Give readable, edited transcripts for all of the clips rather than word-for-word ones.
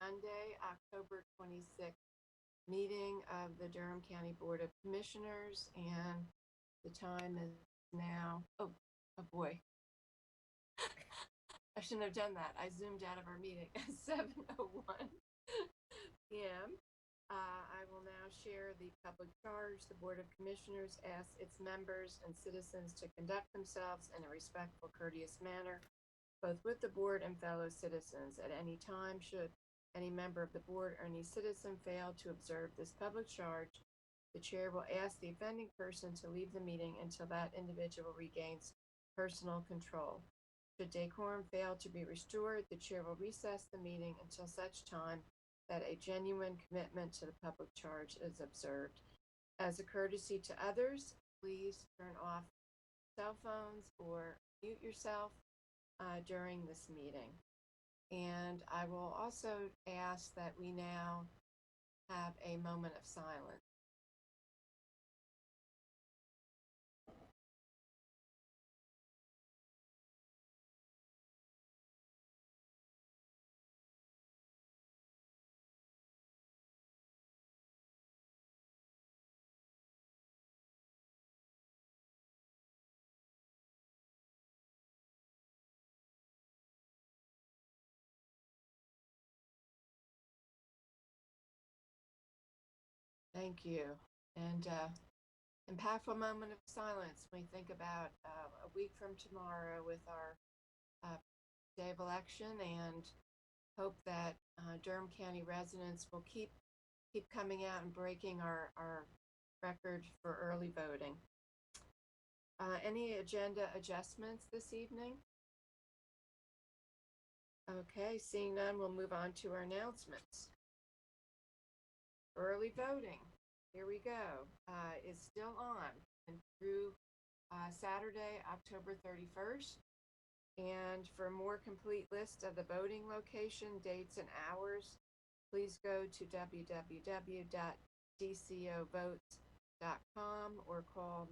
Monday, October 26th meeting of the Durham County Board of Commissioners, and the time is now, oh boy, I shouldn't have done that. I zoomed out of our meeting at 7:01 p.m. I will now share the public charge. The Board of Commissioners asks its members and citizens to conduct themselves in a respectful, courteous manner, both with the board and fellow citizens. At any time, should any member of the board or any citizen fail to observe this public charge, the chair will ask the offending person to leave the meeting until that individual regains personal control. Should decorum fail to be restored, the chair will recess the meeting until such time that a genuine commitment to the public charge is observed. As a courtesy to others, please turn off cell phones or mute yourself during this meeting. And I will also ask that we now have a moment of silence. Thank you. And impactful moment of silence. We think about a week from tomorrow with our day of election, and hope that Durham County residents will keep coming out and breaking our record for early voting. Any agenda adjustments this evening? Okay, seeing none, we'll move on to our announcements. Early voting, here we go, is still on and through Saturday, October 31st. And for a more complete list of the voting location, dates, and hours, please go to www.dcovotes.com or call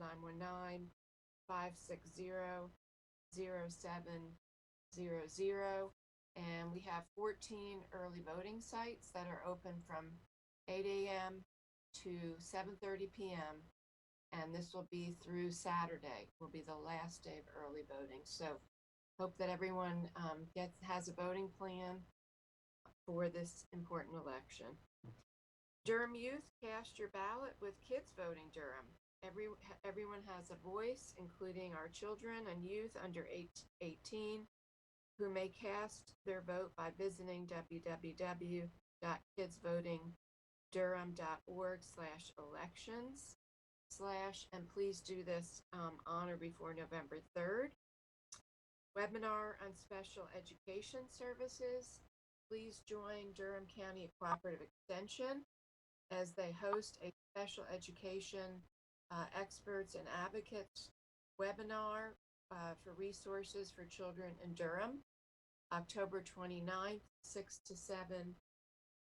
919-560-0700. And we have 14 early voting sites that are open from 8 a.m. to 7:30 p.m. And this will be through Saturday, will be the last day of early voting. So hope that everyone has a voting plan for this important election. Durham Youth, cast your ballot with Kids Voting Durham. Everyone has a voice, including our children and youth under 18, who may cast their vote by visiting www.kidsvotingdurham.org/elections/ and please do this on or before November 3rd. Webinar on special education services. Please join Durham County Cooperative Extension as they host a special education experts and advocates webinar for resources for children in Durham, October 29th, 6 to 7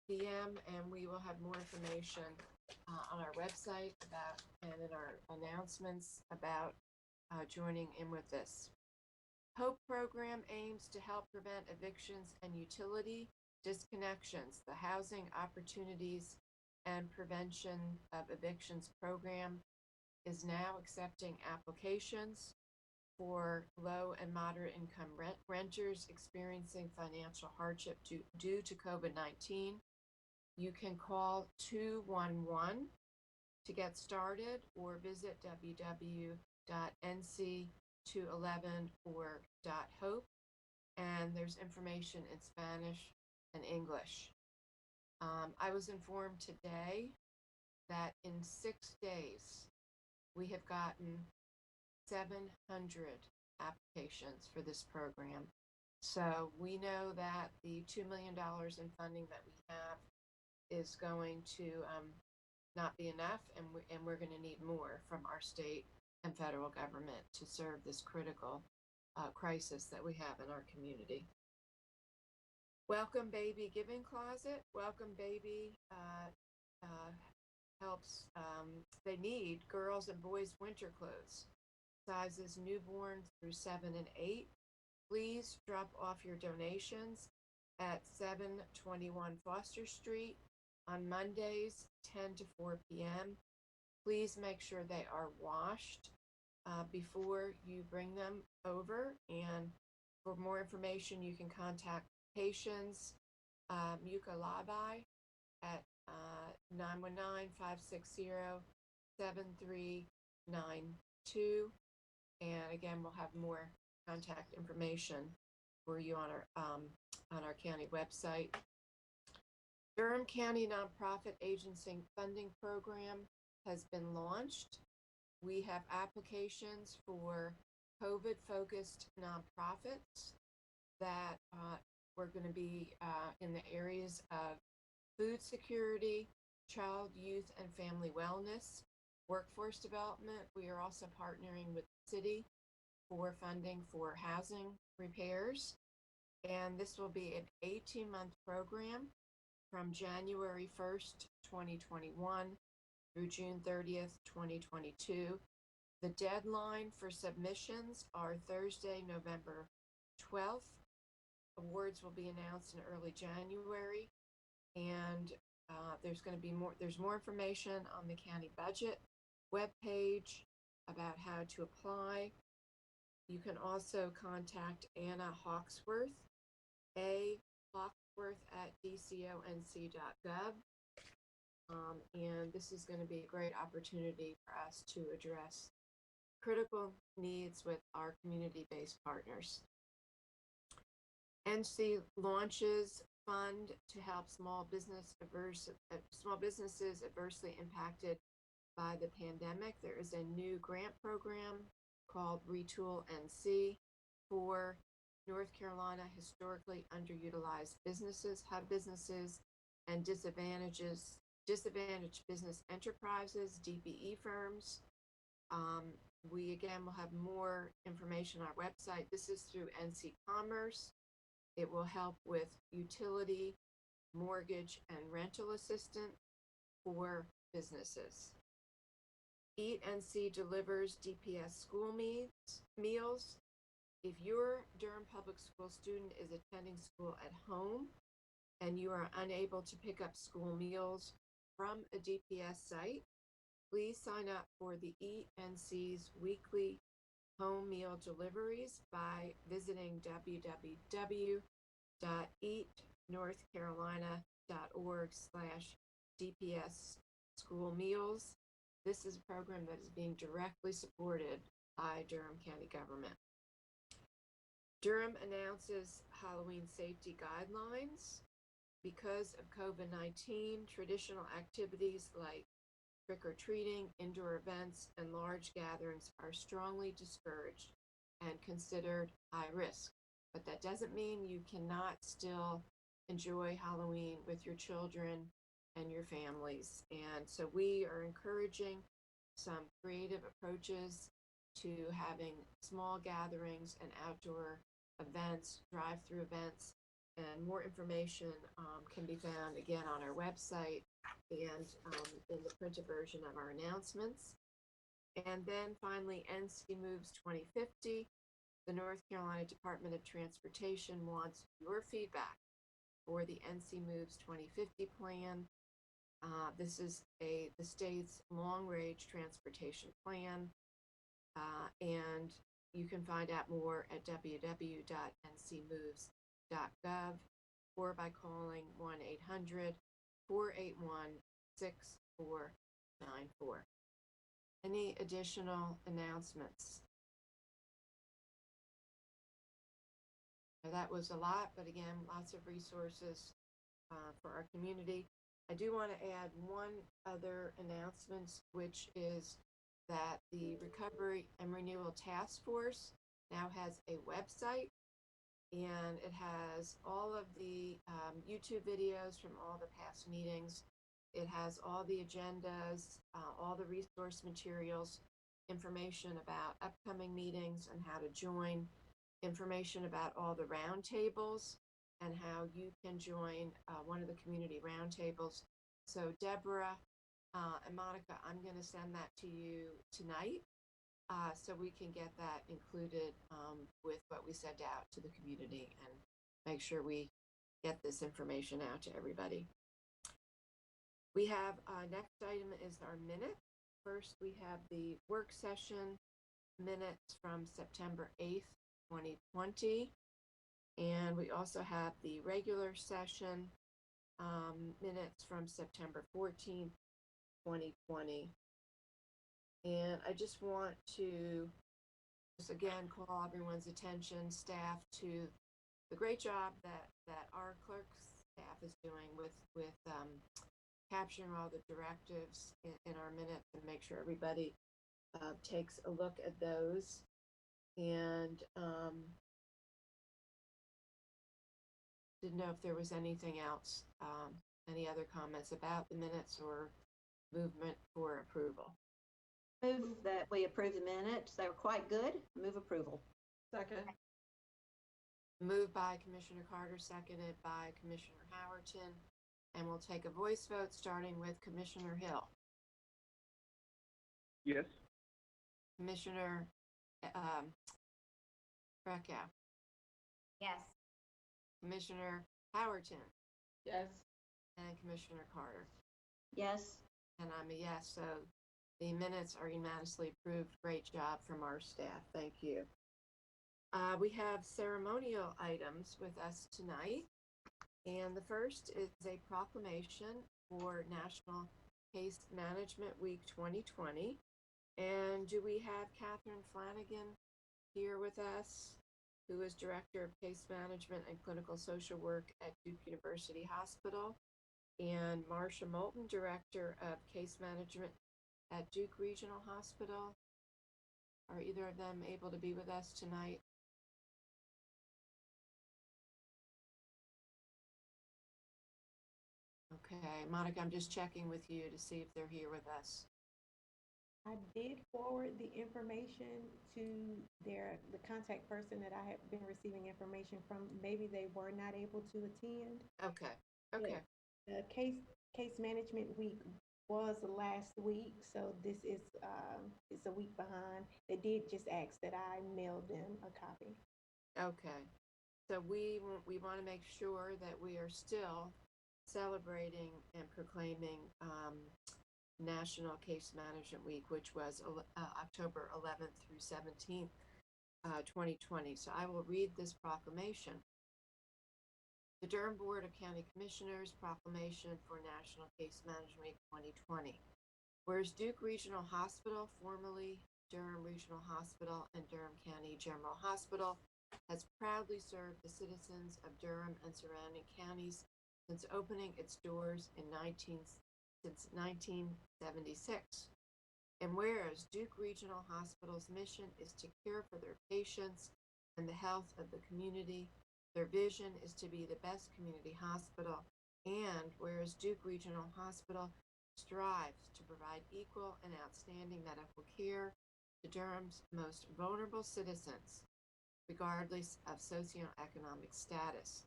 p.m. And we will have more information on our website about and in our announcements about joining in with this. HOPE program aims to help prevent evictions and utility disconnections. The Housing Opportunities and Prevention of Evictions program is now accepting applications for low and moderate income renters experiencing financial hardship due to COVID-19. You can call 211 to get started or visit www.nc211org.hope, and there's information in Spanish and English. I was informed today that in 6 days we have gotten 700 applications for this program. So we know that the $2 million in funding that we have is going to not be enough, and we're going to need more from our state and federal government to serve this critical crisis that we have in our community. Welcome Baby Giving Closet. Welcome Baby helps, they need girls and boys winter clothes, sizes newborn through 7 and 8. Please drop off your donations at 721 Foster Street on Mondays, 10 to 4 p.m. Please make sure they are washed before you bring them over. And for more information, you can contact Patience Muka Labai at 919-560-7392. And again, we'll have more contact information for you on our county website. Durham County Nonprofit Agency Funding Program has been launched. We have applications for COVID-focused nonprofits that we're going to be in the areas of food security, child, youth, and family wellness, workforce development. We are also partnering with the city for funding for housing repairs. And this will be an 18-month program from January 1st, 2021 through June 30th, 2022. The deadline for submissions are Thursday, November 12th. Awards will be announced in early January, and there's more information on the county budget webpage about how to apply. You can also contact Anna Hawksworth, hawksworth@dconc.gov. And this is going to be a great opportunity for us to address critical needs with our community-based partners. NC launches fund to help small businesses adversely impacted by the pandemic. There is a new grant program called Retool NC for North Carolina historically underutilized businesses, hub businesses, and disadvantaged business enterprises, DBE firms. We again will have more information on our website. This is through NC Commerce. It will help with utility, mortgage, and rental assistance for businesses. Eat NC delivers DPS school meals. If your Durham Public School student is attending school at home and you are unable to pick up school meals from a DPS site, please sign up for the Eat NC's weekly home meal deliveries by visiting www.eatnorthcarolina.org/DPS school meals. This is a program that is being directly supported by Durham County government. Durham announces Halloween safety guidelines. Because of COVID-19, traditional activities like trick-or-treating, indoor events, and large gatherings are strongly discouraged and considered high risk. But that doesn't mean you cannot still enjoy Halloween with your children and your families. And so we are encouraging some creative approaches to having small gatherings and outdoor events, drive-through events, and more information can be found again on our website and in the printed version of our announcements. And then finally, NC Moves 2050. The North Carolina Department of Transportation wants your feedback for the NC Moves 2050 plan. This is the state's long-range transportation plan, and you can find out more at www.ncmoves.gov or by calling 1-800-481-6494. Any additional announcements? That was a lot, but again, lots of resources for our community. I do want to add one other announcement, which is that the Recovery and Renewal Task Force now has a website, and it has all of the YouTube videos from all the past meetings. It has all the agendas, all the resource materials, information about upcoming meetings and how to join, information about all the roundtables and how you can join one of the community roundtables. So Deborah and Monica, I'm going to send that to you tonight so we can get that included with what we send out to the community and make sure we get this information out to everybody. We have next item is our minute. First, we have the work session minutes from September 8th, 2020. And we also have the regular session minutes from September 14th, 2020. And I just want to just again call everyone's attention, staff, to the great job that our clerk's staff is doing with capturing all the directives in our minutes and make sure everybody takes a look at those. And didn't know if there was anything else, any other comments about the minutes or movement for approval. Move that we approve the minutes. They were quite good. Move approval. Second. Moved by Commissioner Carter, seconded by Commissioner Howerton, and we'll take a voice vote starting with Commissioner Hill. Yes. Commissioner Krakow. Yes. Commissioner Howerton. Yes. And Commissioner Carter. Yes. And I'm a yes, so the minutes are unanimously approved. Great job from our staff. Thank you. We have ceremonial items with us tonight. And the first is a proclamation for National Case Management Week 2020. And do we have Catherine Flanagan here with us, who is Director of Case Management and Clinical Social Work at Duke University Hospital, and Marcia Moulton, Director of Case Management at Duke Regional Hospital? Are either of them able to be with us tonight? Okay, Monica, I'm just checking with you to see if they're here with us. I did forward the information to the contact person that I have been receiving information from. Maybe they were not able to attend. Okay, okay. The case management week was last week, so this is it's a week behind. They did just ask that I mailed them a copy. Okay, so we want to make sure that we are still celebrating and proclaiming National Case Management Week, which was October 11th through 17th, 2020. So I will read this proclamation. The Durham Board of County Commissioners Proclamation for National Case Management Week 2020. Whereas Duke Regional Hospital, formerly Durham Regional Hospital and Durham County General Hospital, has proudly served the citizens of Durham and surrounding counties since opening its doors since 1976. And whereas Duke Regional Hospital's mission is to care for their patients and the health of the community, their vision is to be the best community hospital. And whereas Duke Regional Hospital strives to provide equal and outstanding medical care to Durham's most vulnerable citizens, regardless of socioeconomic status.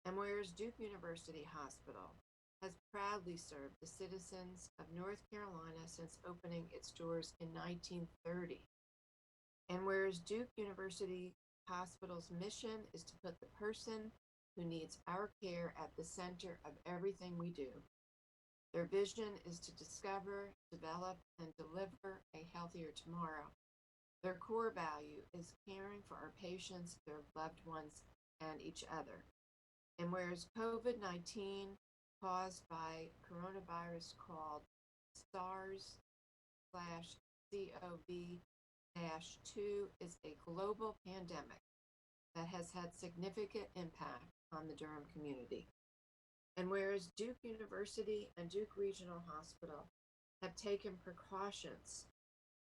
And whereas Duke University Hospital has proudly served the citizens of North Carolina since opening its doors in 1930. And whereas Duke University Hospital's mission is to put the person who needs our care at the center of everything we do. Their vision is to discover, develop, and deliver a healthier tomorrow. Their core value is caring for our patients, their loved ones, and each other. And whereas COVID-19 caused by coronavirus called SARS/CoV-2 is a global pandemic that has had significant impact on the Durham community. And whereas Duke University and Duke Regional Hospital have taken precautions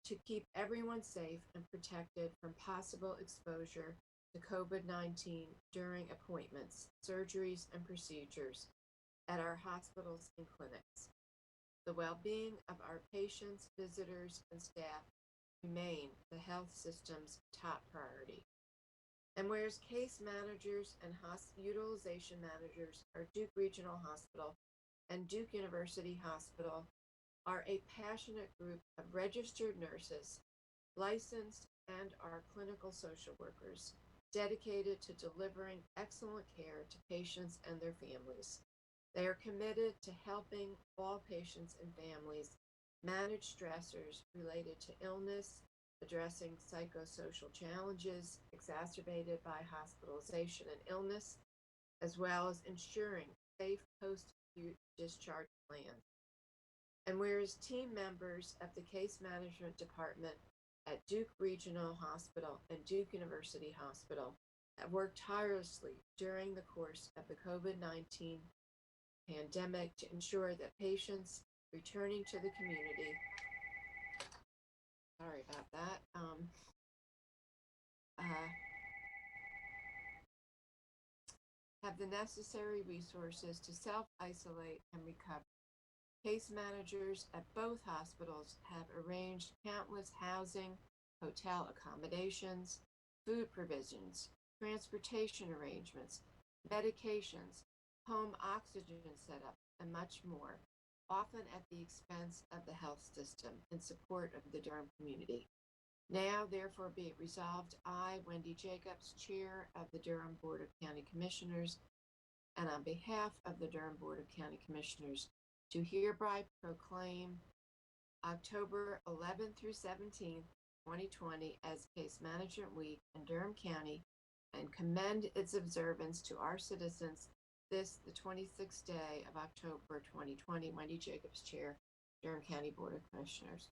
to keep everyone safe and protected from possible exposure to COVID-19 during appointments, surgeries, and procedures at our hospitals and clinics. The well-being of our patients, visitors, and staff remain the health system's top priority. And whereas case managers and utilization managers are Duke Regional Hospital and Duke University Hospital are a passionate group of registered nurses, licensed, and our clinical social workers dedicated to delivering excellent care to patients and their families. They are committed to helping all patients and families manage stressors related to illness, addressing psychosocial challenges exacerbated by hospitalization and illness, as well as ensuring safe post-acute discharge plans. And whereas team members of the case management department at Duke Regional Hospital and Duke University Hospital have worked tirelessly during the course of the COVID-19 pandemic to ensure that patients returning to the community, sorry about that, have the necessary resources to self-isolate and recover. Case managers at both hospitals have arranged countless housing, hotel accommodations, food provisions, transportation arrangements, medications, home oxygen setup, and much more, often at the expense of the health system in support of the Durham community. Now, therefore, be it resolved, I, Wendy Jacobs, Chair of the Durham Board of County Commissioners, and on behalf of the Durham Board of County Commissioners, to hereby proclaim October 11th through 17th, 2020 as Case Management Week in Durham County and commend its observance to our citizens this, the 26th day of October 2020. Wendy Jacobs, Chair, Durham County Board of Commissioners.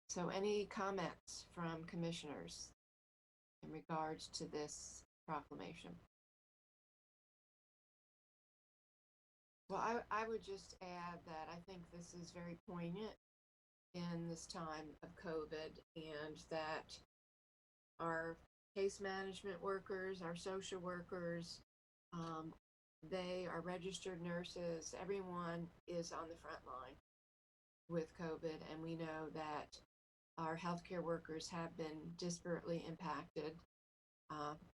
So any comments from commissioners in regards to this proclamation? Well, I would just add that I think this is very poignant in this time of COVID, and that our case management workers, our social workers, they are registered nurses, everyone is on the front line with COVID, and we know that our healthcare workers have been disparately impacted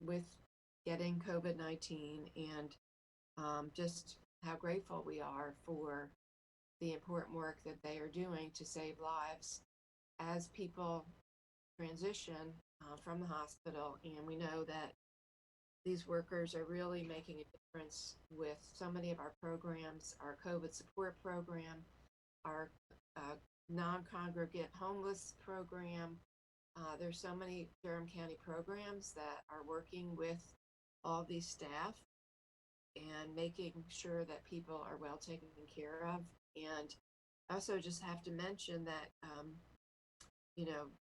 with getting COVID-19, and just how grateful we are for the important work that they are doing to save lives as people transition from the hospital. And we know that these workers are really making a difference with so many of our programs, our COVID support program, our non-congregate homeless program. There's so many Durham County programs that are working with all these staff and making sure that people are well taken care of. And I also just have to mention that,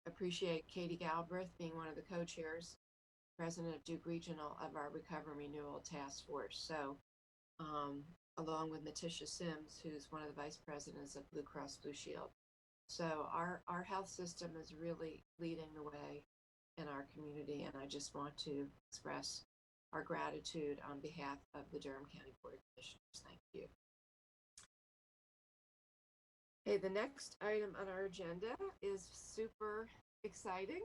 appreciate Katie Galbraith being one of the co-chairs, president of Duke Regional, of our Recovery Renewal Task Force. So, along with Natisha Sims, who's one of the vice presidents of Blue Cross Blue Shield. So our health system is really leading the way in our community, and I just want to express our gratitude on behalf of the Durham County Board of Commissioners. Thank you. Okay, the next item on our agenda is super exciting.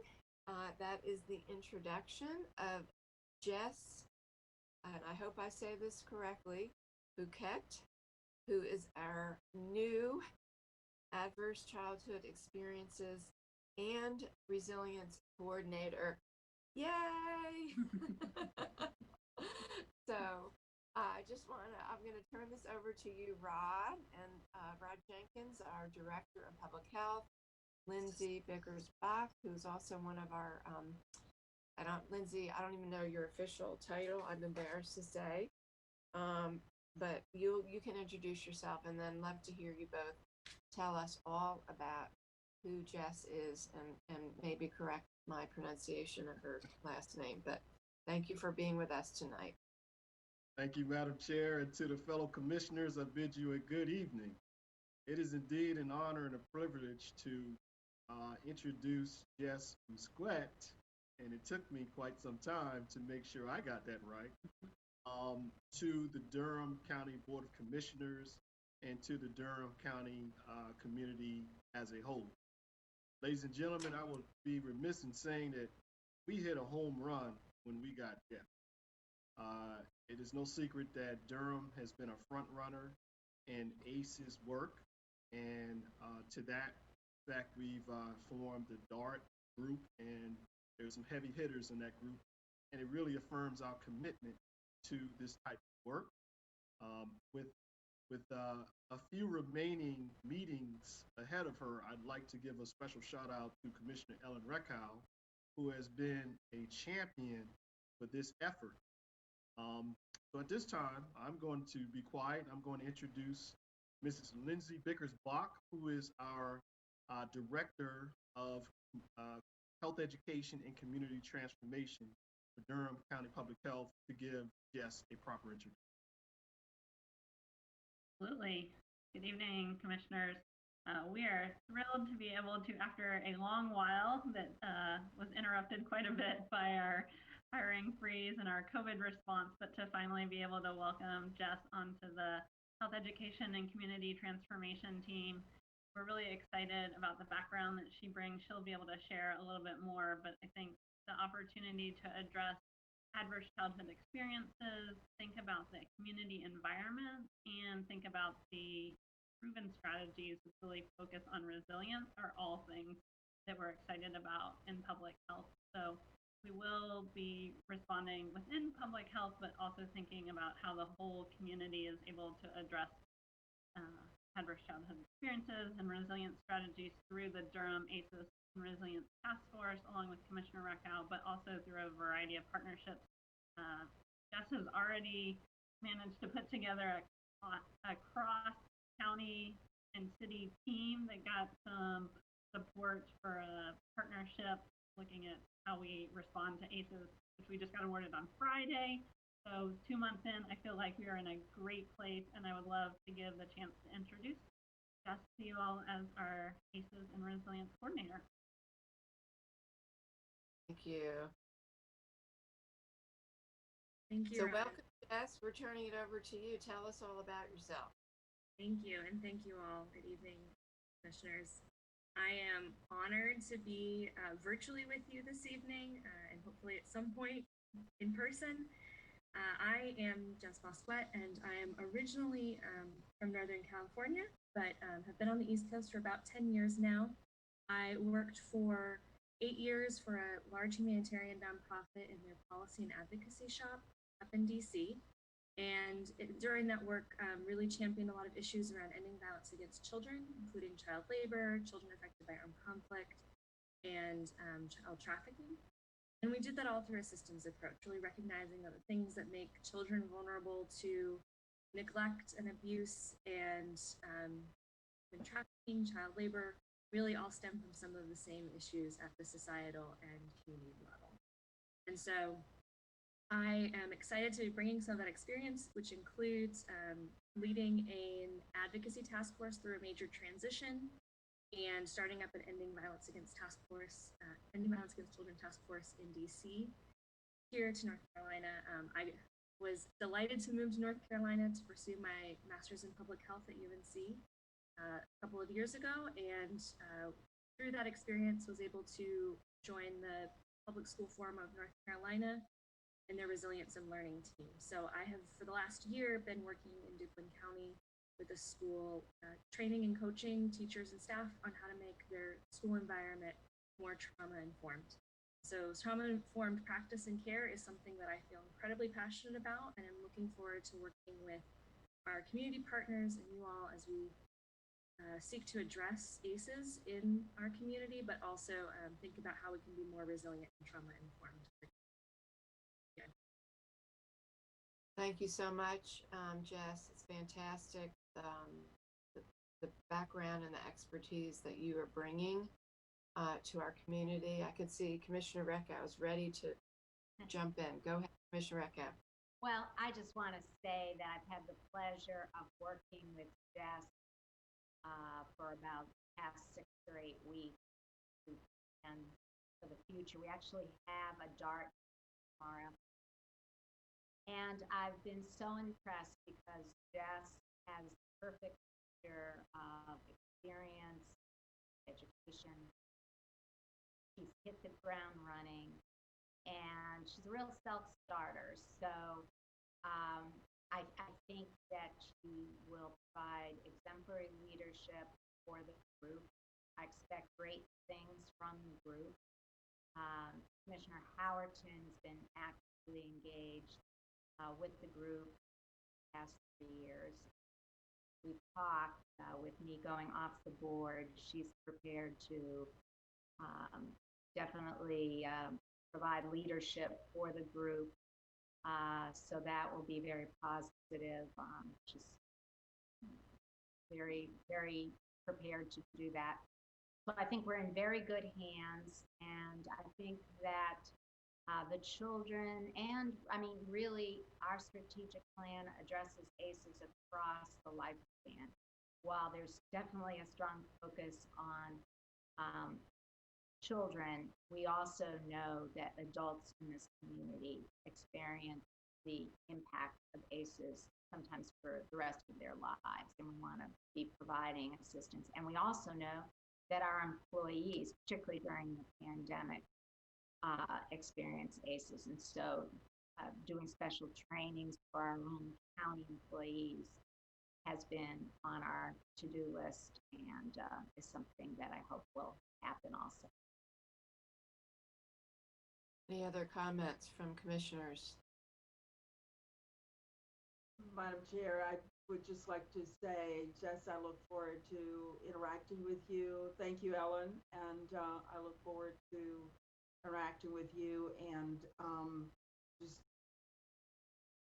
That is the introduction of Jess, and I hope I say this correctly, Bouquet, who is our new Adverse Childhood Experiences and Resilience Coordinator. Yay! So I'm going to turn this over to you, Rod, and Rod Jenkins, our Director of Public Health, Lindsay Bickers-Bach, who's also one of our, Lindsay, I don't even know your official title, I'm embarrassed to say, but you can introduce yourself, and then love to hear you both tell us all about who Jess is, and maybe correct my pronunciation of her last name. But thank you for being with us tonight. Thank you, Madam Chair, and to the fellow commissioners, I bid you a good evening. It is indeed an honor and a privilege to introduce Jess Musquet, and it took me quite some time to make sure I got that right, to the Durham County Board of Commissioners and to the Durham County community as a whole. Ladies and gentlemen, I will be remiss in saying that we hit a home run when we got Jess. It is no secret that Durham has been a front runner in ACE's work, and to that fact, we've formed the DART group, and There's some heavy hitters in that group, and it really affirms our commitment to this type of work. With a few remaining meetings ahead of her, I'd like to give a special shout out to Commissioner Ellen Reckow, who has been a champion for this effort. So at this time, I'm going to be quiet. I'm going to introduce Mrs. Lindsay Bickers-Bach, who is our Director of Health Education and Community Transformation for Durham County Public Health, to give Jess a proper introduction. Absolutely. Good evening, commissioners. We are thrilled to be able to, after a long while that was interrupted quite a bit by our hiring freeze and our COVID response, but to finally be able to welcome Jess onto the Health Education and Community Transformation team. We're really excited about the background that she brings. She'll be able to share a little bit more, but I think the opportunity to address adverse childhood experiences, think about the community environment, and think about the proven strategies that really focus on resilience are all things that we're excited about in public health. So we will be responding within public health, but also thinking about how the whole community is able to address adverse childhood experiences and resilience strategies through the Durham ACEs and Resilience Task Force, along with Commissioner Reckow, but also through a variety of partnerships. Jess has already managed to put together a cross-county and city team that got some support for a partnership looking at how we respond to ACEs, which we just got awarded on Friday. So 2 months in, I feel like we are in a great place, and I would love to give the chance to introduce Jess to you all as our ACEs and Resilience Coordinator. Thank you. Thank you. So welcome, Jess. We're turning it over to you. Tell us all about yourself. Thank you, and thank you all. Good evening, commissioners. I am honored to be virtually with you this evening, and hopefully at some point in person. I am Jess Bosquet, and I am originally from Northern California, but have been on the East Coast for about 10 years now. I worked for 8 years for a large humanitarian nonprofit in their policy and advocacy shop up in DC. And during that work, really championed a lot of issues around ending violence against children, including child labor, children affected by armed conflict, and child trafficking. And we did that all through a systems approach, really recognizing that the things that make children vulnerable to neglect and abuse and trafficking, child labor, really all stem from some of the same issues at the societal and community level. And so I am excited to be bringing some of that experience, which includes leading an advocacy task force through a major transition and starting up an Ending Violence Against Children task force in DC. Here to North Carolina, I was delighted to move to North Carolina to pursue my master's in public health at UNC a couple of years ago, and through that experience was able to join the Public School Forum of North Carolina and their resilience and learning team. So I have, for the last year, been working in Duplin County with the school, training and coaching teachers and staff on how to make their school environment more trauma-informed. So trauma-informed practice and care is something that I feel incredibly passionate about, and I'm looking forward to working with our community partners and you all as we seek to address ACEs in our community, but also think about how we can be more resilient and trauma-informed. Thank you so much, Jess. It's fantastic, the background and the expertise that you are bringing to our community. I could see Commissioner Reckow is ready to jump in. Go ahead, Commissioner Reckow. Well, I just want to say that I've had the pleasure of working with Jess for about the past 6 or 8 weeks. And for the future, we actually have a DART tomorrow. And I've been so impressed because Jess has perfect mixture of experience, education. She's hit the ground running, and she's a real self-starter. So I think that she will provide exemplary leadership for the group. I expect great things from the group. Commissioner Howerton's been actively engaged with the group the past 3 years. We've talked with me going off the board. She's prepared to definitely provide leadership for the group. So that will be very positive. She's very, very prepared to do that. So I think we're in very good hands, and I think that the children and, I mean, really, our strategic plan addresses ACEs across the lifespan. While there's definitely a strong focus on children, we also know that adults in this community experience the impact of ACEs sometimes for the rest of their lives, and we want to be providing assistance. And we also know that our employees, particularly during the pandemic, experience ACEs. And so doing special trainings for our own county employees has been on our to-do list, and is something that I hope will happen also. Any other comments from commissioners? Madam Chair, I would just like to say, Jess, I look forward to interacting with you. Thank you, Ellen, and I look forward to interacting with you and just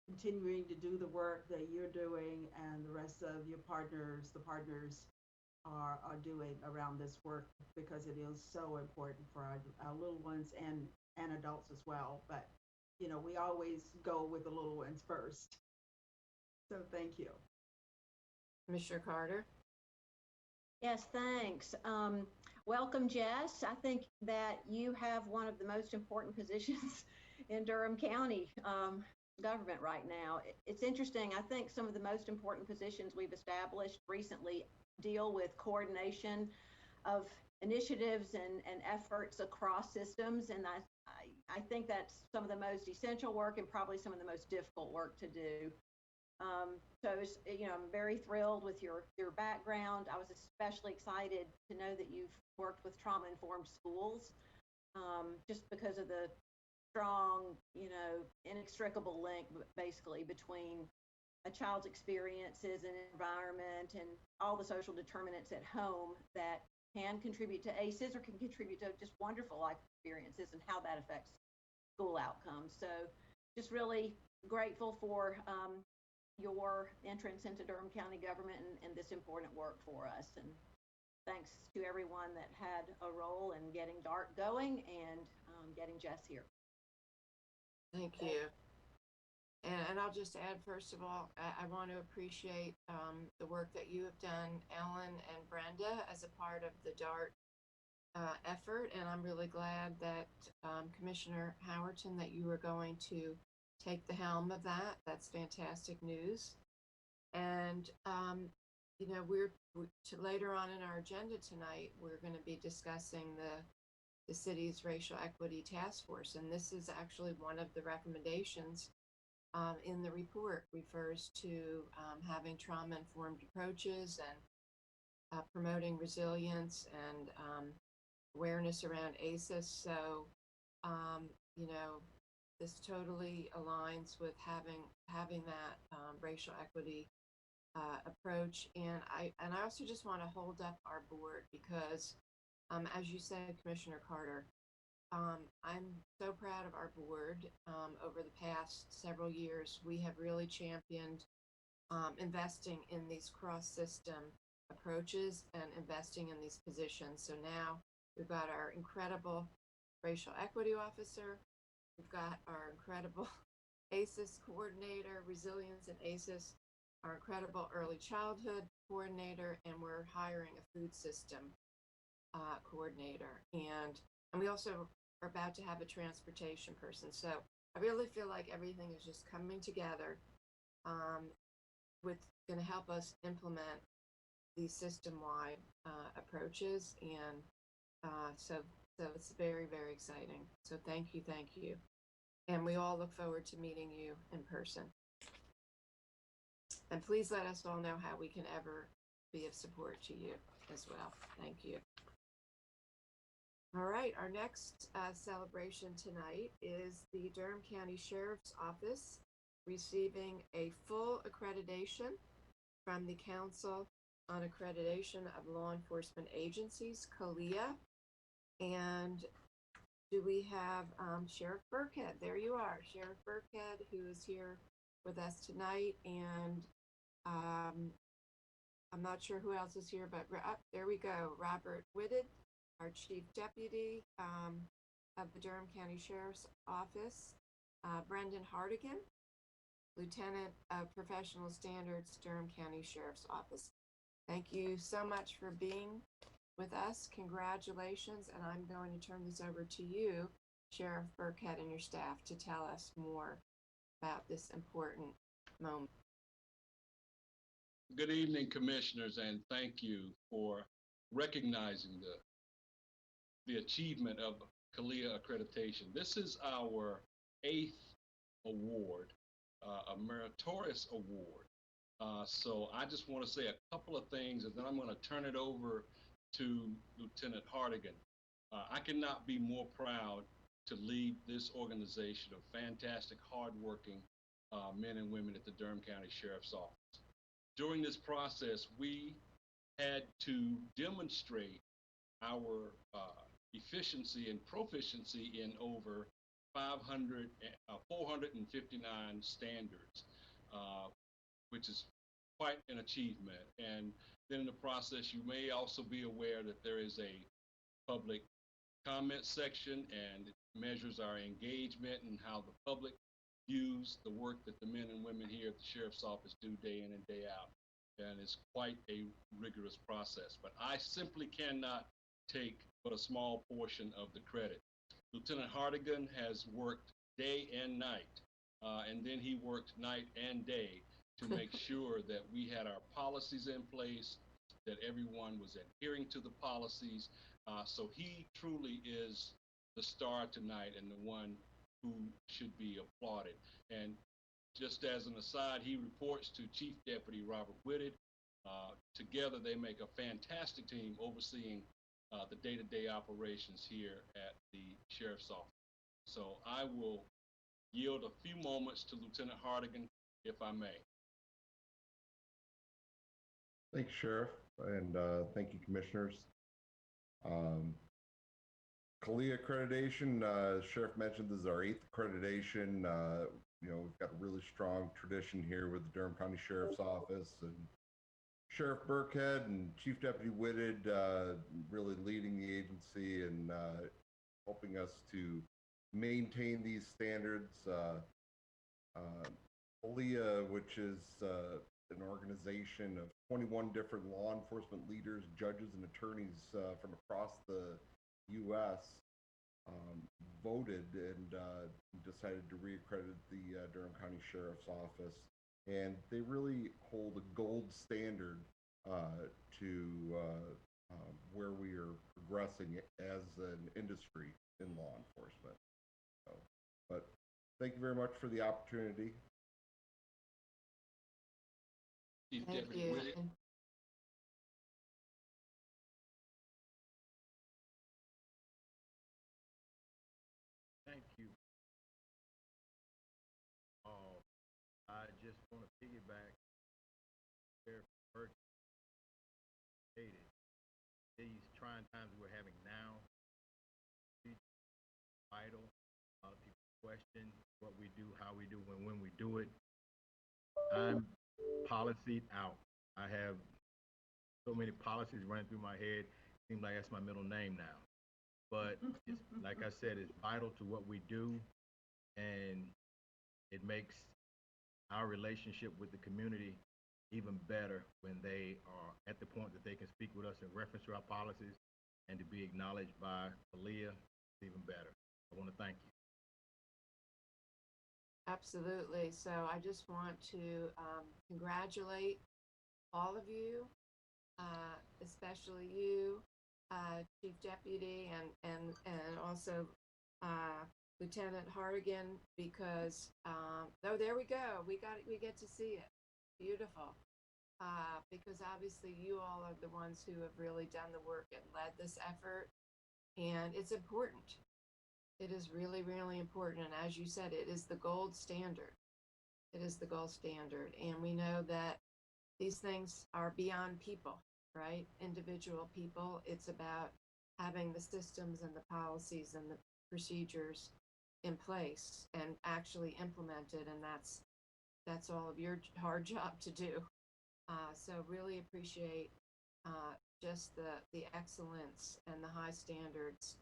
continuing to do the work that you're doing and the rest of your partners, the partners are doing around this work, because it is so important for our little ones and adults as well. But, you know, we always go with the little ones first. So thank you. Commissioner Carter? Yes, thanks. Welcome, Jess. I think that you have one of the most important positions in Durham County government right now. It's interesting. I think some of the most important positions we've established recently deal with coordination of initiatives and efforts across systems. And I think that's some of the most essential work and probably some of the most difficult work to do. So, you know, I'm very thrilled with your background. I was especially excited to know that you've worked with trauma-informed schools, just because of the strong, you know, inextricable link basically between a child's experiences and environment and all the social determinants at home that can contribute to ACEs or can contribute to just wonderful life experiences and how that affects school outcomes. So just really grateful for your entrance into Durham County government and this important work for us. And thanks to everyone that had a role in getting DART going and getting Jess here. Thank you. And I'll just add, first of all, I want to appreciate the work that you have done, Ellen and Brenda, as a part of the DART effort. And I'm really glad that Commissioner Howerton, that you are going to take the helm of that. That's fantastic news. And, you know, later on in our agenda tonight, we're going to be discussing the city's racial equity task force. And this is actually one of the recommendations in the report, refers to having trauma-informed approaches and promoting resilience and awareness around ACEs. So, you know, this totally aligns with having that racial equity approach. And I also just want to hold up our board because, as you said, Commissioner Carter, I'm so proud of our board. Over the past several years, we have really championed investing in these cross-system approaches and investing in these positions. So now we've got our incredible racial equity officer. We've got our incredible ACEs coordinator, resilience and ACEs, our incredible early childhood coordinator, and we're hiring a food system coordinator. And we also are about to have a transportation person. So I really feel like everything is just coming together with going to help us implement these system-wide approaches. And so it's very, very exciting. So thank you. And we all look forward to meeting you in person. And please let us all know how we can ever be of support to you as well. Thank you. All right, our next celebration tonight is the Durham County Sheriff's Office receiving a full accreditation from the Council on Accreditation of Law Enforcement Agencies, CALEA. And do we have Sheriff Burkhead? There you are, Sheriff Burkhead, who is here with us tonight. And I'm not sure who else is here, but there we go. Robert Whitted, our Chief Deputy of the Durham County Sheriff's Office. Brendan Hardigan, Lieutenant of Professional Standards, Durham County Sheriff's Office. Thank you so much for being with us. Congratulations, and I'm going to turn this over to you, Sheriff Burkhead, and your staff to tell us more about this important moment. Good evening, Commissioners, and thank you for recognizing the achievement of CALEA accreditation. This is our 8th award, a meritorious award. So I just want to say a couple of things, and then I'm going to turn it over to Lieutenant Hardigan. I cannot be more proud to lead this organization of fantastic, hardworking men and women at the Durham County Sheriff's Office. During this process, we had to demonstrate our efficiency and proficiency in over 459 standards, which is quite an achievement. And then in the process, you may also be aware that there is a public comment section, and it measures our engagement and how the public views the work that the men and women here at the Sheriff's Office do day in and day out. And it's quite a rigorous process, but I simply cannot take but a small portion of the credit. Lieutenant Hardigan has worked day and night, and then he worked night and day to make sure that we had our policies in place, that everyone was adhering to the policies. So he truly is the star tonight and the one who should be applauded. And just as an aside, he reports to Chief Deputy Robert Whitted. Together, they make a fantastic team overseeing the day-to-day operations here at the Sheriff's Office. So I will yield a few moments to Lieutenant Hardigan, if I may. Thank you, Sheriff, and thank you, Commissioners. CALEA accreditation, Sheriff mentioned this is our 8th accreditation. We've got a really strong tradition here with the Durham County Sheriff's Office, and Sheriff Burkhead and Chief Deputy Whitted really leading the agency and helping us to maintain these standards. CALEA, which is an organization of 21 different law enforcement leaders, judges, and attorneys from across the U.S., voted and decided to reaccredit the Durham County Sheriff's Office. And they really hold a gold standard to where we are progressing as an industry in law enforcement. But thank you very much for the opportunity. Thank you. Thank you. I just want to piggyback Sheriff Burkhead stated. These trying times we're having now, vital. A lot of people question what we do, how we do, when we do it. I'm policy out. I have so many policies running through my head. Seems like that's my middle name now. But it's, like I said, it's vital to what we do, and it makes our relationship with the community even better when they are at the point that they can speak with us in reference to our policies, and to be acknowledged by CALEA, even better. I want to thank you. Absolutely. So I just want to congratulate all of you, especially you, Chief Deputy, and also Lieutenant Hardigan, because oh, there we go. We get to see it. Beautiful. Because obviously you all are the ones who have really done the work and led this effort. And it's important. It is really, really important. And as you said, it is the gold standard. It is the gold standard. And we know that these things are beyond people, right? Individual people. It's about having the systems and the policies and the procedures in place and actually implemented. And that's all of your hard job to do. So really appreciate just the excellence and the high standards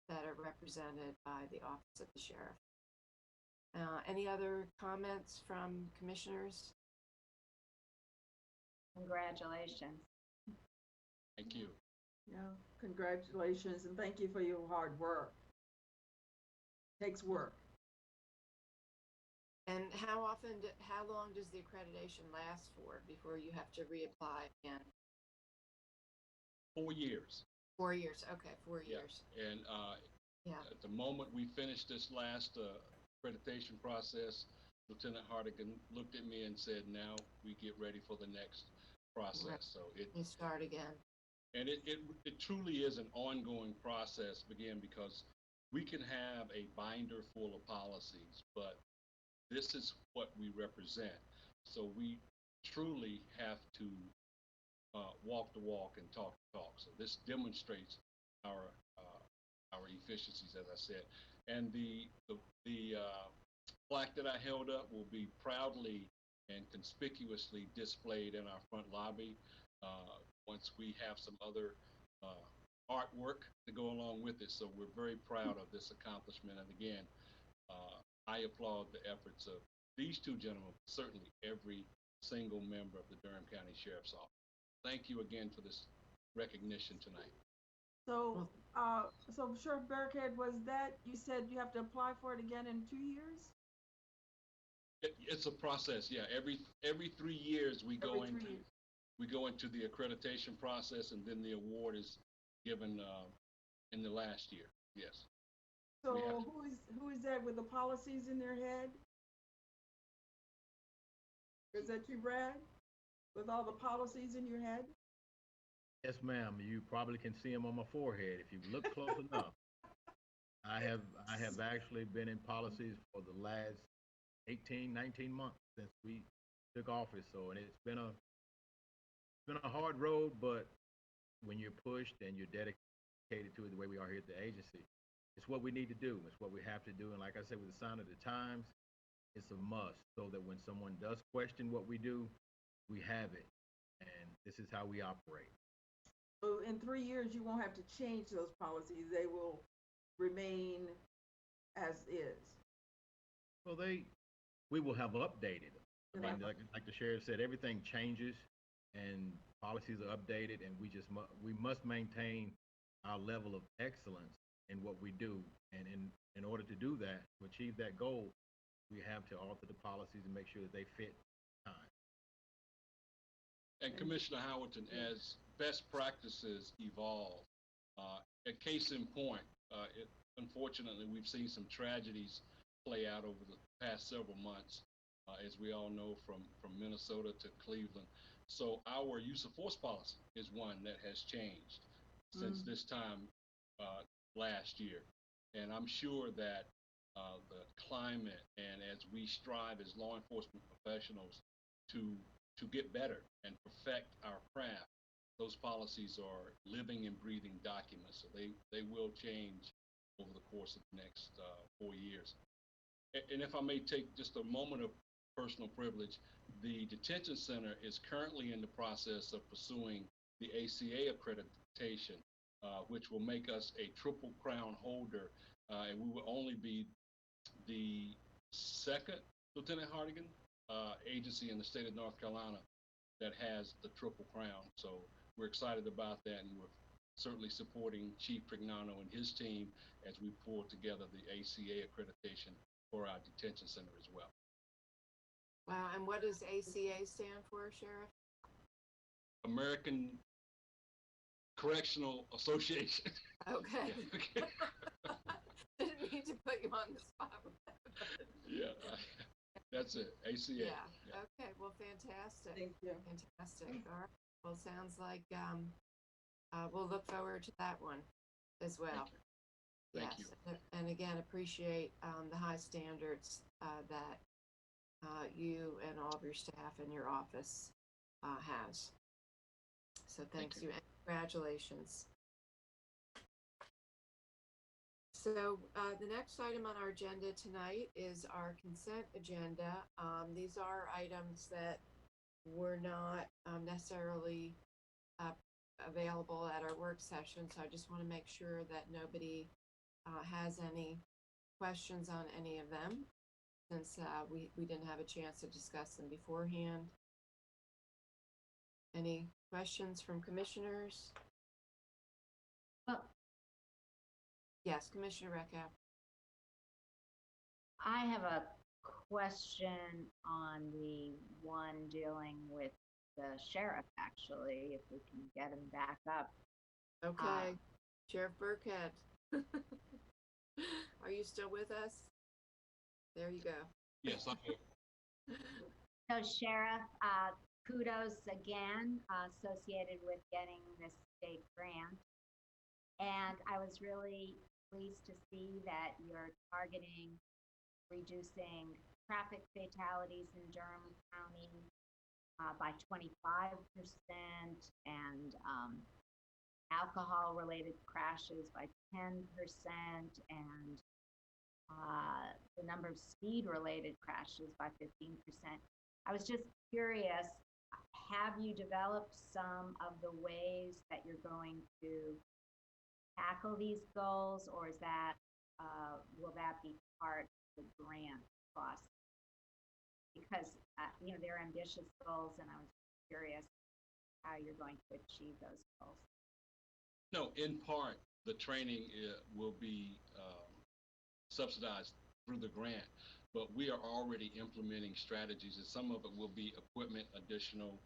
that are represented by the Office of the Sheriff. Any other comments from commissioners? Congratulations. Thank you. Yeah, congratulations and thank you for your hard work. Takes work. And how long does the accreditation last for before you have to reapply again? 4 years. 4 years. Okay, 4 Yeah. years. And Yeah. at the moment we finished this last accreditation process, Lieutenant Hardigan looked at me and said, now we get ready for the next process. Right. So You start again. and it truly is an ongoing process, again, because we can have a binder full of policies, but this is what we represent. So we truly have to walk the walk and talk the talk. So this demonstrates our efficiencies, as I said. And the plaque that I held up will be proudly and conspicuously displayed in our front lobby once we have some other artwork to go along with it. So we're very proud of this accomplishment. And again, I applaud the efforts of these two gentlemen, certainly every single member of the Durham County Sheriff's Office. Thank you again for this recognition tonight. So, so Sheriff Barricade, was that, you said you have to apply for it again in 2 years? It's a process, yeah. Every 3 years we go Every 3 into years. we go into the accreditation process, and then the award is given in the last year. Yes. So We have who is that with the policies in their head? Is that you, Brad? With all the policies in your head? Yes, ma'am. You probably can see them on my forehead if you look close enough. I have actually been in policies for the last 18, 19 months since we took office. So, and it's been a hard road, but when you're pushed and you're dedicated to it the way we are here at the agency, it's what we need to do. It's what we have to do. And like I said, with the sign of the times, it's a must so that when someone does question what we do, we have it. And this is how we operate. So in 3 years, you won't have to change those policies. They will remain as is. Well, we will have updated them. I mean, like the sheriff said, everything changes and policies are updated, and we must maintain our level of excellence in what we do. And in order to do that, to achieve that goal, we have to alter the policies and make sure that they fit time. And Commissioner Howerton, as best practices evolve, a case in point, unfortunately, we've seen some tragedies play out over the past several months, as we all know, from Minnesota to Cleveland. So our use of force policy is one that has changed since this time last year. And I'm sure that the climate, and as we strive as law enforcement professionals to get better and perfect our craft, those policies are living and breathing documents. So they will change over the course of the next 4 years. And if I may take just a moment of personal privilege, the detention center is currently in the process of pursuing the ACA accreditation, which will make us a triple crown holder, and we will only be the second, Lieutenant Hardigan, agency in the state of North Carolina that has the triple crown. So we're excited about that, and we're certainly supporting Chief Prignano and his team as we pull together the ACA accreditation for our detention center as well. Wow, and what does ACA stand for, Sheriff? American Correctional Association. Okay. Yeah, okay. Didn't mean to put you on the spot. Yeah, that's it, ACA. Yeah. Okay, well, fantastic. Thank you. Fantastic. All right. Well, sounds like we'll look forward to that one. as well. Thank you. Yes, and again, appreciate the high standards that you and all of your staff in your office has. So thanks you and congratulations. So the next item on our agenda tonight is our consent agenda. These are items that were not necessarily available at our work session, so I just want to make sure that nobody has any questions on any of them, since we didn't have a chance to discuss them beforehand. Any questions from commissioners? Well, Yes, Commissioner Recap. I have a question on the one dealing with the sheriff, actually, if we can get him back up. Okay, Sheriff Burkhead. Are you still with us? There you go. Yes, I'm here. So Sheriff, kudos again associated with getting this state grant. And I was really pleased to see that you're targeting reducing traffic fatalities in Durham County by 25% and alcohol-related crashes by 10% and the number of speed-related crashes by 15%. I was just curious, have you developed some of the ways that you're going to tackle these goals, or is that will that be part of the grant process? Because you know, they're ambitious goals, and I was curious how you're going to achieve those goals. No, in part, the training will be subsidized through the grant, but we are already implementing strategies, and some of it will be equipment, additional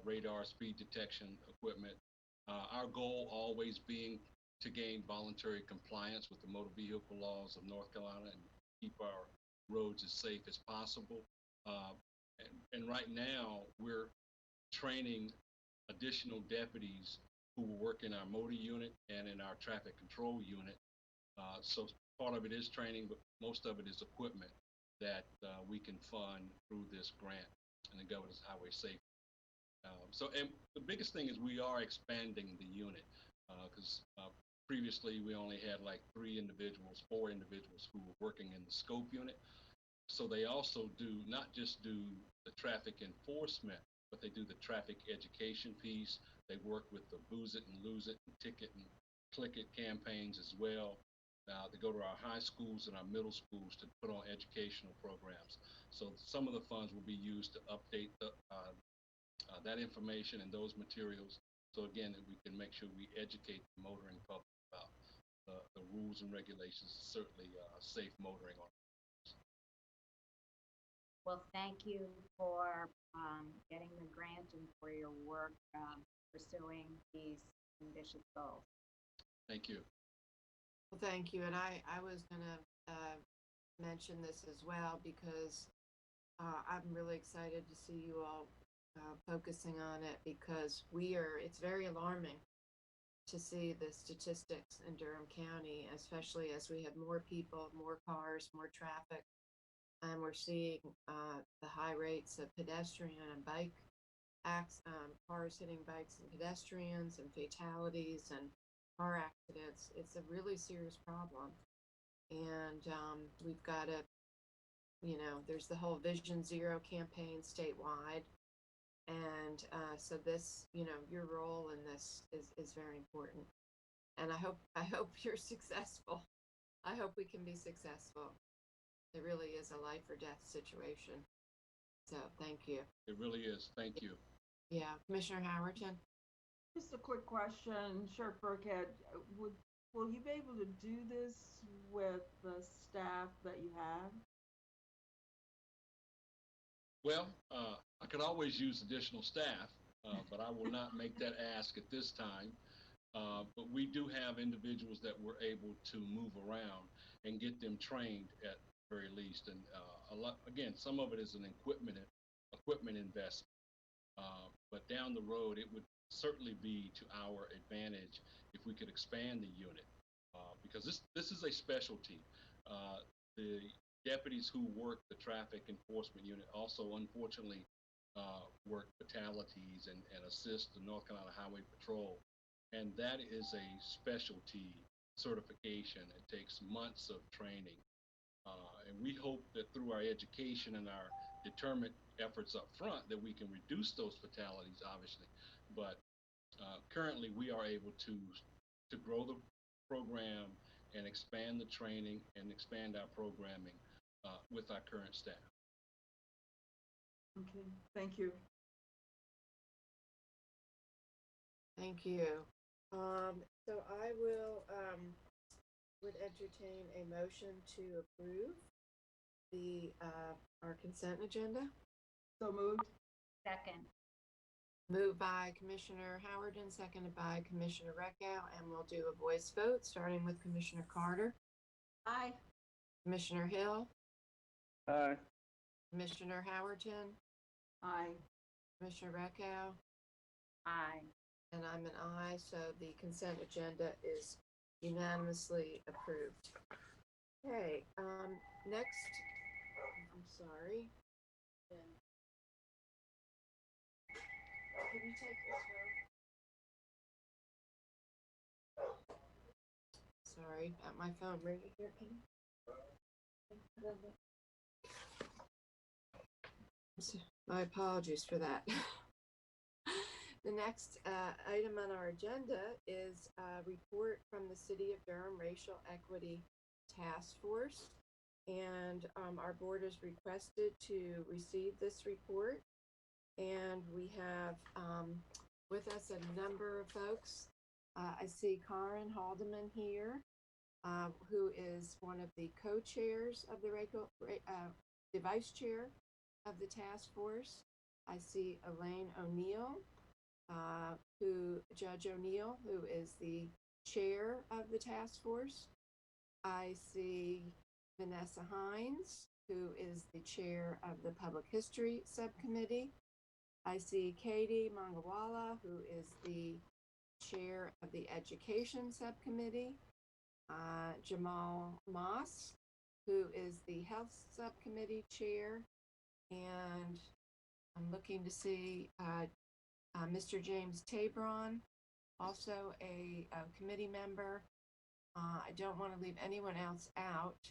radar, speed detection equipment. Our goal always being to gain voluntary compliance with the motor vehicle laws of North Carolina and keep our roads as safe as possible. And right now, we're training additional deputies who will work in our motor unit and in our traffic control unit. So part of it is training, but most of it is equipment that we can fund through this grant and the Governor's Highway Safety. And the biggest thing is we are expanding the unit because previously we only had like 4 individuals who were working in the scope unit. So they also do not just do the traffic enforcement, but they do the traffic education piece. They work with the Booze It and Lose It and Ticket and Click It campaigns as well. They go to our high schools and our middle schools to put on educational programs. So some of the funds will be used to update that information and those materials. So again, that we can make sure we educate the motoring public about the rules and regulations, certainly safe motoring on. Well, thank you for getting the grant and for your work pursuing these ambitious goals. Thank you. Well, thank you. And I was going to mention this as well because I'm really excited to see you all focusing on it because it's very alarming to see the statistics in Durham County, especially as we have more people, more cars, more traffic, and we're seeing the high rates of pedestrian and bike cars hitting bikes and pedestrians and fatalities and car accidents. It's a really serious problem. And we've got to, there's the whole Vision Zero campaign statewide. And so this, your role in this is very important. And I hope you're successful. I hope we can be successful. It really is a life or death situation. So thank you. It really is. Thank you. Yeah, Commissioner Howerton. Just a quick question, Sheriff Burkhead, will you be able to do this with the staff that you have? Well, I could always use additional staff, but I will not make that ask at this time. But we do have individuals that we're able to move around and get them trained at the very least. And a lot, again, some of it is an equipment investment. But down the road, it would certainly be to our advantage if we could expand the unit because this is a specialty. The deputies who work the traffic enforcement unit also unfortunately work fatalities and assist the North Carolina Highway Patrol. And that is a specialty certification. It takes months of training. And we hope that through our education and our determined efforts up front that we can reduce those fatalities, obviously. But currently we are able to grow the program and expand the training and expand our programming with our current staff. Okay, thank you. Thank you. So I would entertain a motion to approve the our consent agenda. So moved. Second. Moved by Commissioner Howard and seconded by Commissioner Reckow, and we'll do a voice vote, starting with Commissioner Carter. Aye. Commissioner Hill. Aye. Commissioner Howerton. Aye. Commissioner Reckow. Aye. And I'm an aye, so the consent agenda is unanimously approved. Okay, next, I'm sorry. Can you take this phone? Sorry, got my phone ringing here. Can you? My apologies for that. The next item on our agenda is a report from the City of Durham Racial Equity Task Force. And our board is requested to receive this report. And we have with us a number of folks. I see Karen Haldeman here, who is one of the co-chairs of the vice chair of the task force. I see Elaine O'Neill, Judge O'Neill, who is the chair of the task force. I see Vanessa Hines, who is the chair of the Public History Subcommittee. I see Katie Mangawala, who is the chair of the Education Subcommittee. Jamal Moss, who is the Health Subcommittee chair. And I'm looking to see Mr. James Tabron, also a committee member. I don't want to leave anyone else out.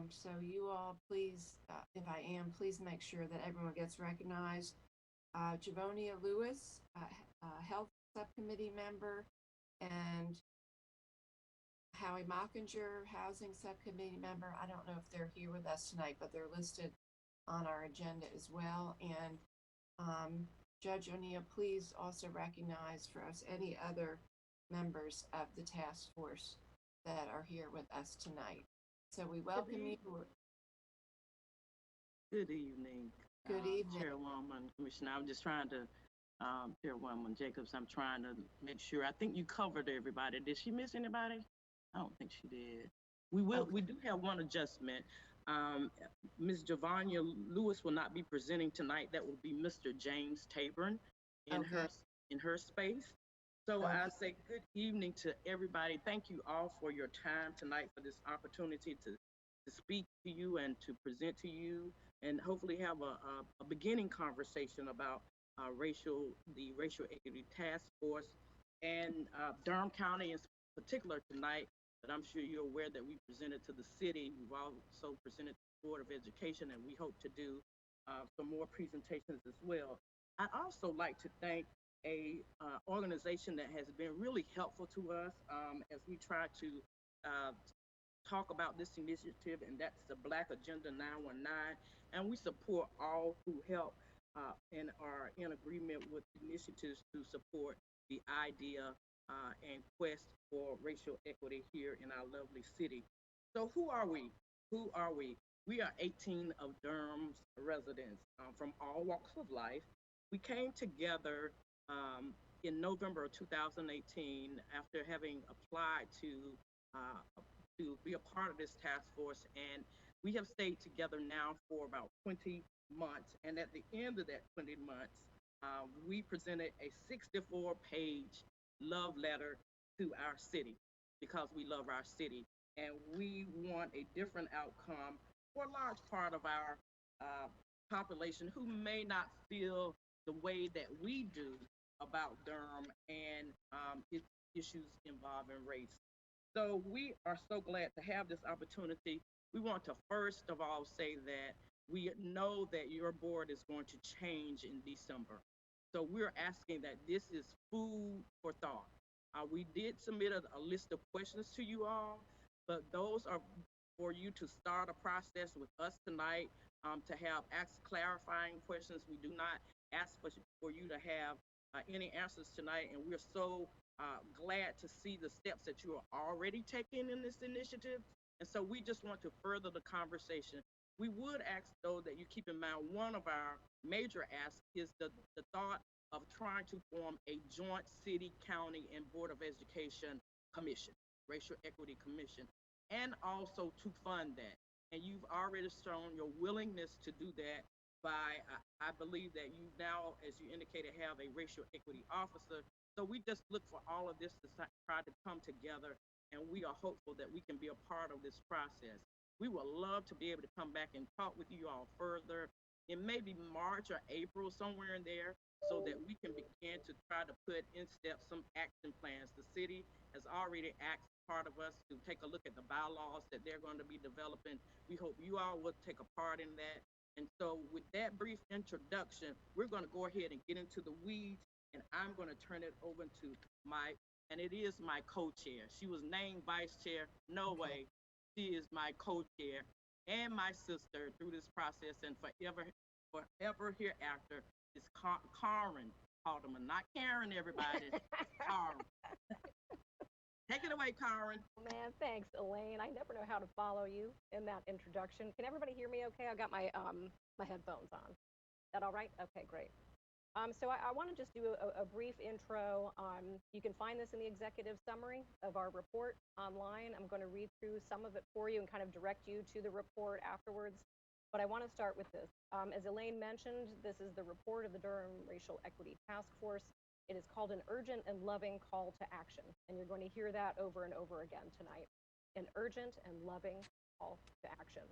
So you all please, if I am, please make sure that everyone gets recognized. Javonia Lewis, Health Subcommittee member, and Howie Mockinger, Housing Subcommittee member. I don't know if they're here with us tonight, but they're listed on our agenda as well. And Judge O'Neill, please also recognize for us any other members of the task force that are here with us tonight. So we welcome you. Good evening. Good evening. Chairwoman, Commissioner. I'm just trying to, Chairwoman Jacobs, I'm trying to make sure. I think you covered everybody. Did she miss anybody? I don't think she did. We do have one adjustment. Ms. Javonia Lewis will not be presenting tonight. That will be Mr. James Tabron in her space. So I say good evening to everybody. Thank you all for your time tonight, for this opportunity to speak to you and to present to you, and hopefully have a beginning conversation about the Racial Equity Task Force and Durham County in particular tonight. But I'm sure you're aware that we presented to the city. We've also presented to the Board of Education, and we hope to do some more presentations as well. I'd also like to thank a organization that has been really helpful to us as we try to talk about this initiative, and that's the Black Agenda 919. And we support all who help and are in agreement with initiatives to support the idea and quest for racial equity here in our lovely city. So who are we? Who are we? We are 18 of Durham's residents from all walks of life. We came together in November of 2018 after having applied to be a part of this task force, and we have stayed together now for about 20 months. And at the end of that 20 months, we presented a 64-page love letter to our city. because we love our city and we want a different outcome for a large part of our population who may not feel the way that we do about Durham and its issues involving race. So we are so glad to have this opportunity. We want to first of all say that we know that your board is going to change in December. So we're asking that this is food for thought. We did submit a list of questions to you all, but those are for you to start a process with us tonight, to have ask clarifying questions. We do not ask for you to have any answers tonight, and we're so glad to see the steps that you are already taking in this initiative. And so we just want to further the conversation. We would ask, though, that you keep in mind one of our major asks is the thought of trying to form a joint city, county, and Board of Education commission, racial equity commission, and also to fund that. And you've already shown your willingness to do that by, I believe that you now, as you indicated, have a racial equity officer. So we just look for all of this to try to come together, and we are hopeful that we can be a part of this process. We would love to be able to come back and talk with you all further in maybe March or April, somewhere in there, so that we can begin to try to put in steps some action plans. The city has already asked part of us to take a look at the bylaws that they're going to be developing. We hope you all will take a part in that. And so with that brief introduction, we're going to go ahead and get into the weeds, and I'm going to turn it over to and it is my co-chair. She was named vice chair. No way. She is my co-chair and my sister through this process, and forever hereafter is Karen Haldeman, not Karen, everybody. Karen. Take it away, Karen. Man, thanks, Elaine. I never know how to follow you in that introduction. Can everybody hear me okay? I got my my headphones on. That all right? Okay, great. So I want to just do a brief intro. You can find this in the executive summary of our report online. I'm going to read through some of it for you and kind of direct you to the report afterwards. But I want to start with this. As Elaine mentioned, this is the report of the Durham Racial Equity Task Force. It is called an urgent and loving call to action. And you're going to hear that over and over again tonight. An urgent and loving call to action.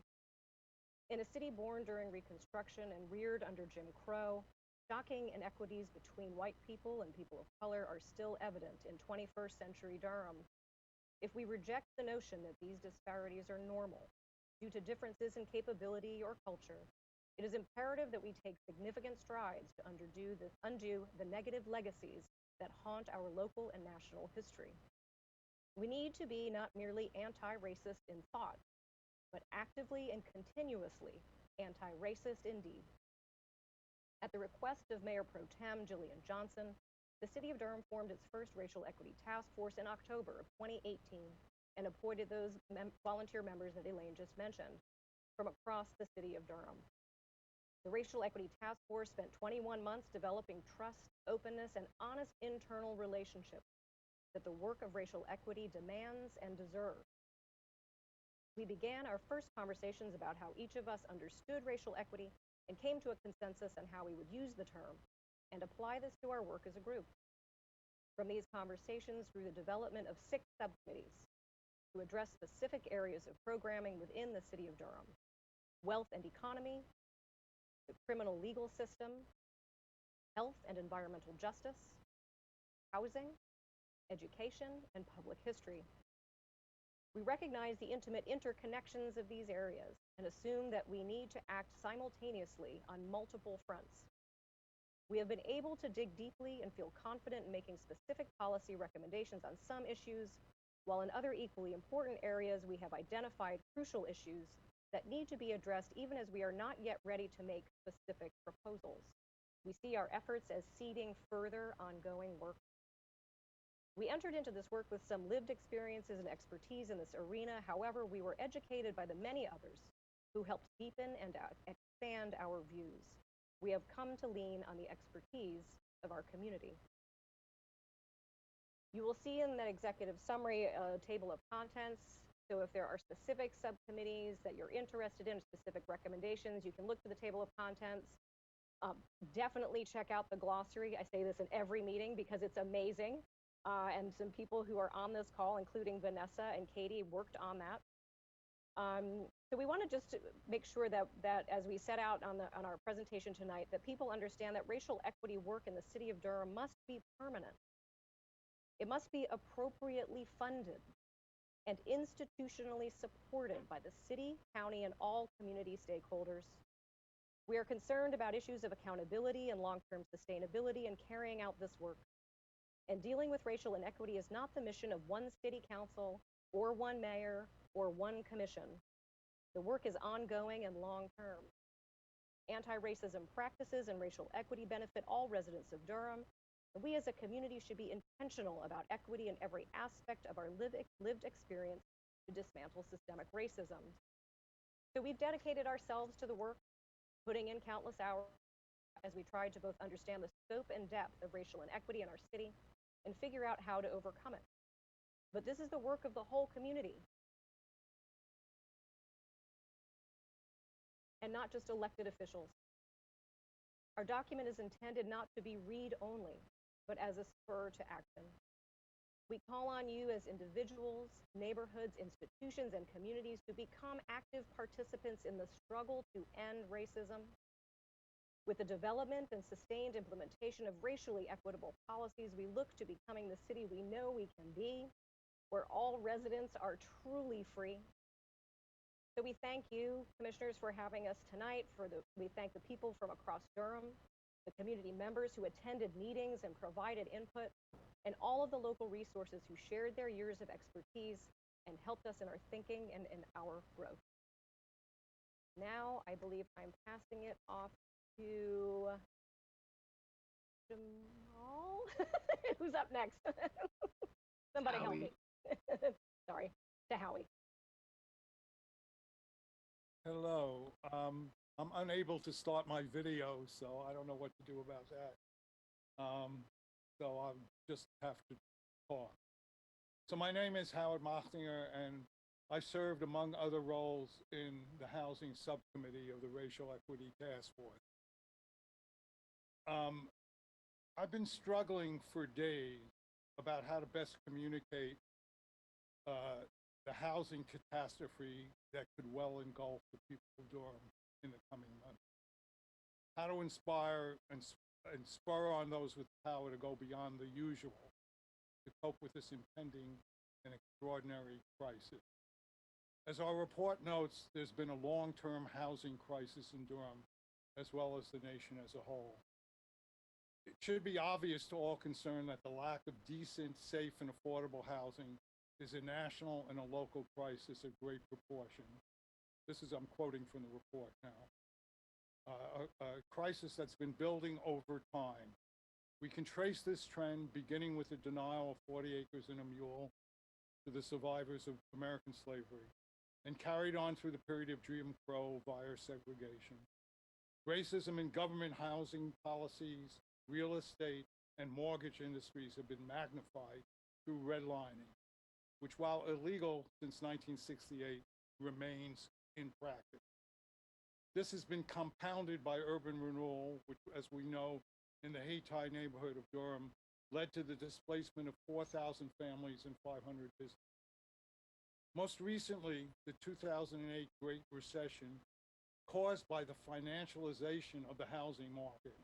In a city born during Reconstruction and reared under Jim Crow, shocking inequities between white people and people of color are still evident in 21st century Durham. If we reject the notion that these disparities are normal due to differences in capability or culture, it is imperative that we take significant strides to undo the negative legacies that haunt our local and national history. We need to be not merely anti-racist in thought, but actively and continuously anti-racist in deed. At the request of Mayor Pro Tem Jillian Johnson, the City of Durham formed its first Racial Equity Task Force in October of 2018 and appointed those volunteer members that Elaine just mentioned from across the City of Durham. The Racial Equity Task Force spent 21 months developing trust, openness, and honest internal relationships that the work of racial equity demands and deserves. We began our first conversations about how each of us understood racial equity and came to a consensus on how we would use the term and apply this to our work as a group. From these conversations grew the development of 6 subcommittees to address specific areas of programming within the City of Durham: wealth and economy, the criminal legal system, health and environmental justice, housing, education, and public history. We recognize the intimate interconnections of these areas and assume that we need to act simultaneously on multiple fronts. We have been able to dig deeply and feel confident in making specific policy recommendations on some issues, while in other equally important areas we have identified crucial issues that need to be addressed even as we are not yet ready to make specific proposals. We see our efforts as seeding further ongoing work. We entered into this work with some lived experiences and expertise in this arena. However, we were educated by the many others who helped deepen and expand our views. We have come to lean on the expertise of our community. You will see in that executive summary a table of contents. So if there are specific subcommittees that you're interested in, specific recommendations, you can look to the table of contents. Definitely check out the glossary. I say this in every meeting because it's amazing. and some people who are on this call, including Vanessa and Katie, worked on that. So we want to just make sure that as we set out on our presentation tonight, that people understand that racial equity work in the city of Durham must be permanent. It must be appropriately funded and institutionally supported by the city, county, and all community stakeholders. We are concerned about issues of accountability and long-term sustainability in carrying out this work. And dealing with racial inequity is not the mission of one city council or one mayor or one commission. The work is ongoing and long-term. Anti-racism practices and racial equity benefit all residents of Durham, and we as a community should be intentional about equity in every aspect of our lived experience to dismantle systemic racism. So we've dedicated ourselves to the work, putting in countless hours as we tried to both understand the scope and depth of racial inequity in our city and figure out how to overcome it. But this is the work of the whole community, and not just elected officials. Our document is intended not to be read-only, but as a spur to action. We call on you as individuals, neighborhoods, institutions, and communities to become active participants in the struggle to end racism. With the development and sustained implementation of racially equitable policies, we look to becoming the city we know we can be, where all residents are truly free. So we thank you, commissioners, for having us tonight. We thank the people from across Durham, the community members who attended meetings and provided input, and all of the local resources who shared their years of expertise and helped us in our thinking and in our growth. Now, I believe I'm passing it off to Jamal. Who's up next? Somebody help me. Sorry, to Howie. Hello. I'm unable to start my video, so I don't know what to do about that. So I'll just have to talk. So my name is Howard Machtinger, and I served, among other roles, in the Housing Subcommittee of the Racial Equity Task Force. I've been struggling for days about how to best communicate the housing catastrophe that could well engulf the people of Durham in the coming months. How to inspire and spur on those with power to go beyond the usual to cope with this impending and extraordinary crisis. As our report notes, there's been a long-term housing crisis in Durham, as well as the nation as a whole. It should be obvious to all concerned that the lack of decent, safe, and affordable housing is a national and a local crisis of great proportion. I'm quoting from the report now. A crisis that's been building over time. We can trace this trend beginning with the denial of 40 acres and a mule to the survivors of American slavery, and carried on through the period of Jim Crow via segregation. Racism in government housing policies, real estate, and mortgage industries have been magnified through redlining, which, while illegal since 1968, remains in practice. This has been compounded by urban renewal, which, as we know, in the Hayti neighborhood of Durham, led to the displacement of 4,000 families and 500 businesses. Most recently, the 2008 Great Recession, caused by the financialization of the housing market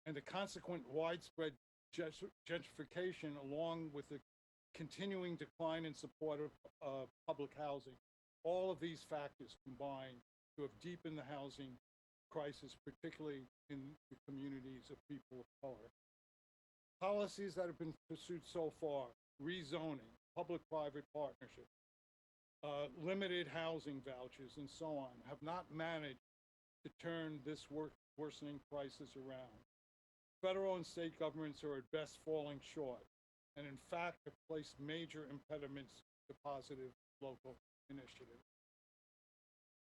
and the consequent widespread gentrification, along with the continuing decline in support of public housing. All of these factors combined to have deepened the housing crisis, particularly in the communities of people of color. Policies that have been pursued so far, rezoning, public-private partnerships, limited housing vouchers, and so on, have not managed to turn this worsening crisis around. Federal and state governments are at best falling short, and in fact have placed major impediments to positive local initiatives.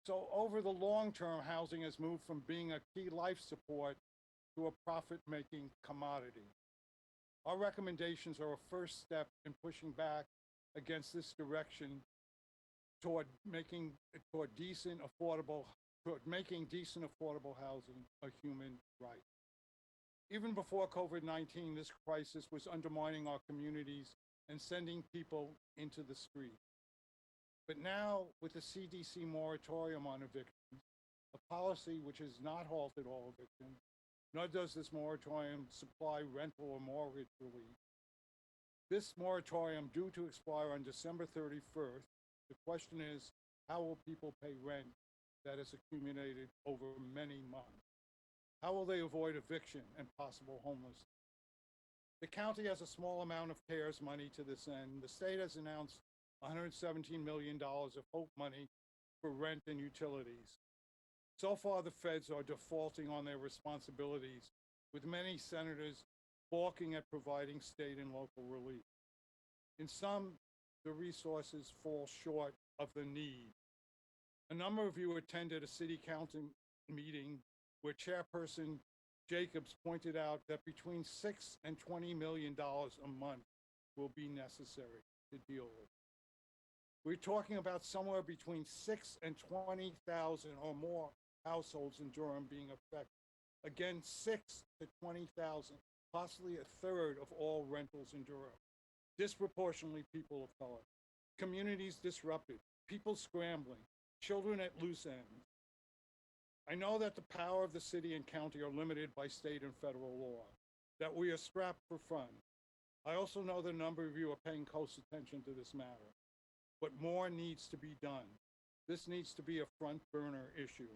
So over the long term, housing has moved from being a key life support to a profit-making commodity. Our recommendations are a first step in pushing back against this direction toward making decent, affordable housing a human right. Even before COVID-19, this crisis was undermining our communities and sending people into the street. But now, with the CDC moratorium on evictions, a policy which has not halted all evictions, nor does this moratorium supply rental or mortgage relief. This moratorium due to expire on December 31st. The question is, how will people pay rent that has accumulated over many months? How will they avoid eviction and possible homelessness? The county has a small amount of CARES money to this end. The state has announced $117 million of HOPE money for rent and utilities. So far, the feds are defaulting on their responsibilities, with many senators balking at providing state and local relief. In some, the resources fall short of the need. A number of you attended a city council meeting where Chairperson Jacobs pointed out that between $6 and $20 million a month will be necessary to deal with. We're talking about somewhere between 6 and 20,000 or more households in Durham being affected. Again, 6 to 20,000, possibly a third of all rentals in Durham. Disproportionately people of color. Communities disrupted, people scrambling, children at loose ends. I know that the power of the city and county are limited by state and federal law, that we are strapped for funds. I also know that a number of you are paying close attention to this matter, but more needs to be done. This needs to be a front burner issue.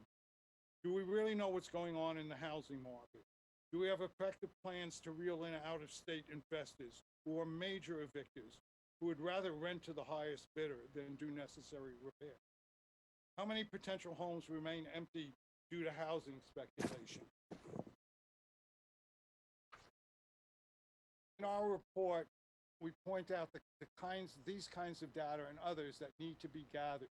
Do we really know what's going on in the housing market? Do we have effective plans to reel in out-of-state investors who are major evictors, who would rather rent to the highest bidder than do necessary repair? How many potential homes remain empty due to housing speculation? In our report, we point out these kinds of data and others that need to be gathered.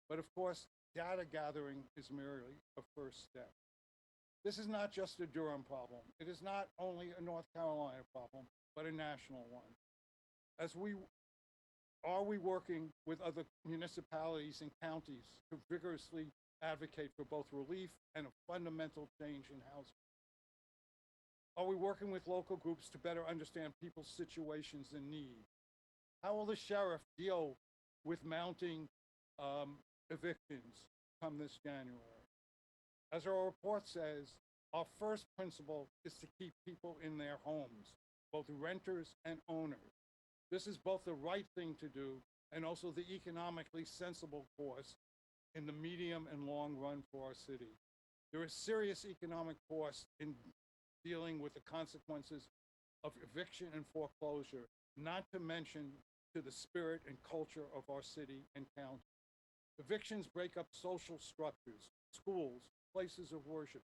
But of course, data gathering is merely a first step. This is not just a Durham problem. It is not only a North Carolina problem, but a national one. Are we working with other municipalities and counties to vigorously advocate for both relief and a fundamental change in housing? Are we working with local groups to better understand people's situations and needs? How will the sheriff deal with mounting evictions come this January? As our report says, our first principle is to keep people in their homes, both renters and owners. This is both the right thing to do and also the economically sensible course in the medium and long run for our city. There is serious economic cost in dealing with the consequences of eviction and foreclosure, not to mention to the spirit and culture of our city and county. Evictions break up social structures, schools, places of worship,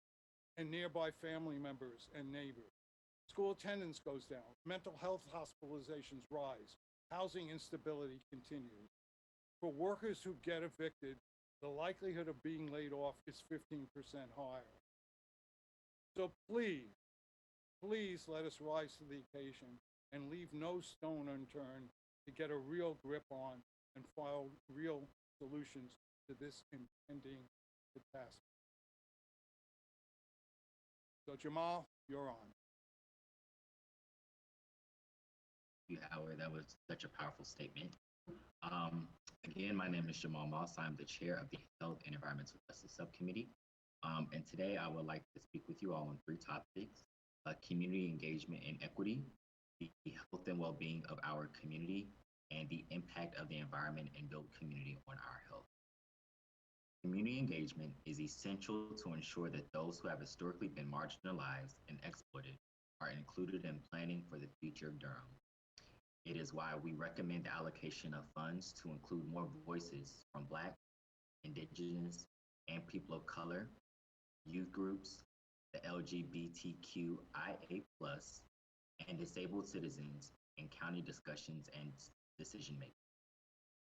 and nearby family members and neighbors. School attendance goes down, mental health hospitalizations rise, housing instability continues. For workers who get evicted, the likelihood of being laid off is 15% higher. So please let us rise to the occasion and leave no stone unturned to get a real grip on and find real solutions to this impending catastrophe. So Jamal, you're on. You, Howard, that was such a powerful statement. Again, my name is Jamal Moss. I'm the chair of the Health and Environmental Justice Subcommittee. And today I would like to speak with you all on 3 topics: community engagement and equity, the health and well-being of our community, and the impact of the environment and built community on our health. Community engagement is essential to ensure that those who have historically been marginalized and exploited are included in planning for the future of Durham. It is why we recommend the allocation of funds to include more voices from Black, Indigenous, and people of color, youth groups, the LGBTQIA+, and disabled citizens in county discussions and decision-making.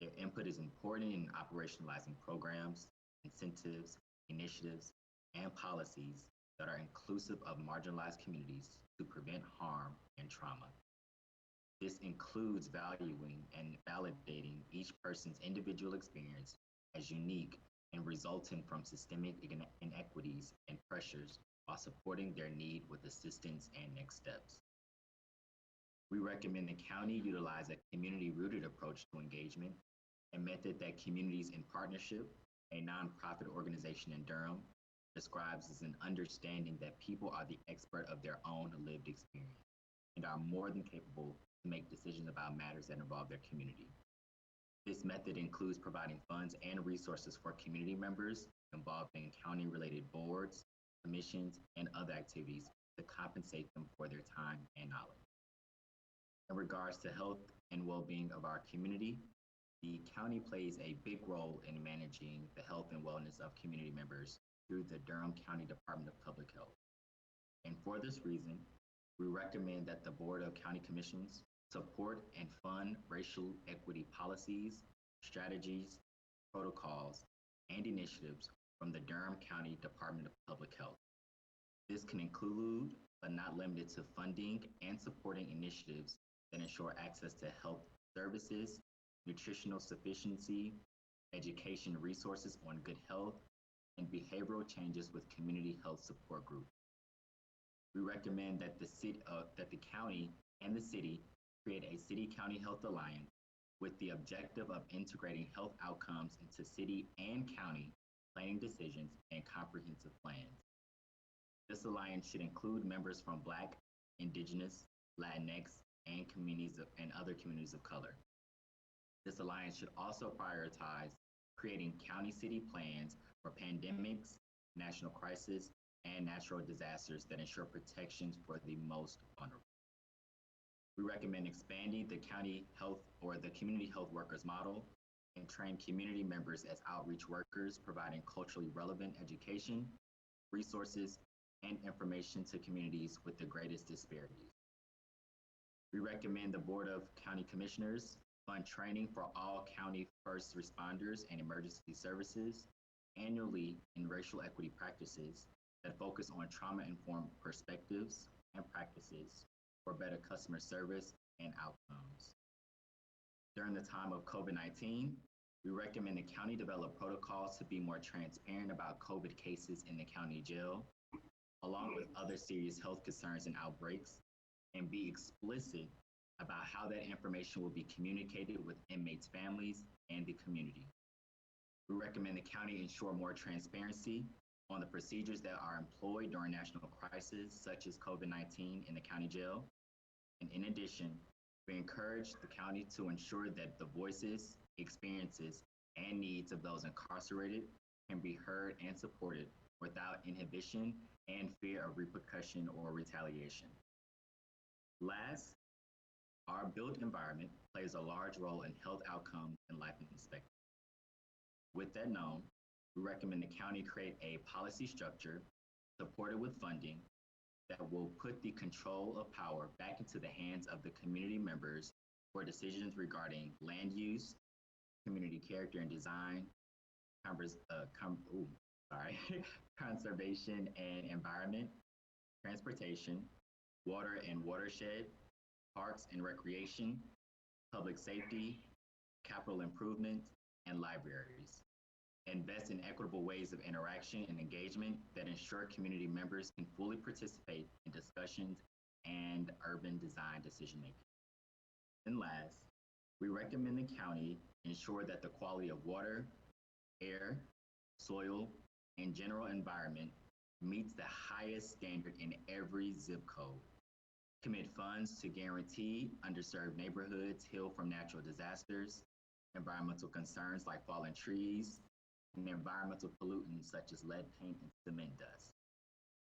Their input is important in operationalizing programs, incentives, initiatives, and policies that are inclusive of marginalized communities to prevent harm and trauma. This includes valuing and validating each person's individual experience as unique and resulting from systemic inequities and pressures while supporting their need with assistance and next steps. We recommend the county utilize a community-rooted approach to engagement, a method that Communities in Partnership, a nonprofit organization in Durham, describes as an understanding that people are the expert of their own lived experience and are more than capable to make decisions about matters that involve their community. This method includes providing funds and resources for community members involved in county-related boards, commissions, and other activities to compensate them for their time and knowledge. In regards to health and well-being of our community, the county plays a big role in managing the health and wellness of community members through the Durham County Department of Public Health. And for this reason, we recommend that the Board of County Commissions support and fund racial equity policies, strategies, protocols, and initiatives from the Durham County Department of Public Health. This can include, but not limited to, funding and supporting initiatives that ensure access to health services, nutritional sufficiency, education resources on good health, and behavioral changes with community health support groups. We recommend that the county and the city create a city-county health alliance with the objective of integrating health outcomes into city and county planning decisions and comprehensive plans. This alliance should include members from Black, Indigenous, Latinx, and other communities of color. This alliance should also prioritize creating county-city plans for pandemics, national crises, and natural disasters that ensure protections for the most vulnerable. We recommend expanding the county health or the community health workers model and train community members as outreach workers, providing culturally relevant education, resources, and information to communities with the greatest disparities. We recommend the Board of County Commissioners fund training for all county first responders and emergency services annually in racial equity practices that focus on trauma-informed perspectives and practices for better customer service and outcomes. During the time of COVID-19, we recommend the county develop protocols to be more transparent about COVID cases in the county jail, along with other serious health concerns and outbreaks, and be explicit about how that information will be communicated with inmates' families and the community. We recommend the county ensure more transparency on the procedures that are employed during national crises, such as COVID-19 in the county jail. And in addition, we encourage the county to ensure that the voices, experiences, and needs of those incarcerated can be heard and supported without inhibition and fear of repercussion or retaliation. Last, our built environment plays a large role in health outcomes and life expectancy. With that known, we recommend the county create a policy structure supported with funding that will put the control of power back into the hands of the community members for decisions regarding land use, community character and design, conservation and environment, transportation, water and watershed, parks and recreation, public safety, capital improvement, and libraries. Invest in equitable ways of interaction and engagement that ensure community members can fully participate in discussions and urban design decision-making. And last, we recommend the county ensure that the quality of water, air, soil, and general environment meets the highest standard in every zip code. Commit funds to guarantee underserved neighborhoods heal from natural disasters, environmental concerns like fallen trees, and environmental pollutants such as lead paint and cement dust.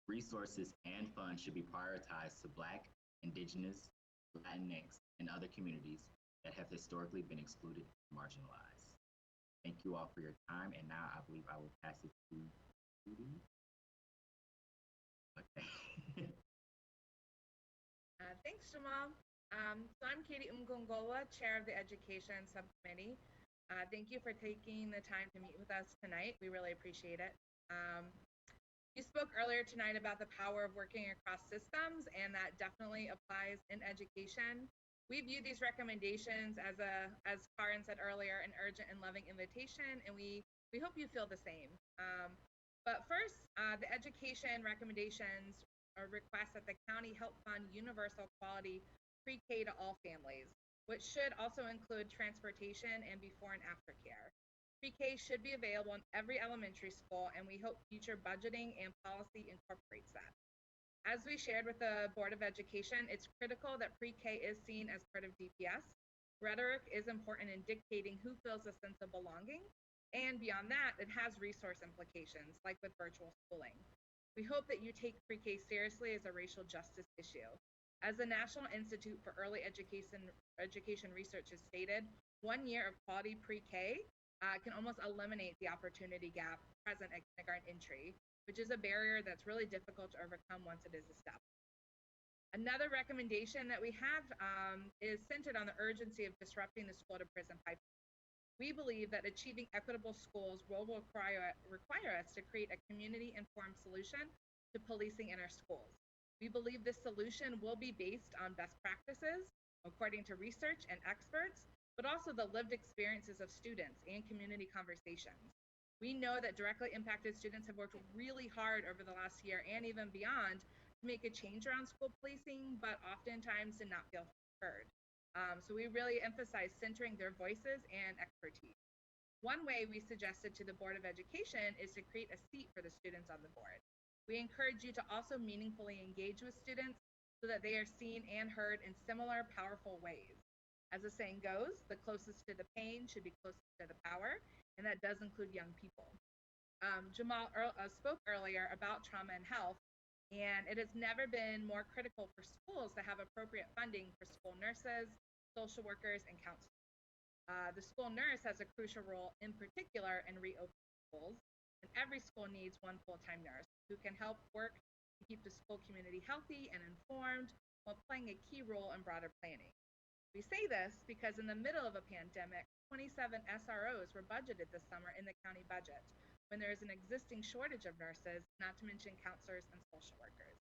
Resources and funds should be prioritized to Black, Indigenous, Latinx, and other communities that have historically been excluded and marginalized. Thank you all for your time, and now I believe I will pass it to Judy. Okay. Thanks, Jamal. So I'm Katie Umgongola, Chair of the Education Subcommittee. Thank you for taking the time to meet with us tonight. We really appreciate it. You spoke earlier tonight about the power of working across systems, and that definitely applies in education. We view these recommendations as Karin said earlier, an urgent and loving invitation, and we hope you feel the same. But first, the education recommendations or request that the county help fund universal quality pre-K to all families, which should also include transportation and before and after care. Pre-K should be available in every elementary school, and we hope future budgeting and policy incorporates that. As we shared with the Board of Education, it's critical that pre-K is seen as part of DPS. Rhetoric is important in dictating who feels a sense of belonging, and beyond that, it has resource implications, like with virtual schooling. We hope that you take pre-K seriously as a racial justice issue. As the National Institute for Early Education Research has stated, 1 year of quality pre-K can almost eliminate the opportunity gap present at kindergarten entry, which is a barrier that's really difficult to overcome once it is established. Another recommendation that we have is centered on the urgency of disrupting the school to prison pipeline. We believe that achieving equitable schools will require us to create a community-informed solution to policing in our schools. We believe this solution will be based on best practices, according to research and experts, but also the lived experiences of students and community conversations. We know that directly impacted students have worked really hard over the last year and even beyond to make a change around school policing, but oftentimes did not feel heard. So we really emphasize centering their voices and expertise. One way we suggested to the Board of Education is to create a seat for the students on the board. We encourage you to also meaningfully engage with students so that they are seen and heard in similar powerful ways. As the saying goes, the closest to the pain should be closest to the power, and that does include young people. Jamal spoke earlier about trauma and health, and it has never been more critical for schools to have appropriate funding for school nurses, social workers, and counselors. The school nurse has a crucial role in particular in reopening schools, and every school needs one full-time nurse who can help work to keep the school community healthy and informed while playing a key role in broader planning. We say this because in the middle of a pandemic, 27 SROs were budgeted this summer in the county budget when there is an existing shortage of nurses, not to mention counselors and social workers.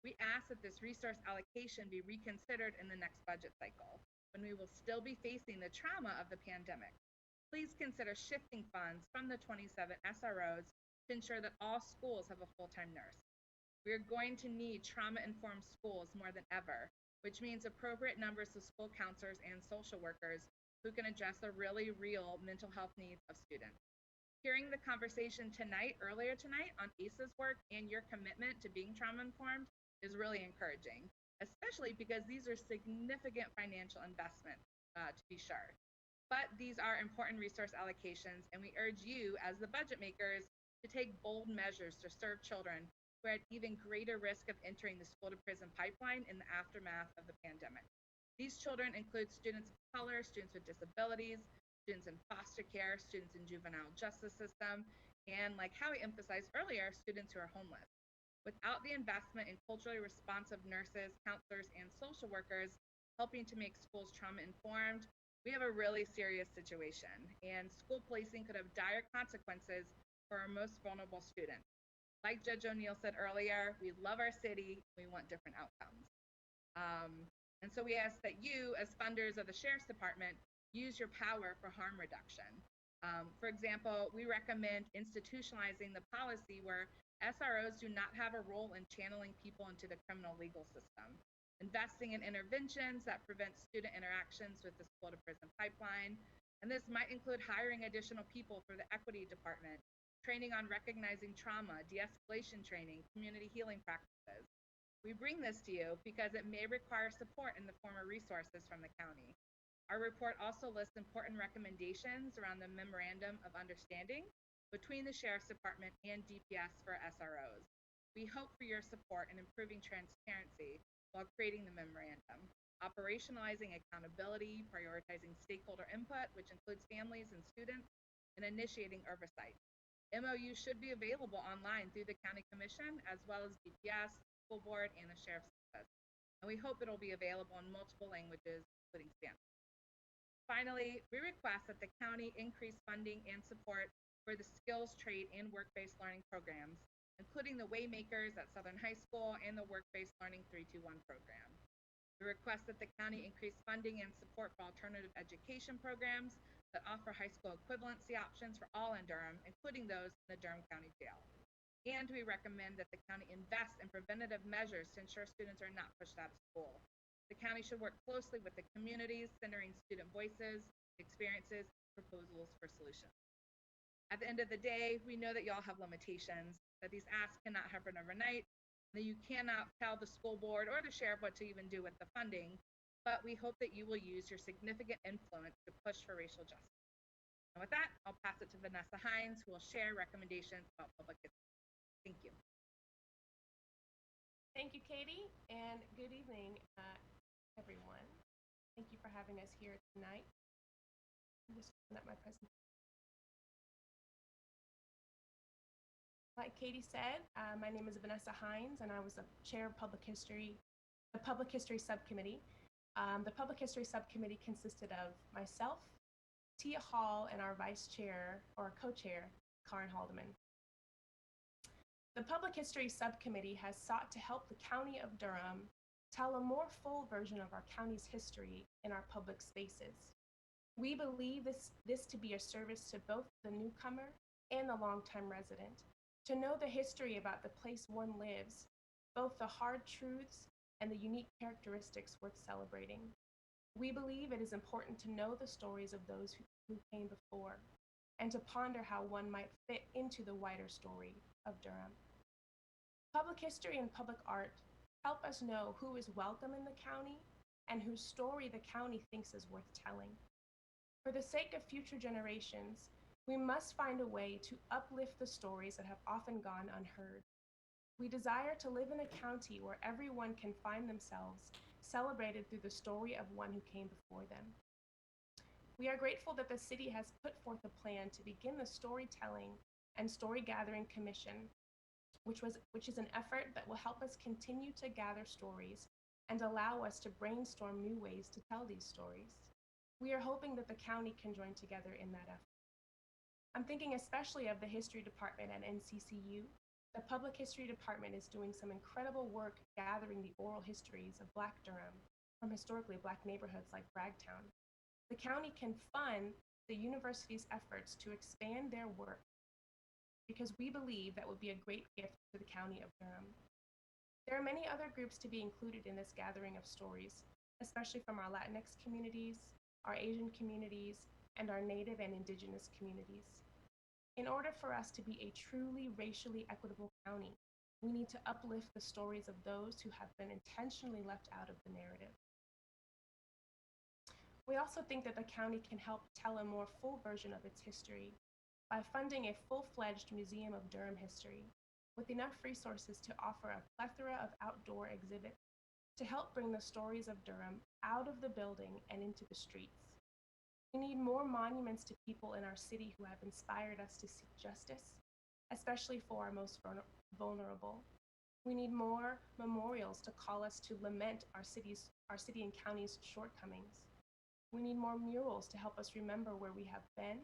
We ask that this resource allocation be reconsidered in the next budget cycle, when we will still be facing the trauma of the pandemic. Please consider shifting funds from the 27 SROs to ensure that all schools have a full-time nurse. We are going to need trauma-informed schools more than ever, which means appropriate numbers of school counselors and social workers who can address the really real mental health needs of students. Hearing the conversation earlier tonight on ACE's work and your commitment to being trauma-informed is really encouraging, especially because these are significant financial investments, to be sure. But these are important resource allocations, and we urge you as the budget makers to take bold measures to serve children who are at even greater risk of entering the school to prison pipeline in the aftermath of the pandemic. These children include students of color, students with disabilities, students in foster care, students in juvenile justice system, and like Howie emphasized earlier, students who are homeless. Without the investment in culturally responsive nurses, counselors, and social workers helping to make schools trauma informed, we have a really serious situation, and school policing could have dire consequences for our most vulnerable students. Like Judge O'Neill said earlier, we love our city, we want different outcomes. And so we ask that you, as funders of the Sheriff's Department, use your power for harm reduction. For example, we recommend institutionalizing the policy where SROs do not have a role in channeling people into the criminal legal system, investing in interventions that prevent student interactions with the school to prison pipeline, and this might include hiring additional people for the equity department, training on recognizing trauma, de-escalation training, community healing practices. We bring this to you because it may require support in the form of resources from the county. Our report also lists important recommendations around the Memorandum of Understanding between the Sheriff's Department and DPS for SROs. We hope for your support in improving transparency while creating the memorandum, operationalizing accountability, prioritizing stakeholder input, which includes families and students, and initiating oversight. MOU should be available online through the County Commission, as well as DPS, School Board, and the Sheriff's Office. And we hope it'll be available in multiple languages, including Spanish. Finally, we request that the county increase funding and support for the skills, trade, and work-based learning programs, including the Waymakers at Southern High School and the Work-Based Learning 321 program. We request that the county increase funding and support for alternative education programs that offer high school equivalency options for all in Durham, including those in the Durham County Jail. And we recommend that the county invest in preventative measures to ensure students are not pushed out of school. The county should work closely with the communities, centering student voices, experiences, proposals for solutions. At the end of the day, we know that y'all have limitations, that these asks cannot happen overnight, that you cannot tell the school board or the sheriff what to even do with the funding, but we hope that you will use your significant influence to push for racial justice. And with that, I'll pass it to Vanessa Hines, who will share recommendations about public history. Thank you. Thank you, Katie, and good evening, everyone. Thank you for having us here tonight. I'm just open up my presentation. Like Katie said, my name is Vanessa Hines, and I was the chair of Public History Subcommittee. The Public History Subcommittee consisted of myself, Tia Hall, and our vice chair, or co-chair, Karen Haldeman. The Public History Subcommittee has sought to help the County of Durham tell a more full version of our county's history in our public spaces. We believe this to be a service to both the newcomer and the longtime resident, to know the history about the place one lives, both the hard truths and the unique characteristics worth celebrating. We believe it is important to know the stories of those who came before, and to ponder how one might fit into the wider story of Durham. Public history and public art help us know who is welcome in the county and whose story the county thinks is worth telling. For the sake of future generations, we must find a way to uplift the stories that have often gone unheard. We desire to live in a county where everyone can find themselves celebrated through the story of one who came before them. We are grateful that the city has put forth a plan to begin the Storytelling and Story Gathering Commission, which is an effort that will help us continue to gather stories and allow us to brainstorm new ways to tell these stories. We are hoping that the county can join together in that effort. I'm thinking especially of the History Department at NCCU. The Public History Department is doing some incredible work gathering the oral histories of Black Durham from historically Black neighborhoods like Bragtown. The county can fund the university's efforts to expand their work because we believe that would be a great gift to the County of Durham. There are many other groups to be included in this gathering of stories, especially from our Latinx communities, our Asian communities, and our Native and Indigenous communities. In order for us to be a truly racially equitable county, we need to uplift the stories of those who have been intentionally left out of the narrative. We also think that the county can help tell a more full version of its history by funding a full-fledged Museum of Durham history with enough resources to offer a plethora of outdoor exhibits to help bring the stories of Durham out of the building and into the streets. We need more monuments to people in our city who have inspired us to seek justice, especially for our most vulnerable. We need more memorials to call us to lament our city and county's shortcomings. We need more murals to help us remember where we have been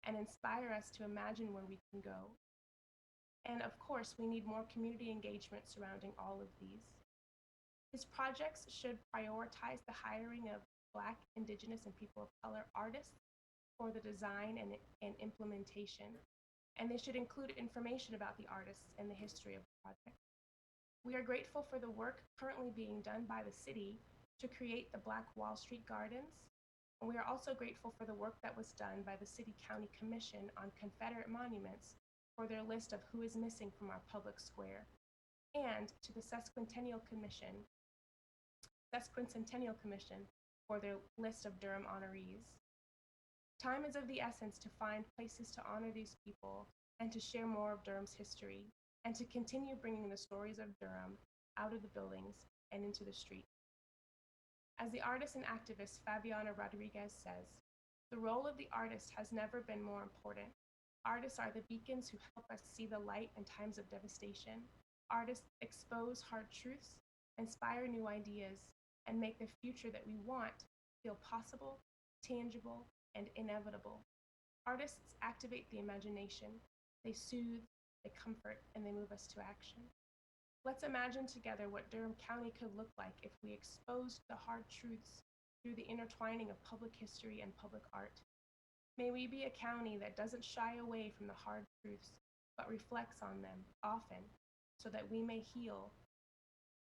and inspire us to imagine where we can go. And of course, we need more community engagement surrounding all of these. These projects should prioritize the hiring of Black, Indigenous, and people of color artists for the design and implementation. And they should include information about the artists and the history of the project. We are grateful for the work currently being done by the city to create the Black Wall Street Gardens. And we are also grateful for the work that was done by the City County Commission on Confederate monuments for their list of who is missing from our public square, and to the Sesquicentennial Commission for their list of Durham honorees. Time is of the essence to find places to honor these people and to share more of Durham's history, and to continue bringing the stories of Durham out of the buildings and into the streets. As the artist and activist Fabiana Rodriguez says, the role of the artist has never been more important. Artists are the beacons who help us see the light in times of devastation. Artists expose hard truths, inspire new ideas, and make the future that we want feel possible, tangible, and inevitable. Artists activate the imagination. They soothe, they comfort, and they move us to action. Let's imagine together what Durham County could look like if we exposed the hard truths through the intertwining of public history and public art. May we be a county that doesn't shy away from the hard truths, but reflects on them often so that we may heal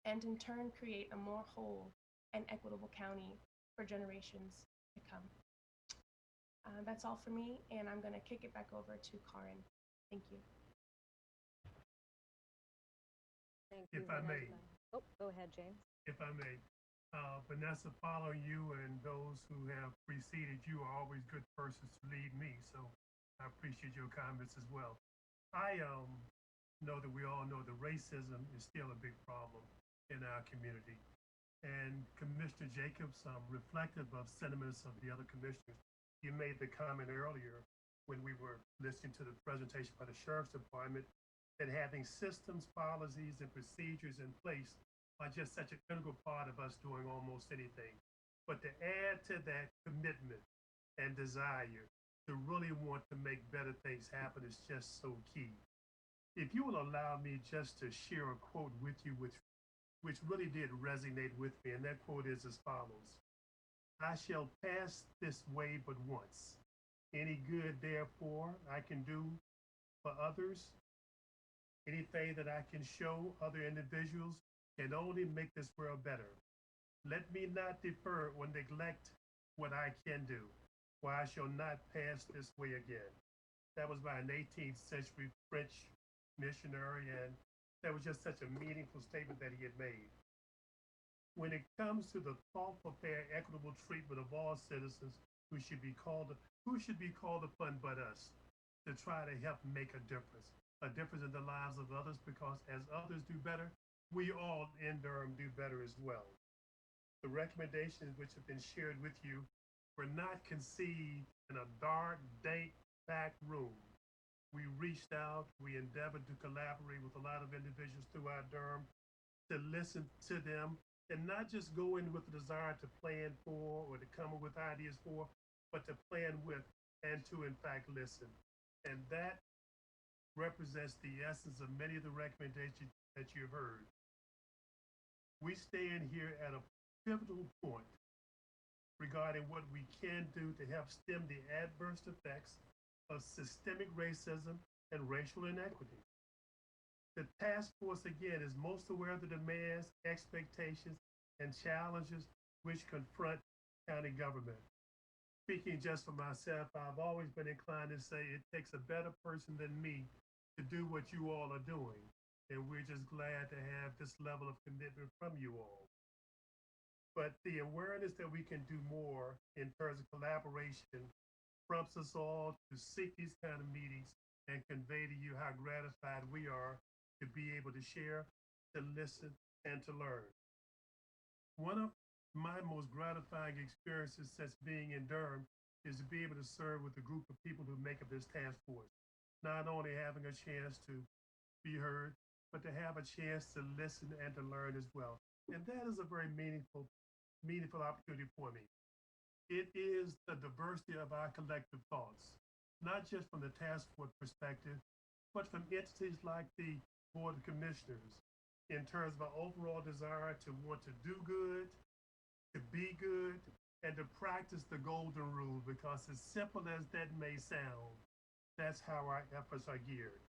and in turn create a more whole and equitable county for generations to come. That's all for me, and I'm going to kick it back over to Karin. Thank you. Thank you, If I may. Oh, go ahead, James. If I may. Vanessa, following you and those who have preceded you are always good persons to lead me, so I appreciate your comments as well. I know that we all know that racism is still a big problem in our community. And Commissioner Jacobs, reflective of sentiments of the other commissioners, you made the comment earlier when we were listening to the presentation by the Sheriff's Department that having systems, policies, and procedures in place are just such an integral part of us doing almost anything. But to add to that commitment and desire to really want to make better things happen is just so key. If you will allow me just to share a quote with you, which really did resonate with me, and that quote is as follows: "I shall pass this way but once. Any good, therefore, I can do for others, anything that I can show other individuals can only make this world better. Let me not defer or neglect what I can do, for I shall not pass this way again." That was by an 18th century French missionary, and that was just such a meaningful statement that he had made. When it comes to the thoughtful, fair, equitable treatment of all citizens who should be called upon but us to try to help make a difference in the lives of others, because as others do better, we all in Durham do better as well. The recommendations which have been shared with you were not conceived in a dark, dank, back room. We reached out, we endeavored to collaborate with a lot of individuals throughout Durham to listen to them and not just go in with the desire to plan for or to come up with ideas for, but to plan with and to in fact listen. And that represents the essence of many of the recommendations that you've heard. We stand here at a pivotal point regarding what we can do to help stem the adverse effects of systemic racism and racial inequity. The task force, again, is most aware of the demands, expectations, and challenges which confront county government. Speaking just for myself, I've always been inclined to say it takes a better person than me to do what you all are doing. And we're just glad to have this level of commitment from you all. But the awareness that we can do more in terms of collaboration prompts us all to seek these kind of meetings and convey to you how gratified we are to be able to share, to listen, and to learn. One of my most gratifying experiences since being in Durham is to be able to serve with a group of people who make up this task force. Not only having a chance to be heard, but to have a chance to listen and to learn as well. And that is a very meaningful opportunity for me. It is the diversity of our collective thoughts, not just from the task force perspective, but from entities like the Board of Commissioners, in terms of our overall desire to want to do good, to be good, and to practice the golden rule, because as simple as that may sound, that's how our efforts are geared.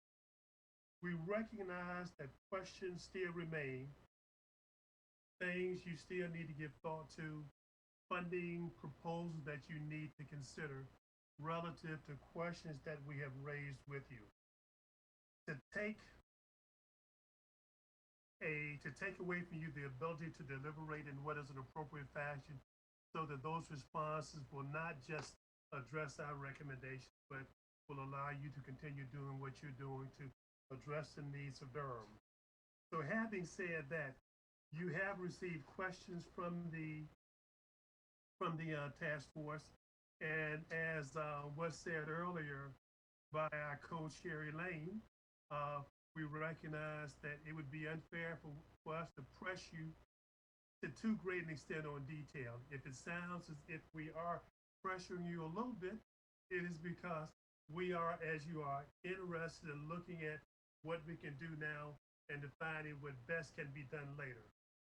We recognize that questions still remain, things you still need to give thought to, funding proposals that you need to consider relative to questions that we have raised with you. To take away from you the ability to deliberate in what is an appropriate fashion, so that those responses will not just address our recommendations, but will allow you to continue doing what you're doing to address the needs of Durham. So having said that, you have received questions from the task force, and as was said earlier by our co-chair Elaine, we recognize that it would be unfair for us to press you to too great an extent on detail. If it sounds as if we are pressuring you a little bit, it is because we are, as you are, interested in looking at what we can do now and defining what best can be done later.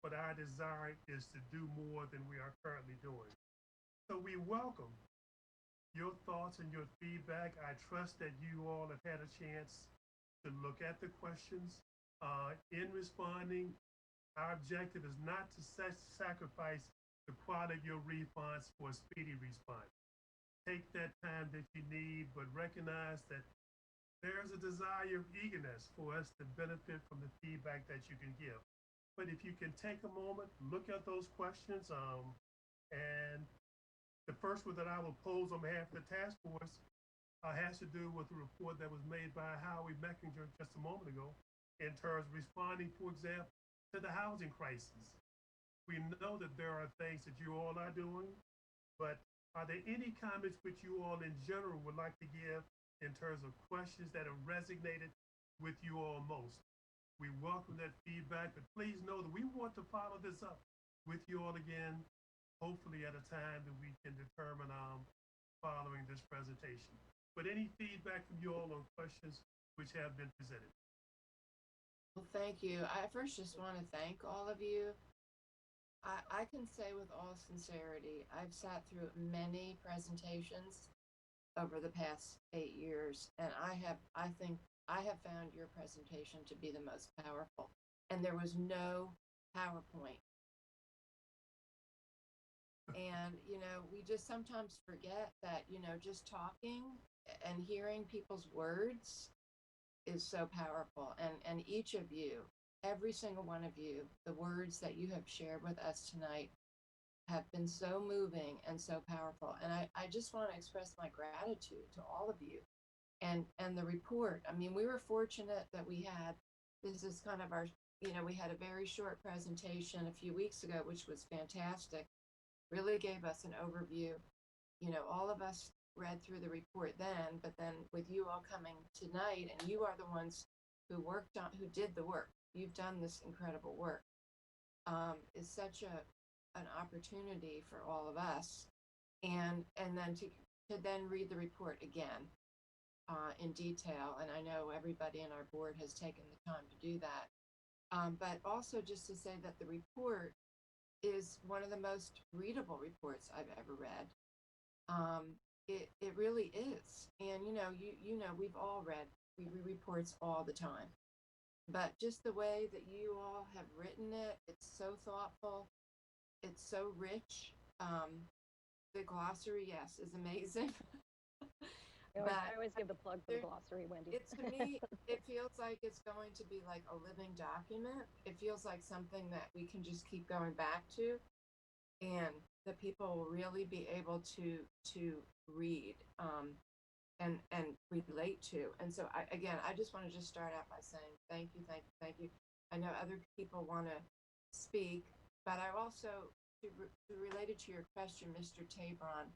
But our desire is to do more than we are currently doing. So we welcome your thoughts and your feedback. I trust that you all have had a chance to look at the questions. In responding, our objective is not to sacrifice the quality of your response for a speedy response. Take that time that you need, but recognize that there's a desire of eagerness for us to benefit from the feedback that you can give. But if you can take a moment, look at those questions, and the first one that I will pose on behalf of the task force has to do with the report that was made by Howie Messenger just a moment ago in terms of responding, for example, to the housing crisis. We know that there are things that you all are doing, but are there any comments which you all in general would like to give in terms of questions that have resonated with you all most? We welcome that feedback, but please know that we want to follow this up with you all again, hopefully at a time that we can determine following this presentation. But any feedback from you all on questions which have been presented? Well, thank you. I first just want to thank all of you. I can say with all sincerity, I've sat through many presentations over the past 8 years, and I think I have found your presentation to be the most powerful. And there was no PowerPoint. And, we just sometimes forget that, just talking and hearing people's words is so powerful. And each of you, every single one of you, the words that you have shared with us tonight have been so moving and so powerful. And I just want to express my gratitude to all of you. And the report, I mean, we were fortunate that this is kind of our, we had a very short presentation a few weeks ago, which was fantastic, really gave us an overview. All of us read through the report then, but then with you all coming tonight, and you are the ones who did the work. You've done this incredible work. Is such an opportunity for all of us, and then to then read the report again in detail. And I know everybody in our board has taken the time to do that. But also just to say that the report is one of the most readable reports I've ever read. It really is. And we've all read reports all the time. But just the way that you all have written it, it's so thoughtful, it's so rich. The glossary, yes, is amazing. I always give the plug for the glossary, Wendy. To me, it feels like it's going to be like a living document. It feels like something that we can just keep going back to, and that people will really be able to read and relate to. And so I just want to just start out by saying thank you, thank you, thank you. I know other people want to speak, but I also, related to your question, Mr. Tabron,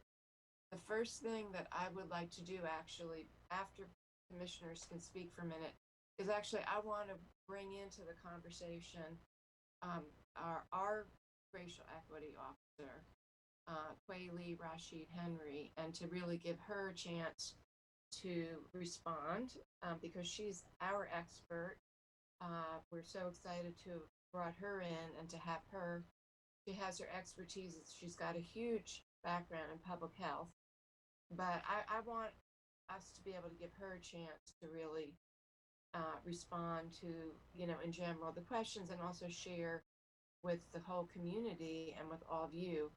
the first thing that I would like to do actually, after commissioners can speak for a minute, is actually I want to bring into the conversation our racial equity officer, Quaylee Rashid Henry, and to really give her a chance to respond because she's our expert. We're so excited to have brought her in and to have her. She has her expertise. She's got a huge background in public health. But I want us to be able to give her a chance to really respond to, in general, the questions, and also share with the whole community and with all of you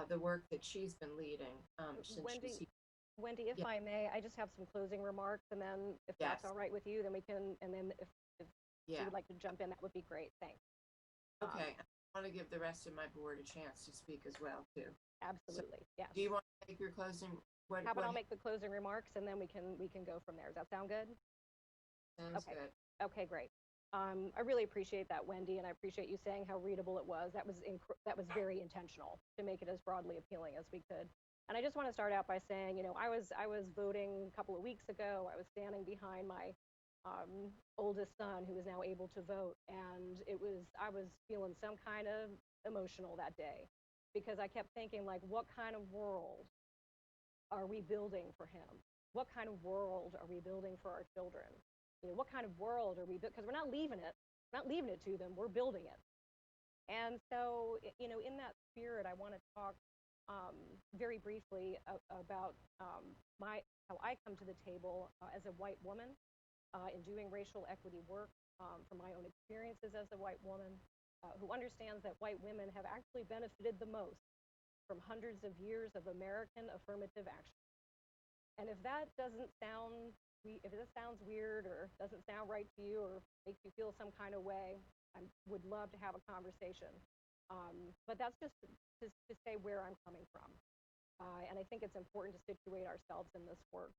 the work that she's been leading since Wendy, if I may, I just have some closing remarks, and then if that's all right with you, then we can, and then if you would like to jump in, that would be great. Thanks. Okay. I want to give the rest of my board a chance to speak as well, too. Absolutely, yes. Do you want to make your closing? How about I'll make the closing remarks, and then we can go from there. Does that sound good? Sounds good. Okay, great. I really appreciate that, Wendy, and I appreciate you saying how readable it was. That was very intentional to make it as broadly appealing as we could. And I just want to start out by saying, I was voting a couple of weeks ago. I was standing behind my oldest son, who is now able to vote, and I was feeling some kind of emotional that day, because I kept thinking, like, what kind of world are we building for him? What kind of world are we building for our children? What kind of world are we, because we're not leaving it to them, we're building it. And so, in that spirit, I want to talk very briefly about how I come to the table as a white woman in doing racial equity work, from my own experiences as a white woman, who understands that white women have actually benefited the most from hundreds of years of American affirmative action. And if that doesn't sound, if it sounds weird or doesn't sound right to you or makes you feel some kind of way, I would love to have a conversation. But that's just to say where I'm coming from. And I think it's important to situate ourselves in this work.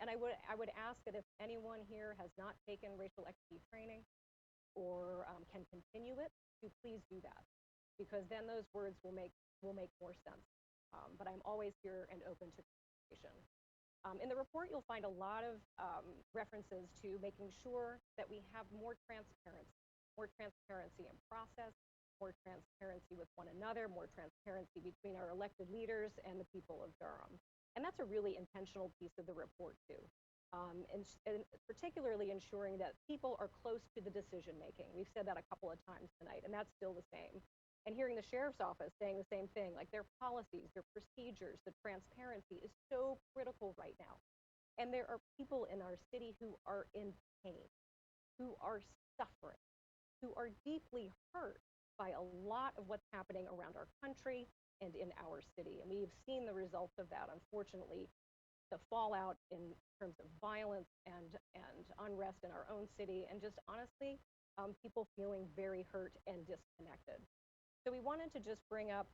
And I would ask that if anyone here has not taken racial equity training or can continue it, to please do that, because then those words will make more sense. But I'm always here and open to conversation. In the report, you'll find a lot of references to making sure that we have more transparency in process, more transparency with one another, more transparency between our elected leaders and the people of Durham. And that's a really intentional piece of the report too. And particularly ensuring that people are close to the decision making. We've said that a couple of times tonight, and that's still the same. And hearing the sheriff's office saying the same thing, like their policies, their procedures, the transparency is so critical right now. And there are people in our city who are in pain, who are suffering, who are deeply hurt by a lot of what's happening around our country and in our city. And we've seen the results of that, unfortunately, the fallout in terms of violence and unrest in our own city, and just honestly, people feeling very hurt and disconnected. So we wanted to just bring up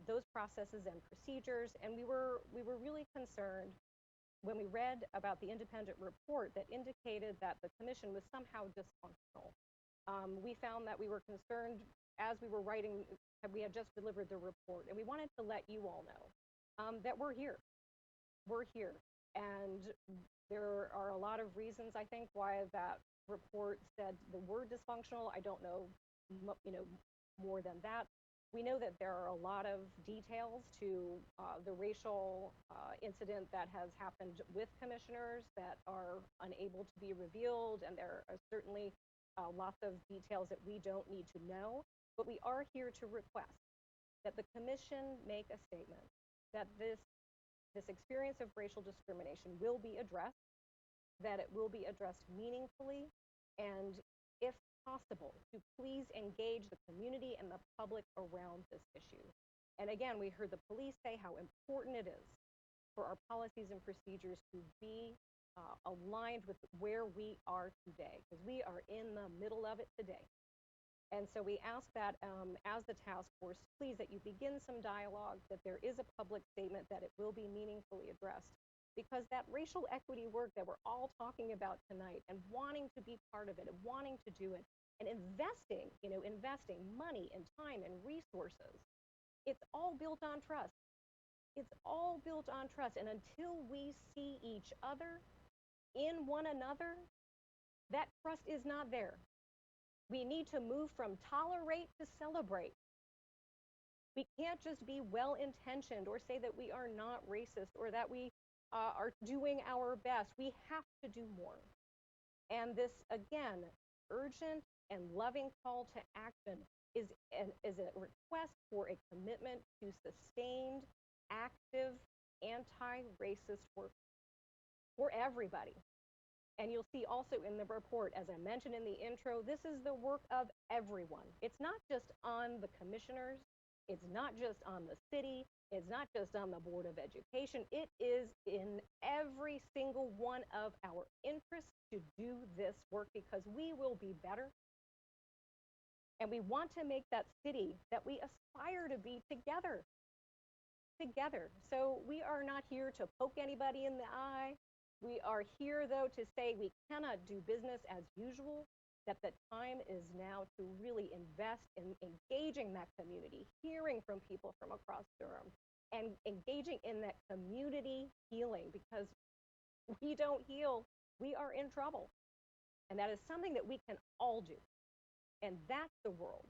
those processes and procedures, and we were really concerned when we read about the independent report that indicated that the commission was somehow dysfunctional. We found that we were concerned as we were writing, we had just delivered the report, and we wanted to let you all know that we're here. We're here, and there are a lot of reasons, I think, why that report said the word dysfunctional. I don't know, more than that. We know that there are a lot of details to the racial incident that has happened with commissioners that are unable to be revealed, and there are certainly lots of details that we don't need to know, but we are here to request that the commission make a statement that this experience of racial discrimination will be addressed, that it will be addressed meaningfully, and if possible, to please engage the community and the public around this issue. And again, we heard the police say how important it is for our policies and procedures to be aligned with where we are today, because we are in the middle of it today. And so we ask that as the task force, please, that you begin some dialogue, that there is a public statement, that it will be meaningfully addressed. Because that racial equity work that we're all talking about tonight and wanting to be part of it and wanting to do it and investing money and time and resources, it's all built on trust. It's all built on trust. And until we see each other in one another, that trust is not there. We need to move from tolerate to celebrate. We can't just be well-intentioned or say that we are not racist or that we are doing our best. We have to do more. And this, again, urgent and loving call to action is a request for a commitment to sustained, active, anti-racist work for everybody. And you'll see also in the report, as I mentioned in the intro, this is the work of everyone. It's not just on the commissioners. It's not just on the city. It's not just on the Board of Education. It is in every single one of our interests to do this work, because we will be better. And we want to make that city that we aspire to be together. So we are not here to poke anybody in the eye. We are here, though, to say we cannot do business as usual, that the time is now to really invest in engaging that community, hearing from people from across Durham, and engaging in that community healing, because we don't heal, we are in trouble. And that is something that we can all do. And that's the world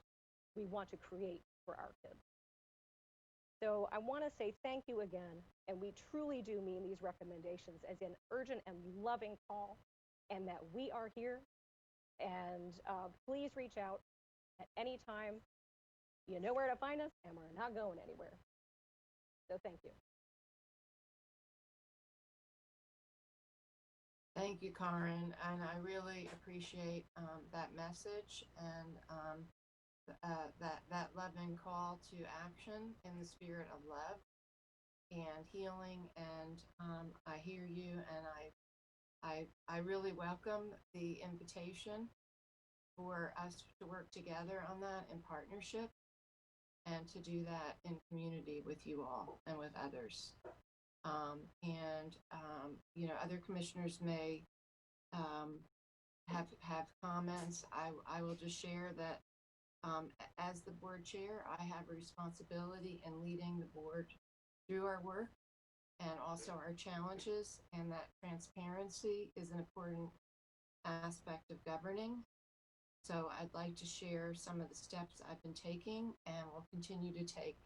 we want to create for our kids. So I want to say thank you again, and we truly do mean these recommendations as an urgent and loving call, and that we are here. And please reach out at any time. You know where to find us, and we're not going anywhere. So thank you. Thank you, Karen, and I really appreciate that message and that loving call to action in the spirit of love and healing. And I hear you, and I really welcome the invitation for us to work together on that in partnership and to do that in community with you all and with others. Other commissioners may have comments. I will just share that as the board chair, I have a responsibility in leading the board through our work and also our challenges, and that transparency is an important aspect of governing. So I'd like to share some of the steps I've been taking and will continue to take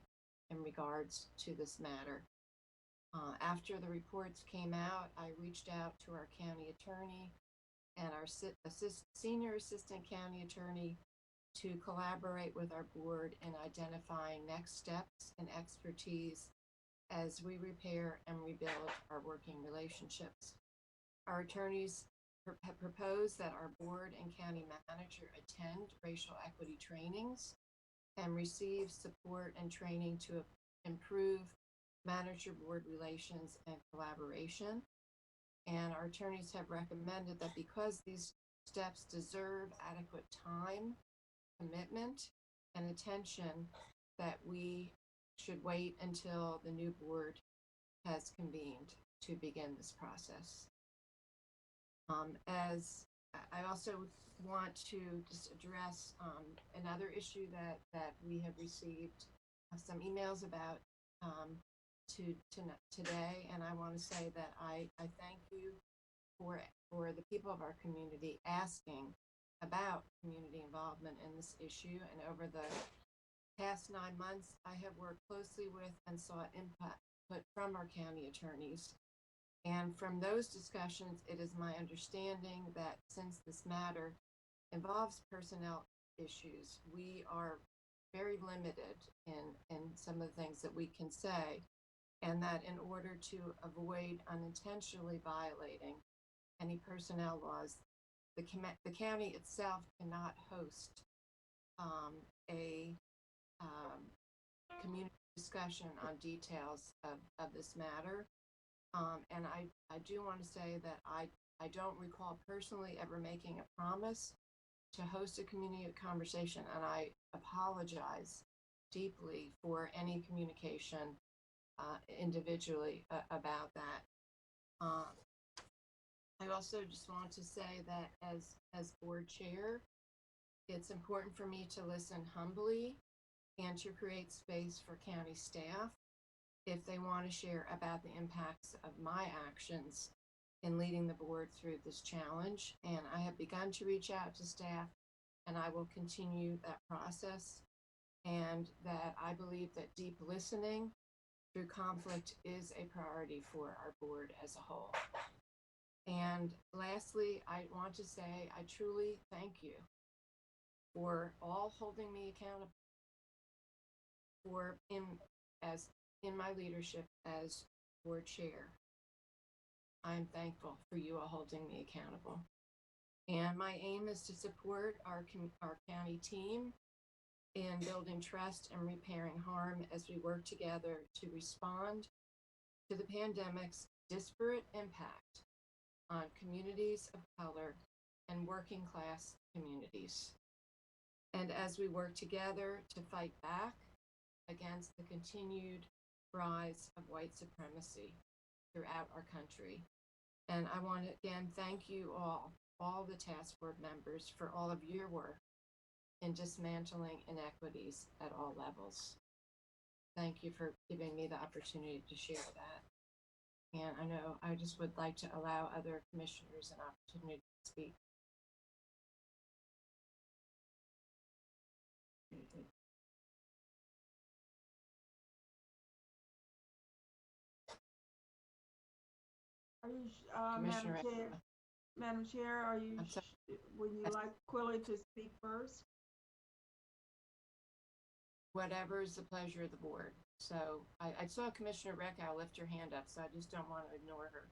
in regards to this matter. After the reports came out, I reached out to our county attorney and our senior assistant county attorney to collaborate with our board in identifying next steps and expertise as we repair and rebuild our working relationships. Our attorneys have proposed that our board and county manager attend racial equity trainings and receive support and training to improve manager-board relations and collaboration. And our attorneys have recommended that because these steps deserve adequate time, commitment, and attention, that we should wait until the new board has convened to begin this process. As I also want to just address another issue that we have received some emails about today, and I want to say that I thank you for the people of our community asking about community involvement in this issue. And over the past 9 months, I have worked closely with and sought input from our county attorneys. And from those discussions, it is my understanding that since this matter involves personnel issues, we are very limited in some of the things that we can say, and that in order to avoid unintentionally violating any personnel laws, the county itself cannot host a community discussion on details of this matter. And I do want to say that I don't recall personally ever making a promise to host a community conversation, and I apologize deeply for any communication individually about that. I also just want to say that as board chair, it's important for me to listen humbly and to create space for county staff if they want to share about the impacts of my actions in leading the board through this challenge. And I have begun to reach out to staff, and I will continue that process. And that I believe that deep listening through conflict is a priority for our board as a whole. And lastly, I want to say I truly thank you for all holding me accountable for in my leadership as board chair. I'm thankful for you all holding me accountable. And my aim is to support our county team in building trust and repairing harm as we work together to respond to the pandemic's disparate impact on communities of color and working class communities. And as we work together to fight back against the continued rise of white supremacy throughout our country. And I want to again thank you all the task force members, for all of your work in dismantling inequities at all levels. Thank you for giving me the opportunity to share that. And I know I just would like to allow other commissioners an opportunity to speak. Are you, Madam Chair, are you, would you like Quilly to speak first? Whatever is the pleasure of the board. So I saw Commissioner Reckow lift her hand up, so I just don't want to ignore her.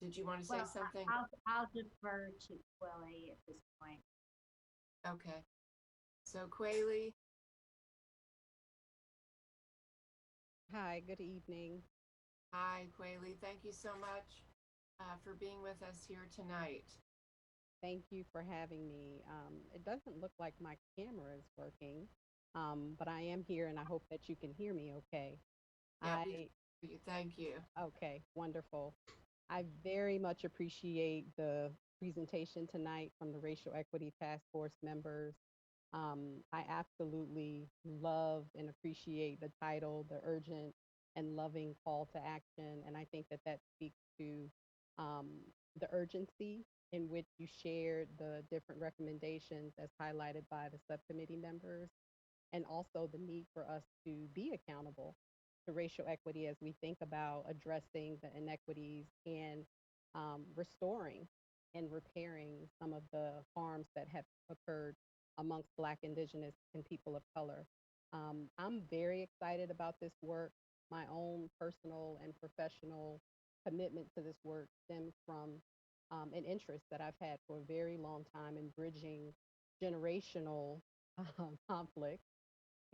Did you want to say Well, something? I'll defer to Quilly at this point. Okay. So Quayle, Hi, good evening. hi, Quayle. Thank you so much for being with us here tonight. Thank you for having me. It doesn't look like my camera is working, but I am here and I hope that you can hear me okay. Yeah, I, thank you. okay, wonderful. I very much appreciate the presentation tonight from the Racial Equity Task Force members. I absolutely love and appreciate the title, the urgent and loving call to action. And I think that that speaks to um, the urgency in which you shared the different recommendations as highlighted by the subcommittee members, and also the need for us to be accountable to racial equity as we think about addressing the inequities and restoring and repairing some of the harms that have occurred amongst Black, Indigenous, and people of color. I'm very excited about this work. My own personal and professional commitment to this work stems from an interest that I've had for a very long time in bridging generational conflict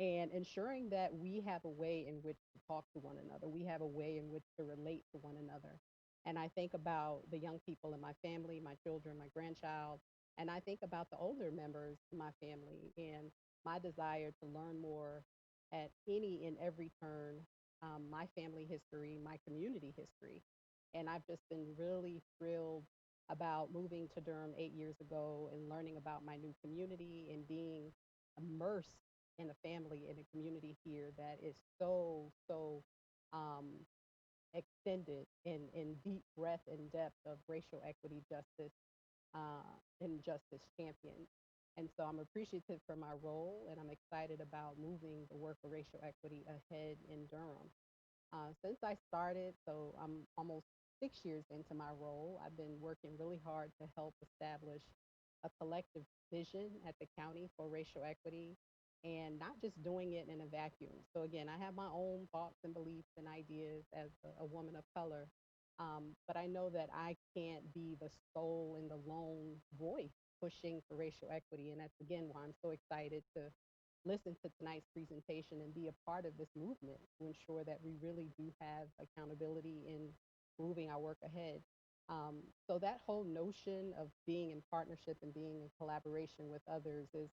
and ensuring that we have a way in which to talk to one another. We have a way in which to relate to one another. And I think about the young people in my family, my children, my grandchild, and I think about the older members of my family and my desire to learn more at any and every turn, my family history, my community history. And I've just been really thrilled about moving to Durham 8 years ago and learning about my new community and being immersed in a family, in a community here that is so um, extended in deep breadth and depth of racial equity, justice, and justice champions. And so I'm appreciative for my role, and I'm excited about moving the work of racial equity ahead in Durham. Since I started, so I'm almost 6 years into my role, I've been working really hard to help establish a collective vision at the county for racial equity and not just doing it in a vacuum. So again, I have my own thoughts and beliefs and ideas as a woman of color, but I know that I can't be the sole and the lone voice pushing for racial equity. And that's again why I'm so excited to listen to tonight's presentation and be a part of this movement to ensure that we really do have accountability in moving our work ahead. So that whole notion of being in partnership and being in collaboration with others is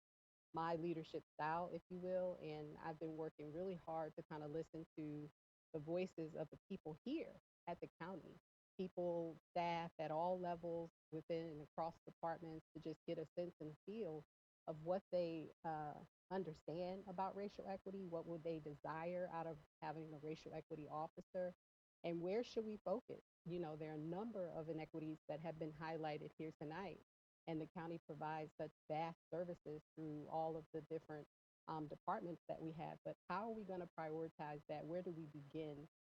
my leadership style, if you will. And I've been working really hard to kind of listen to the voices of the people here at the county, people, staff at all levels within and across departments to just get a sense and feel of what they understand about racial equity, what would they desire out of having a racial equity officer, and where should we focus? You know, there are a number of inequities that have been highlighted here tonight, and the county provides such vast services through all of the different departments that we have. But how are we going to prioritize that? Where do we begin?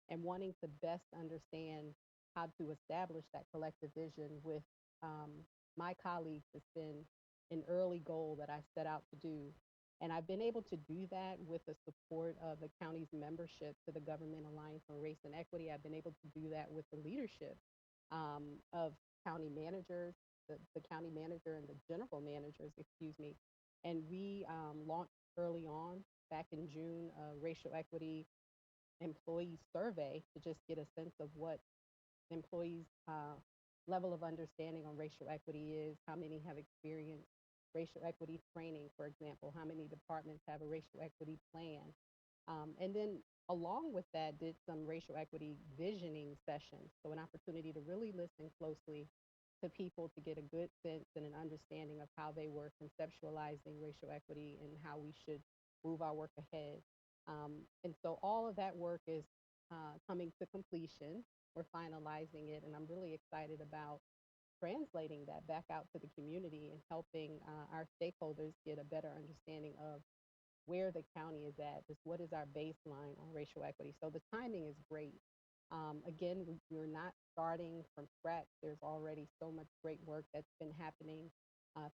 And wanting to best understand how to establish that collective vision with um, my colleagues has been an early goal that I set out to do. And I've been able to do that with the support of the county's membership to the Government Alliance on Race and Equity. I've been able to do that with the leadership of county managers, the county manager and the general managers, excuse me. And we launched early on back in June a racial equity employee survey to just get a sense of what employees' level of understanding on racial equity is, how many have experienced racial equity training, for example, how many departments have a racial equity plan. And then along with that, did some racial equity visioning sessions. So an opportunity to really listen closely to people to get a good sense and an understanding of how they were conceptualizing racial equity and how we should move our work ahead. And so all of that work is coming to completion. We're finalizing it, and I'm really excited about translating that back out to the community and helping our stakeholders get a better understanding of where the county is at, just what is our baseline on racial equity. So the timing is great. Again, we're not starting from scratch. There's already so much great work that's been happening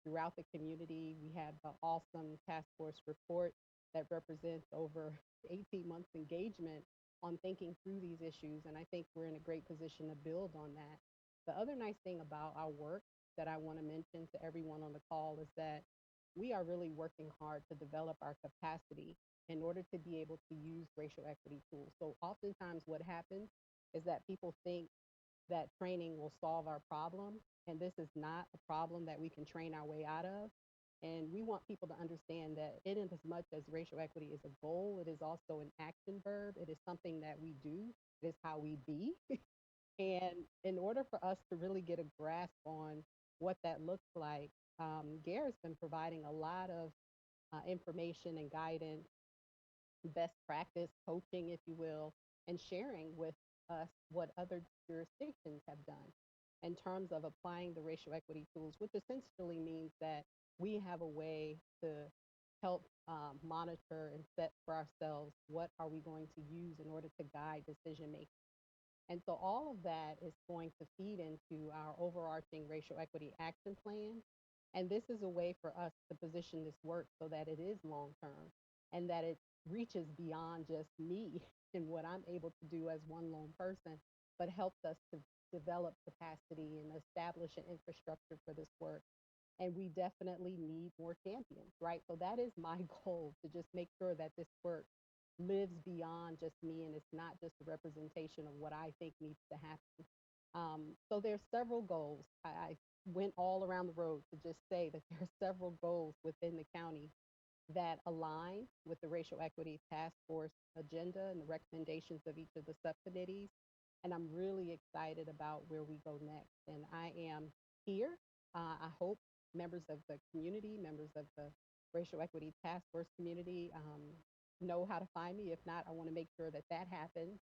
throughout the community. We have an awesome task force report that represents over 18 months engagement on thinking through these issues. And I think we're in a great position to build on that. The other nice thing about our work that I want to mention to everyone on the call is that we are really working hard to develop our capacity in order to be able to use racial equity tools. So oftentimes what happens is that people think that training will solve our problem, and this is not a problem that we can train our way out of. And we want people to understand that in as much as racial equity is a goal, it is also an action verb. It is something that we do. It is how we be. And in order for us to really get a grasp on what that looks like, Gary's been providing a lot of information and guidance, best practice coaching, if you will, and sharing with us what other jurisdictions have done in terms of applying the racial equity tools, which essentially means that we have a way to help monitor and set for ourselves what are we going to use in order to guide decision making. And so all of that is going to feed into our overarching racial equity action plan. And this is a way for us to position this work so that it is long term and that it reaches beyond just me and what I'm able to do as one lone person, but helps us to develop capacity and establish an infrastructure for this work. And we definitely need more champions, right? So that is my goal, to just make sure that this work lives beyond just me and it's not just a representation of what I think needs to happen. So there's several goals. I went all around the road to just say that there are several goals within the county that align with the Racial Equity Task Force agenda and the recommendations of each of the subcommittees. And I'm really excited about where we go next. And I am here. I hope members of the community, members of the Racial Equity Task Force community know how to find me. If not, I want to make sure that that happens.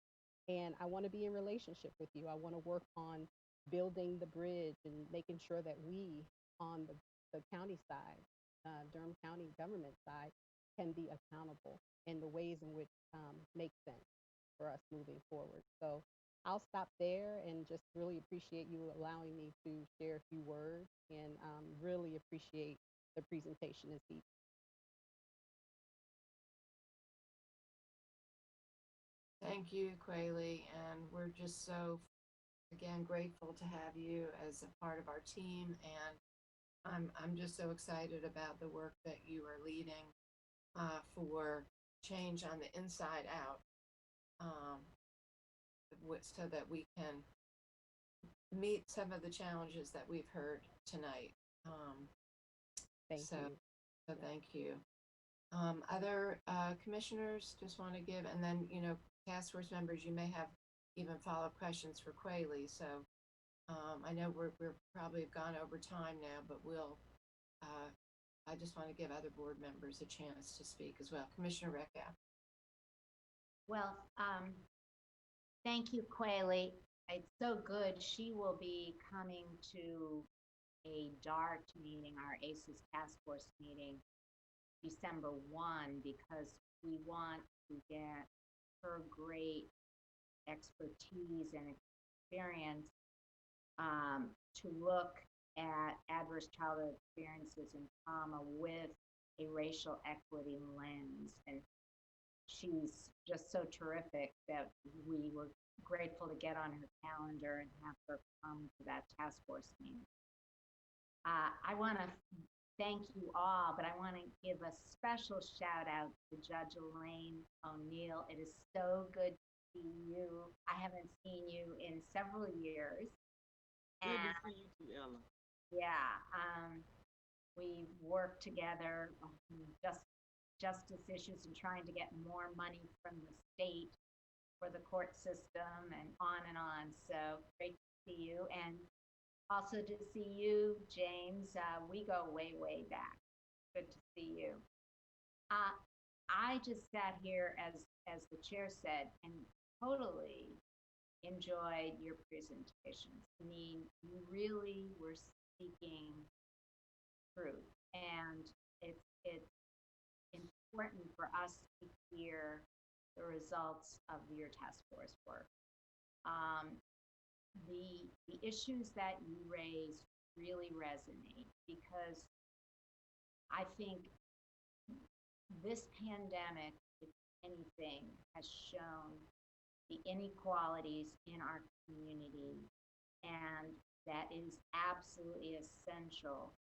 And I want to be in relationship with you. I want to work on building the bridge and making sure that we on the county side, Durham County government side, can be accountable in the ways in which make sense for us moving forward. So I'll stop there and just really appreciate you allowing me to share a few words, and really appreciate the presentation this evening. Thank you, Quayle, and we're just so, again, grateful to have you as a part of our team, and I'm just so excited about the work that you are leading for change on the inside out, so that we can meet some of the challenges that we've heard tonight. Thank you. So thank you. Other commissioners just want to give, and then, task force members, you may have even follow-up questions for Quayle. So I know we're probably gone over time now, but I just want to give other board members a chance to speak as well. Commissioner Reckow. Well, thank you, Quayle. It's so good. She will be coming to a DART meeting, our ACES task force meeting, December 1, because we want to get her great expertise and experience to look at adverse childhood experiences and trauma with a racial equity lens. And she's just so terrific that we were grateful to get on her calendar and have her come to that task force meeting. I want to thank you all, but I want to give a special shout out to Judge Elaine O'Neill. It is so good to see you. I haven't seen you in several years. Good to see you too, Ella. Yeah, we worked together on justice issues and trying to get more money from the state for the court system and on. So great to see you. And also to see you, James. We go way, way back. Good to see you. I just sat here, as the chair said, and totally enjoyed your presentations. I mean, you really were speaking truth, and it's important for us to hear the results of your task force work. The issues that you raised really resonate, because I think this pandemic, if anything, has shown the inequalities in our community and that is absolutely essential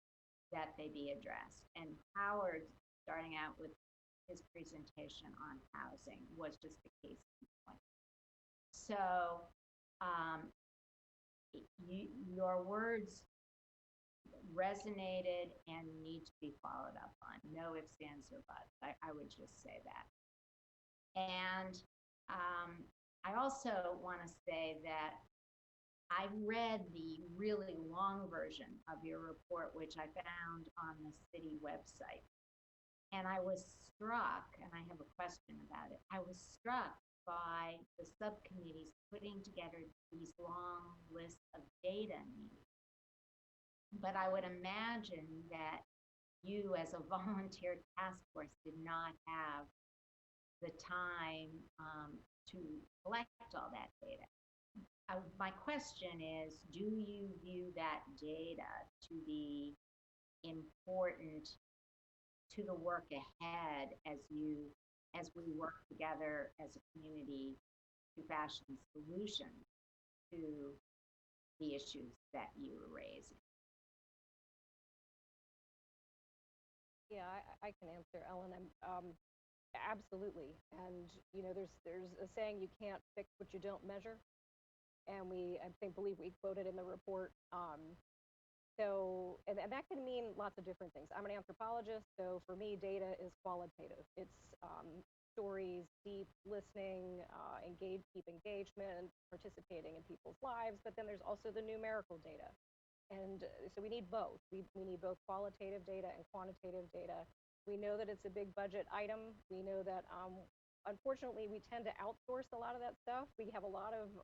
that they be addressed. And Howard, starting out with his presentation on housing, was just the case in point. So your words resonated and need to be followed up on. No ifs, ands, or buts. I would just say that. And I also want to say that I read the really long version of your report, which I found on the city website. And I was struck, and I have a question about it. I was struck by the subcommittees putting together these long lists of data needs. But I would imagine that you, as a volunteer task force, did not have the time to collect all that data. My question is, do you view that data to be important to the work ahead as we work together as a community to fashion solutions to the issues that you were raising? Yeah, I can answer, Ellen. Absolutely. And there's a saying, you can't fix what you don't measure. And believe we quoted in the report. And that can mean lots of different things. I'm an anthropologist, so for me, data is qualitative. It's stories, deep listening, deep engagement, participating in people's lives. But then there's also the numerical data. And so we need both. We need both qualitative data and quantitative data. We know that it's a big budget item. We know that, unfortunately, we tend to outsource a lot of that stuff. We have a lot of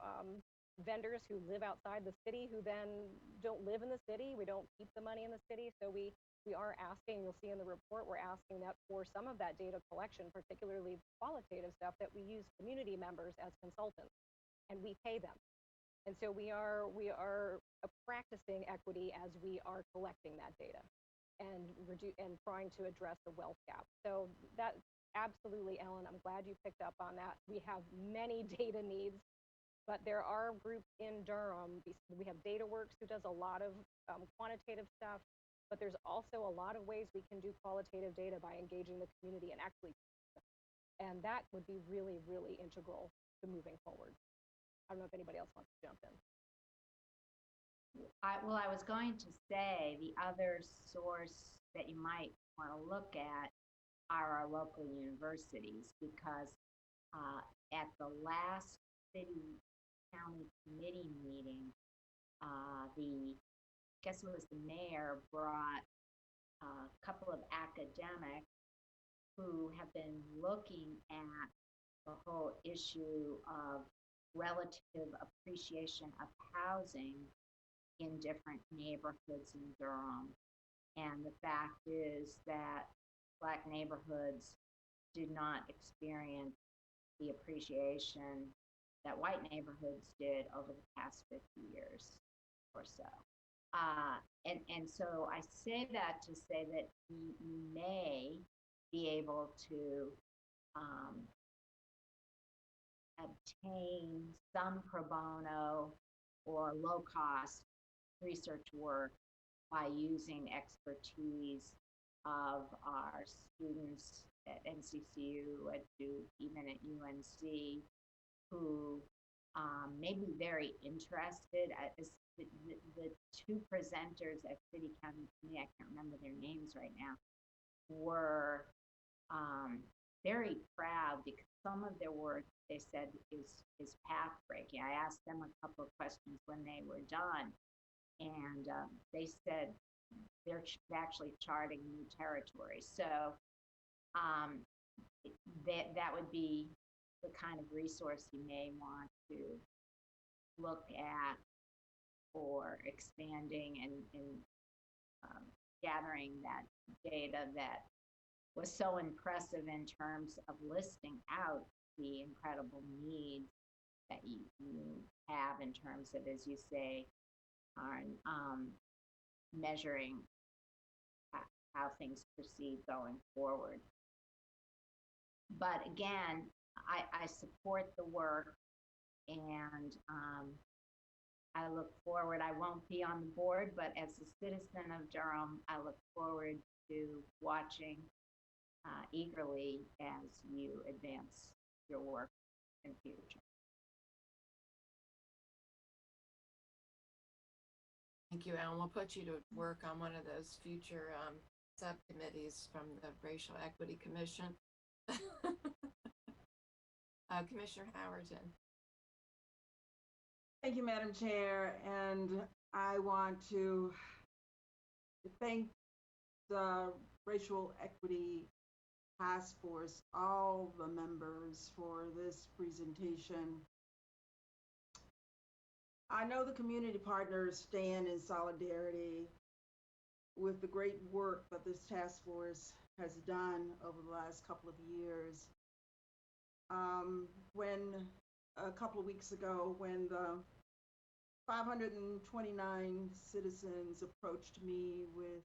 vendors who live outside the city who then don't live in the city. We don't keep the money in the city. So we are asking, you'll see in the report, we're asking that for some of that data collection, particularly qualitative stuff, that we use community members as consultants and we pay them. And so we are practicing equity as we are collecting that data and trying to address the wealth gap. So that absolutely, Ellen, I'm glad you picked up on that. We have many data needs, but there are groups in Durham. We have DataWorks, who does a lot of quantitative stuff, but there's also a lot of ways we can do qualitative data by engaging the community and actually, and that would be really, really integral to moving forward. I don't know if anybody else wants to jump in. I was going to say the other source that you might want to look at are our local universities, because at the last city county committee meeting, I guess it was the mayor brought a couple of academics who have been looking at the whole issue of relative appreciation of housing in different neighborhoods in Durham. And the fact is that Black neighborhoods did not experience the appreciation that white neighborhoods did over the past 50 years or so. And so I say that to say that you may be able to obtain some pro bono or low cost research work by using expertise of our students at NCCU, at Duke, even at UNC, who may be very interested. The two presenters at City County Committee, I can't remember their names right now, were very proud because some of their work, they said, is path breaking. I asked them a couple of questions when they were done, and they said they're actually charting new territory. So that would be the kind of resource you may want to look at for expanding and gathering that data that was so impressive in terms of listing out the incredible needs that you have in terms of, as you say, measuring how things proceed going forward. But again, I support the work, and I look forward, I won't be on the board, but as a citizen of Durham, I look forward to watching eagerly as you advance your work in the future. Thank you, Ellen. We'll put you to work on one of those future subcommittees from the Racial Equity Commission. Commissioner Howerton. Thank you, Madam Chair, and I want to thank the Racial Equity Task Force, all the members for this presentation. I know the community partners stand in solidarity with the great work that this task force has done over the last couple of years. When a couple of weeks ago, when the 529 citizens approached me with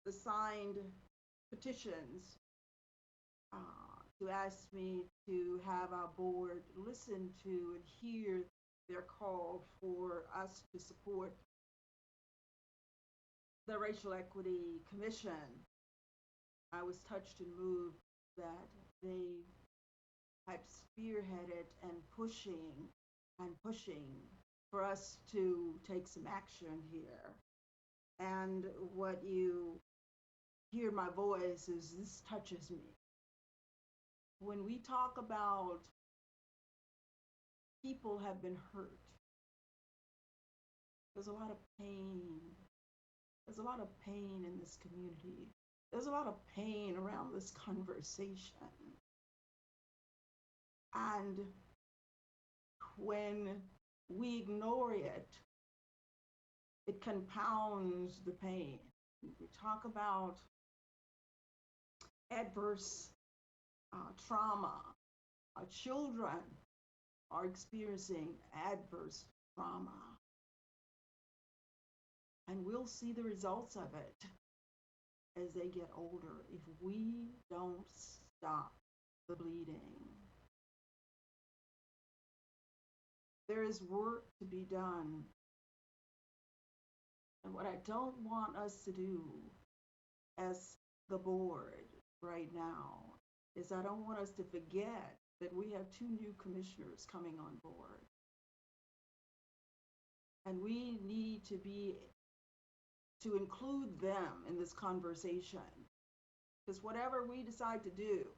the signed petitions to ask me to have our board listen to and hear their call for us to support the Racial Equity Commission, I was touched and moved that they had spearheaded and pushing for us to take some action here. And what you hear my voice is this touches me. When we talk about people have been hurt, there's a lot of pain. There's a lot of pain in this community. There's a lot of pain around this conversation. And when we ignore it, it compounds the pain. We talk about adverse trauma. Our children are experiencing adverse trauma. And we'll see the results of it as they get older if we don't stop the bleeding. There is work to be done. And what I don't want us to do as the board right now is I don't want us to forget that we have 2 new commissioners coming on board. And we need to include them in this conversation. Because whatever we decide to do,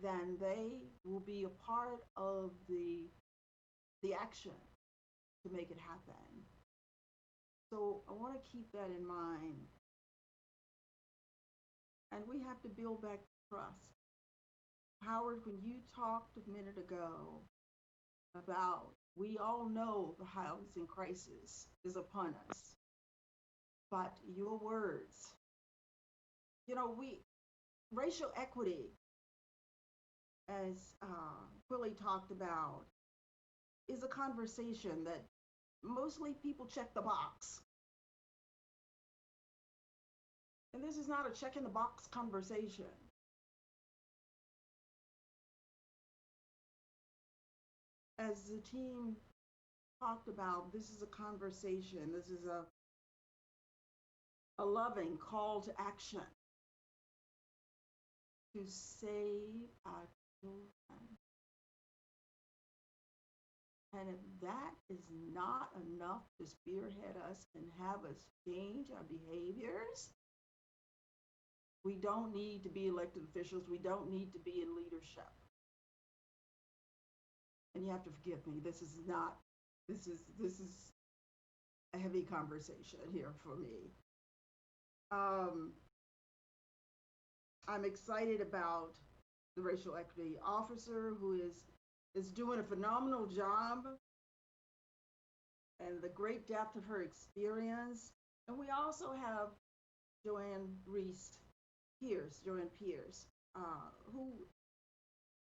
then they will be a part of the action to make it happen. So I want to keep that in mind. And we have to build back trust. Howard, when you talked a minute ago about, we all know the housing crisis is upon us, but your words, racial equity, as Willie talked about, is a conversation that mostly people check the box. And this is not a check in the box conversation. As the team talked about, this is a conversation. This is a loving call to action to save our children. And if that is not enough to spearhead us and have us change our behaviors, we don't need to be elected officials. We don't need to be in leadership. And you have to forgive me. This is a heavy conversation here for me. I'm excited about the racial equity officer who is doing a phenomenal job, and the great depth of her experience. And we also have Joanne Pierce, who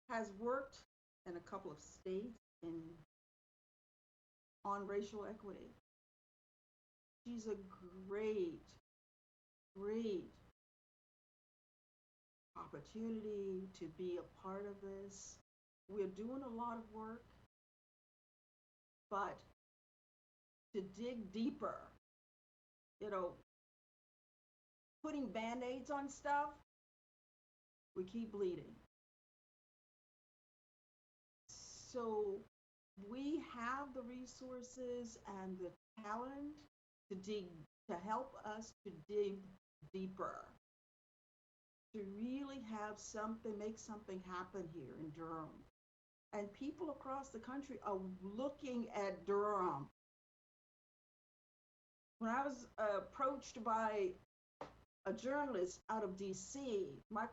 has worked in a couple of states on racial equity. She's a great opportunity to be a part of this. we're doing a lot of work, but to dig deeper, you know, putting Band-Aids on stuff, we keep bleeding. So we have the resources and the talent to help us to dig deeper, to really have something, make something happen here in Durham. And people across the country are looking at Durham. When I was approached by a journalist out of DC, my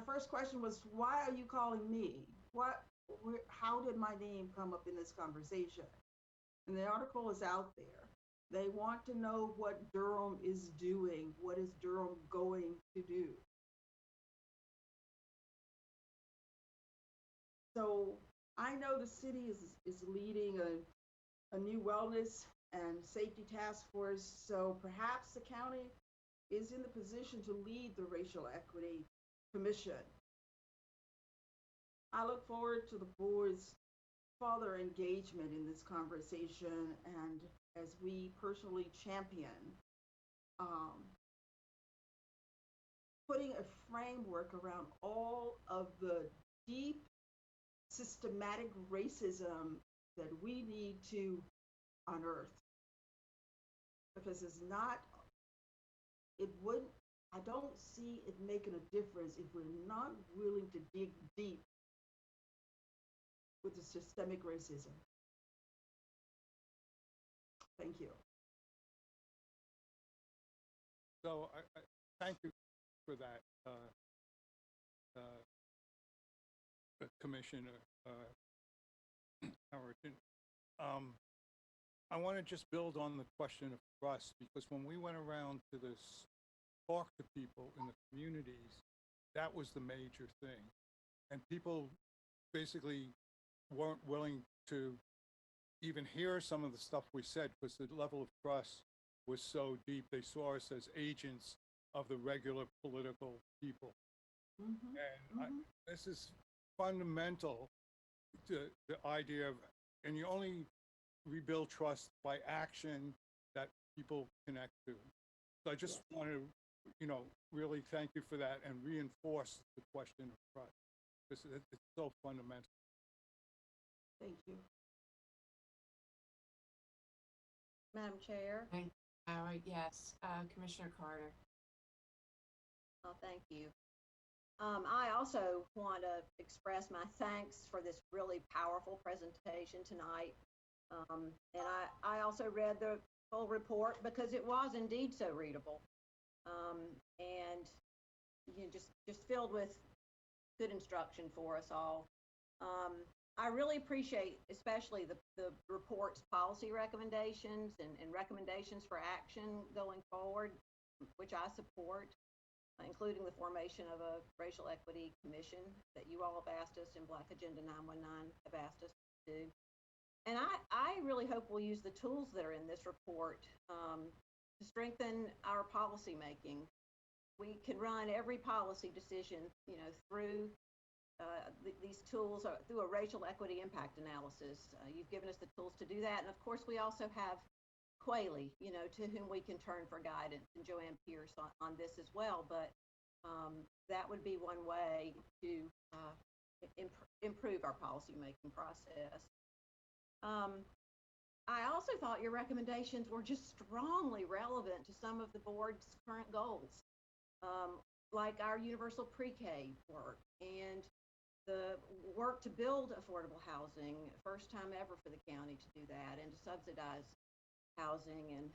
first question was, why are you calling me? How did my name come up in this conversation? And the article is out there. They want to know what Durham is doing. What is Durham going to do? So I know the city is leading a new wellness and safety task force. So perhaps the county is in the position to lead the Racial Equity Commission. I look forward to the board's further engagement in this conversation, and as we personally champion putting a framework around all of the deep systematic racism that we need to unearth. Because I don't see it making a difference if we're not willing to dig deep with the systemic racism. Thank you. So I thank you for that, Commissioner Howerton. I want to just build on the question of trust, because when we went around to talk to people in the communities, that was the major thing. And people basically weren't willing to even hear some of the stuff we said because the level of trust was so deep. They saw us as agents of the regular political people. Mm-hmm. And this is fundamental to the idea of, and you only rebuild trust by action that people connect to. So I just want to, really thank you for that and reinforce the question of trust, because it's so fundamental. Thank you. Madam Chair. Yes, Commissioner Carter. Oh, thank you. I also want to express my thanks for this really powerful presentation tonight. And I also read the full report because it was indeed so readable. And just filled with good instruction for us all. I really appreciate especially the report's policy recommendations and recommendations for action going forward, which I support, including the formation of a racial equity commission that you all have asked us and Black Agenda 919 have asked us to do. And I really hope we'll use the tools that are in this report to strengthen our policy making. We can run every policy decision, through these tools, through a racial equity impact analysis. You've given us the tools to do that. And of course, we also have Quayle, to whom we can turn for guidance, and Joanne Pierce on this as well. But that would be one way to improve our policymaking process. I also thought your recommendations were just strongly relevant to some of the board's current goals, like our universal pre-K work and the work to build affordable housing, first time ever for the county to do that, and to subsidize housing, and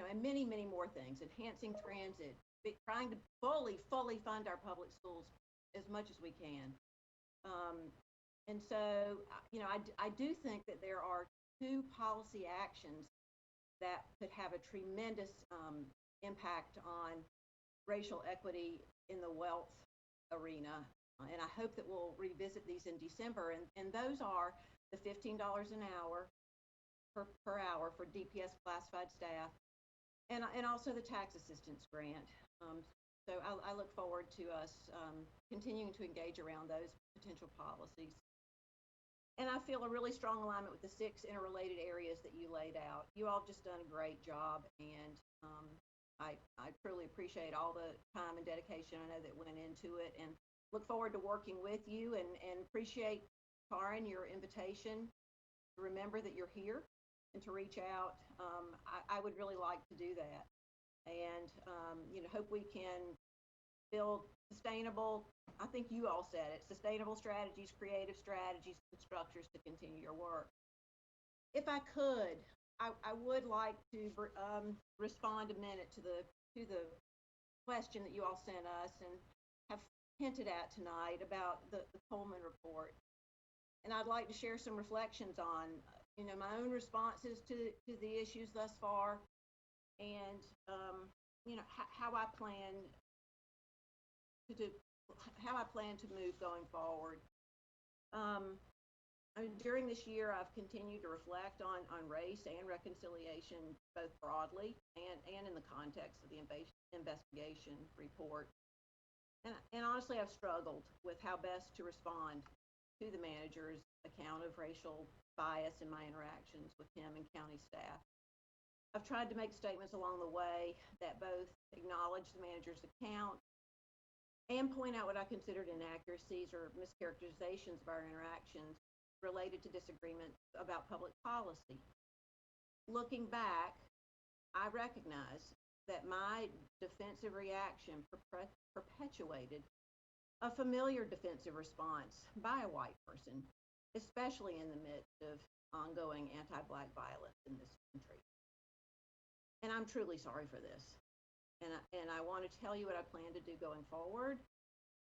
and many, many more things, enhancing transit, trying to fully fund our public schools as much as we can. And so, I do think that there are two policy actions that could have a tremendous impact on racial equity in the wealth arena. And I hope that we'll revisit these in December. And those are the $15 an hour per hour for DPS classified staff, and also the tax assistance grant. So I look forward to us continuing to engage around those potential policies. And I feel a really strong alignment with the 6 interrelated areas that you laid out. You all have just done a great job, and I truly appreciate all the time and dedication I know that went into it, and look forward to working with you, and appreciate, Karen, your invitation to remember that you're here and to reach out. I would really like to do that, and hope we can build sustainable, I think you all said it, sustainable strategies, creative strategies, and structures to continue your work. If I could, I would like to respond a minute to the question that you all sent us and have hinted at tonight about the Coleman report. And I'd like to share some reflections on, my own responses to the issues thus far, and how I plan to move going forward. During this year, I've continued to reflect on race and reconciliation, both broadly and in the context of the investigation report. And honestly, I've struggled with how best to respond to the manager's account of racial bias in my interactions with him and county staff. I've tried to make statements along the way that both acknowledge the manager's account and point out what I considered inaccuracies or mischaracterizations of our interactions related to disagreements about public policy. Looking back, I recognize that my defensive reaction perpetuated a familiar defensive response by a white person, especially in the midst of ongoing anti-Black violence in this country. And I'm truly sorry for this. And I want to tell you what I plan to do going forward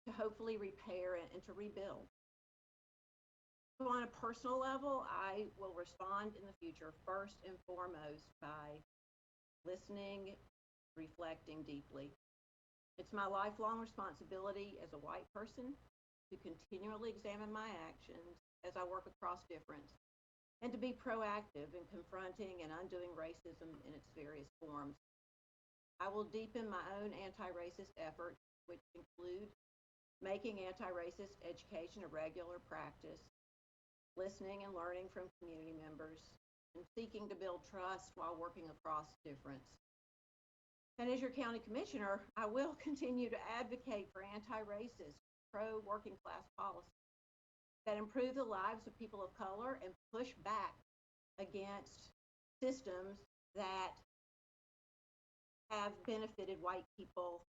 to hopefully repair and to rebuild. So on a personal level, I will respond in the future first and foremost by listening, reflecting deeply. It's my lifelong responsibility as a white person to continually examine my actions as I work across difference, and to be proactive in confronting and undoing racism in its various forms. I will deepen my own anti-racist efforts, which include making anti-racist education a regular practice, listening and learning from community members, and seeking to build trust while working across difference. And as your county commissioner, I will continue to advocate for anti-racist, pro-working class policies that improve the lives of people of color and push back against systems that have benefited white people,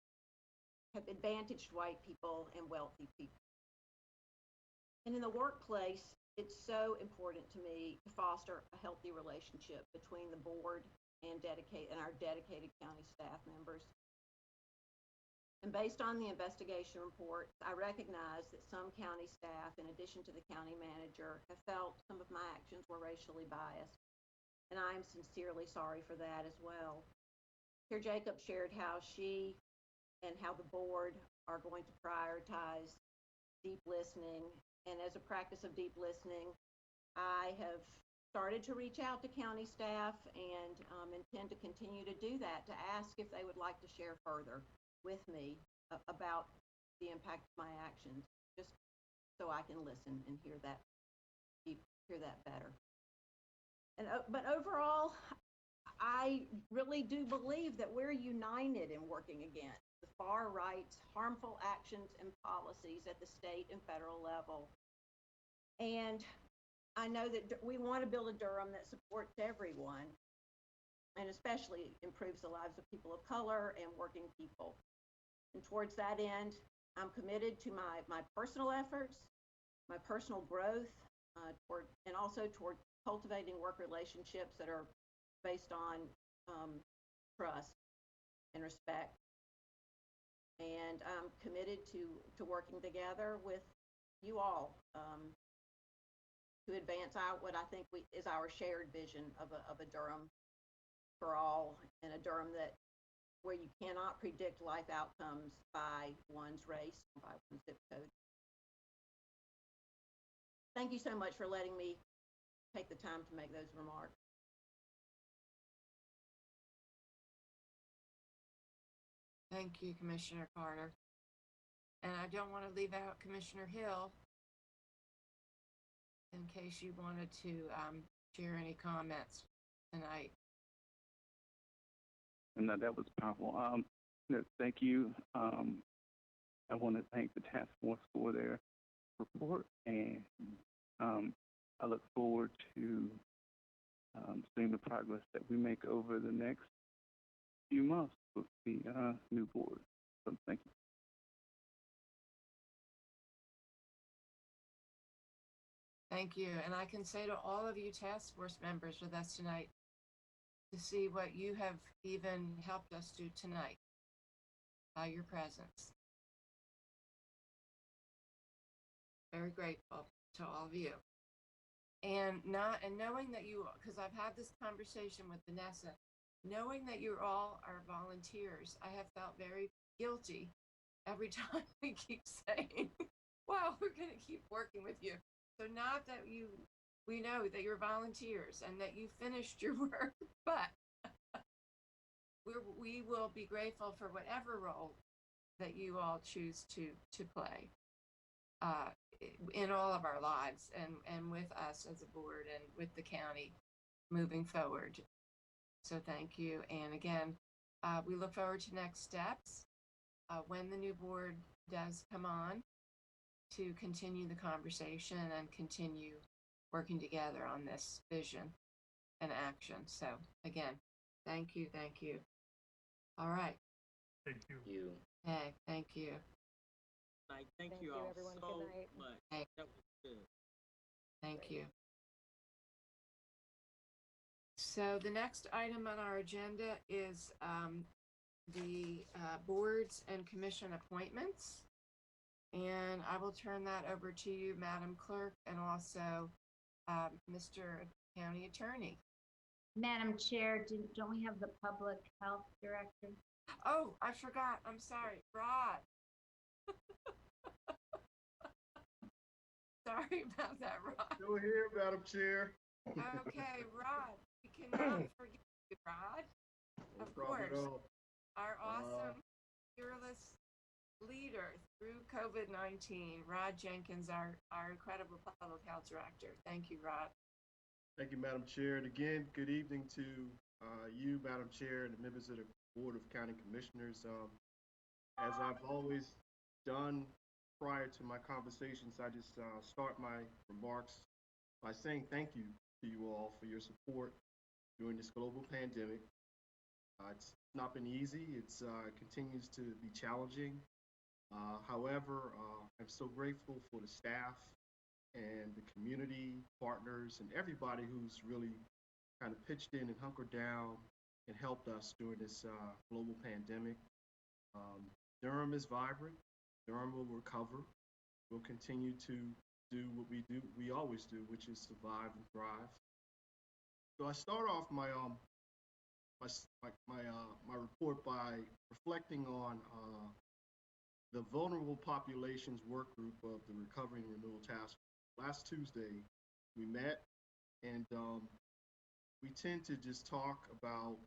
have advantaged white people and wealthy people. And in the workplace, it's so important to me to foster a healthy relationship between the board and our dedicated county staff members. And based on the investigation report, I recognize that some county staff, in addition to the county manager, have felt some of my actions were racially biased. And I am sincerely sorry for that as well. Chair Jacobs shared how she and how the board are going to prioritize deep listening. And as a practice of deep listening, I have started to reach out to county staff and intend to continue to do that, to ask if they would like to share further with me about the impact of my actions, just so I can listen and hear that better. And but overall, I really do believe that we're united in working against the far right's harmful actions and policies at the state and federal level. And I know that we want to build a Durham that supports everyone, and especially improves the lives of people of color and working people. And towards that end, I'm committed to my personal efforts, my personal growth, and also toward cultivating work relationships that are based on trust and respect. And I'm committed to working together with you all to advance out what I think is our shared vision of a Durham for all, and a Durham where you cannot predict life outcomes by one's race, by one's zip code. Thank you so much for letting me take the time to make those remarks. Thank you, Commissioner Carter. And I don't want to leave out Commissioner Hill in case you wanted to share any comments tonight. No, that was powerful. No, thank you. I want to thank the task force for their report, and I look forward to seeing the progress that we make over the next few months with the new board. So thank you. Thank you. And I can say to all of you task force members with us tonight, to see what you have even helped us do tonight by your presence. Very grateful to all of you. And knowing that you, because I've had this conversation with Vanessa, knowing that you all are volunteers, I have felt very guilty every time we keep saying, well, we're going to keep working with you. So not that we know that you're volunteers and that you finished your work, but we will be grateful for whatever role that you all choose to play in all of our lives and with us as a board and with the county moving forward. So thank you. And again, we look forward to next steps when the new board does come on to continue the conversation and continue working together on this vision and action. So again, thank you. Thank you. All right. Thank you. Hey, thank you. Thank you all everyone. so Good night. much. Hey. That was good. Thank you. So the next item on our agenda is the boards and commission appointments. And I will turn that over to you, Madam Clerk, and also Mr. County Attorney. Madam Chair, don't we have the Public Health Director? Oh, I forgot. I'm sorry. Rod. Sorry about that, Rod. Still here, Madam Chair. Okay, Rod. We cannot forget you, Rod. No Of problem course. at all. Our awesome, fearless leader through COVID-19, Rod Jenkins, our incredible public health director. Thank you, Rod. Thank you, Madam Chair. And again, good evening to you, Madam Chair, and the members of the Board of County Commissioners. As I've always done prior to my conversations, I just start my remarks by saying thank you to you all for your support during this global pandemic. It's not been easy. It continues to be challenging. However, I'm so grateful for the staff and the community partners and everybody who's really kind of pitched in and hunkered down and helped us during this global pandemic. Durham is vibrant. Durham will recover. We'll continue to do what we always do, which is survive and thrive. So I start off my report by reflecting on the Vulnerable Populations Work Group of the Recovery and Renewal Task Force. Last Tuesday, we met, and we tend to just talk about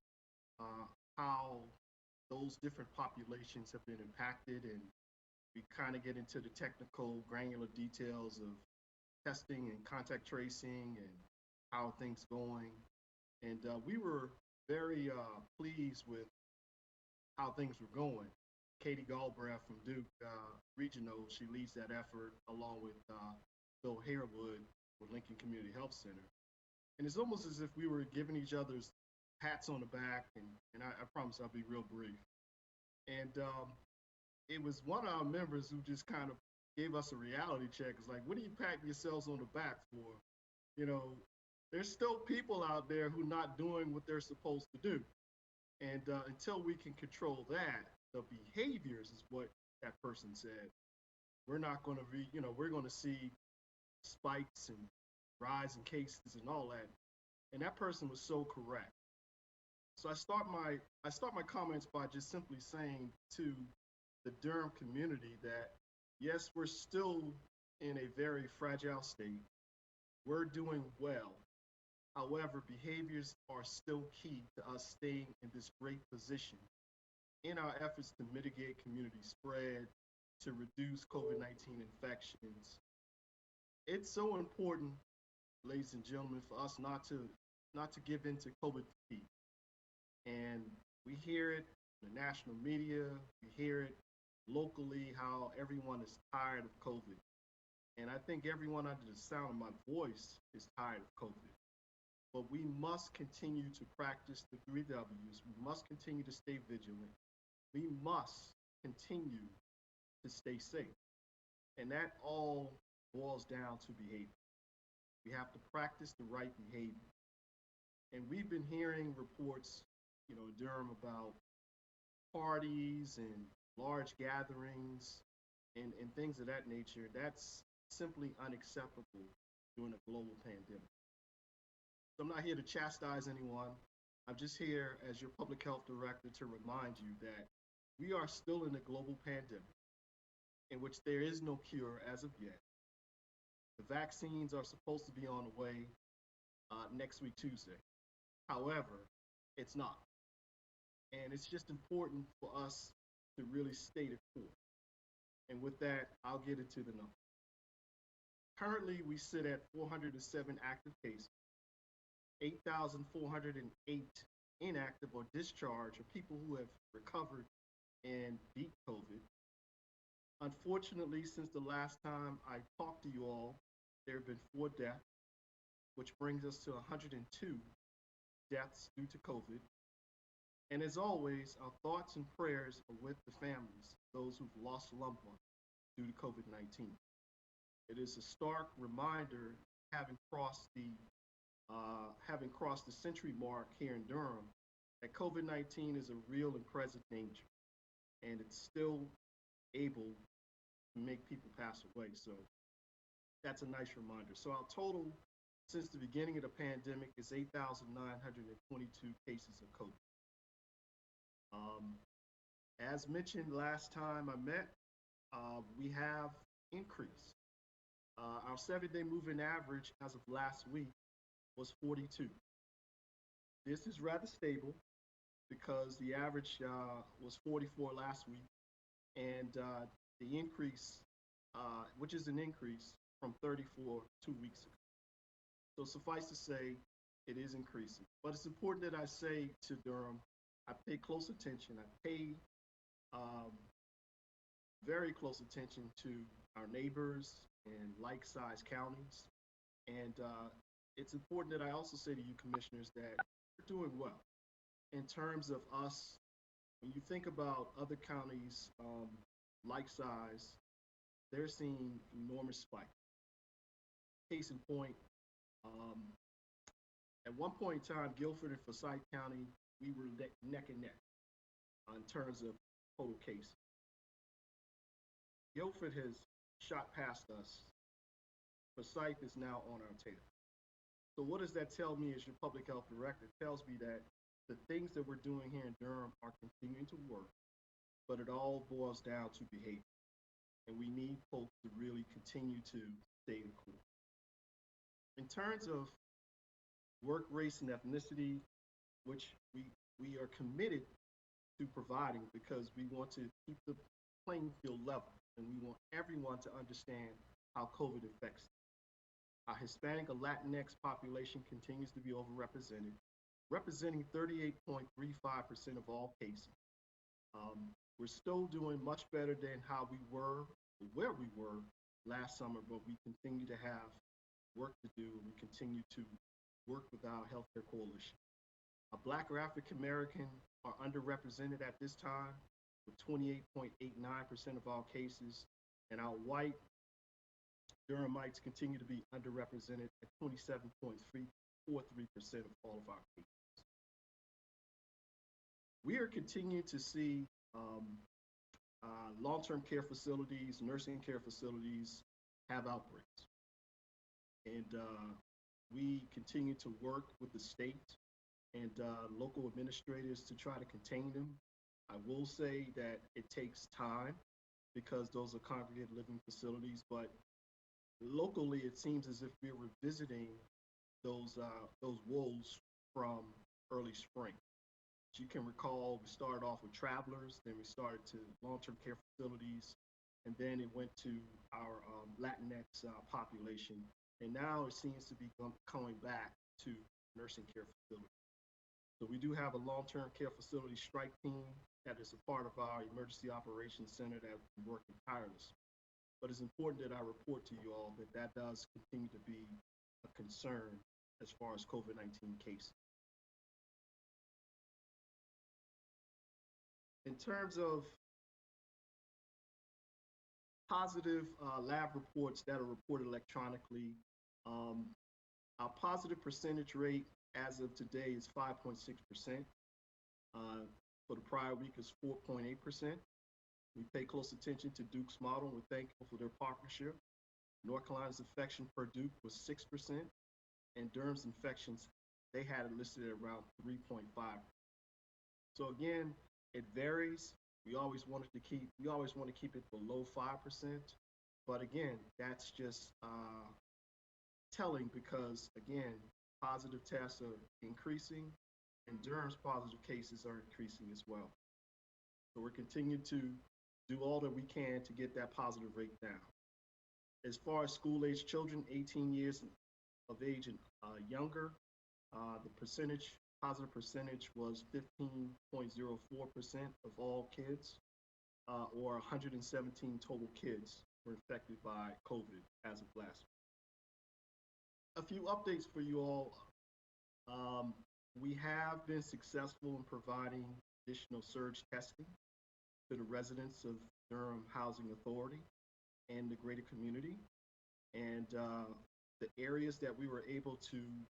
how those different populations have been impacted, and we kind of get into the technical, granular details of testing and contact tracing and how things going. And we were very pleased with how things were going. Katie Galbraith from Duke Regional, she leads that effort along with Bill Harewood with Lincoln Community Health Center. And it's almost as if we were giving each other's pats on the back, and I promise I'll be real brief. And it was one of our members who just kind of gave us a reality check. It's like, what are you patting yourselves on the back for? You know, there's still people out there who are not doing what they're supposed to do. And until we can control that, the behaviors is what that person said. We're not going to be, we're going to see spikes and rise in cases and all that. And that person was so correct. So I start my comments by just simply saying to the Durham community that, yes, we're still in a very fragile state. We're doing well. However, behaviors are still key to us staying in this great position. in our efforts to mitigate community spread, to reduce COVID-19 infections, it's so important, ladies and gentlemen, for us not to give in to COVID fatigue. And we hear it in the national media, we hear it locally, how everyone is tired of COVID. And I think everyone under the sound of my voice is tired of COVID. But we must continue to practice the 3 Ws. We must continue to stay vigilant. We must continue to stay safe. And that all boils down to behavior. We have to practice the right behavior. And we've been hearing reports, Durham, about parties and large gatherings and things of that nature. That's simply unacceptable during a global pandemic. So I'm not here to chastise anyone. I'm just here as your public health director to remind you that we are still in a global pandemic in which there is no cure as of yet. The vaccines are supposed to be on the way next week, Tuesday. However, it's not. And it's just important for us to really stay the course. And with that, I'll get into the numbers. Currently, we sit at 407 active cases, 8,408 inactive or discharged, or people who have recovered and beat COVID. Unfortunately, since the last time I talked to you all, there have been 4 deaths, which brings us to 102 deaths due to COVID. And as always, our thoughts and prayers are with the families, those who've lost loved ones due to COVID-19. It is a stark reminder, having crossed the century mark here in Durham, that COVID-19 is a real and present danger, and it's still able to make people pass away. So that's a nice reminder. So our total since the beginning of the pandemic is 8,922 cases of COVID. As mentioned last time I met, we have increased. Our 7-day moving average as of last week was 42. This is rather stable because the average was 44 last week, and the increase, which is an increase from 34 2 weeks ago. So suffice to say, it is increasing. But it's important that I say to Durham, I pay close attention. I pay very close attention to our neighbors and like-sized counties. And it's important that I also say to you, commissioners, that we're doing well. In terms of us, when you think about other counties like size, they're seeing enormous spike. Case in point, at one point in time, Guilford and Forsyth County, we were neck and neck in terms of total cases. Guilford has shot past us. Forsyth is now on our tail. So what does that tell me as your public health director? It tells me that the things that we're doing here in Durham are continuing to work, but it all boils down to behavior. And we need folks to really continue to stay the course. In terms of work, race, and ethnicity, which we are committed to providing because we want to keep the playing field level and we want everyone to understand how COVID affects them. Our Hispanic or Latinx population continues to be overrepresented, representing 38.35% of all cases. We're still doing much better than how we were, or where we were last summer, but we continue to have work to do, and we continue to work with our healthcare coalition. Black or African American are underrepresented at this time with 28.89% of all cases, and our white Durhamites continue to be underrepresented at 27.343% of all of our cases. We are continuing to see long-term care facilities, nursing care facilities have outbreaks. And we continue to work with the state and local administrators to try to contain them. I will say that it takes time because those are congregate living facilities, but locally it seems as if we're revisiting those woes from early spring. As you can recall, we started off with travelers, then we started to long-term care facilities, and then it went to our Latinx population. And now it seems to be coming back to nursing care facilities. So we do have a long-term care facility strike team that is a part of our emergency operations center that's been working tirelessly. But it's important that I report to you all that that does continue to be a concern as far as COVID-19 cases. In terms of positive lab reports that are reported electronically, our positive percentage rate as of today is 5.6%. For the prior week is 4.8%. We pay close attention to Duke's model, and we're thankful for their partnership. North Carolina's infection per Duke was 6%, and Durham's infections, they had it listed at around 3.5%. So again, it varies. We always want to keep it below 5%, but again, that's just telling because again, positive tests are increasing, and Durham's positive cases are increasing as well. So we're continuing to do all that we can to get that positive rate down. As far as school-age children, 18 years of age and younger, the positive percentage was 15.04% of all kids, or 117 total kids were infected by COVID as of last week. A few updates for you all. We have been successful in providing additional surge testing to the residents of Durham Housing Authority and the greater community. And the areas that we were able to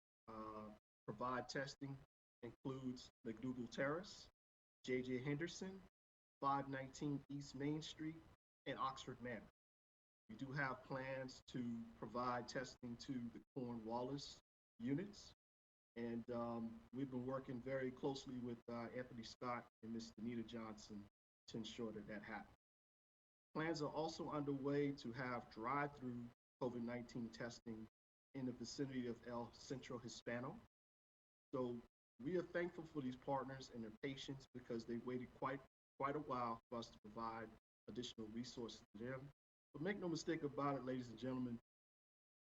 provide testing includes McDougal Terrace, J.J. Henderson, 519 East Main Street, and Oxford Manor. We do have plans to provide testing to the Cornwallis units, and we've been working very closely with Anthony Scott and Ms. Danita Johnson to ensure that that happens. Plans are also underway to have drive-through COVID-19 testing in the vicinity of El Centro Hispano. So we are thankful for these partners and their patience because they waited quite a while for us to provide additional resources to them. But make no mistake about it, ladies and gentlemen,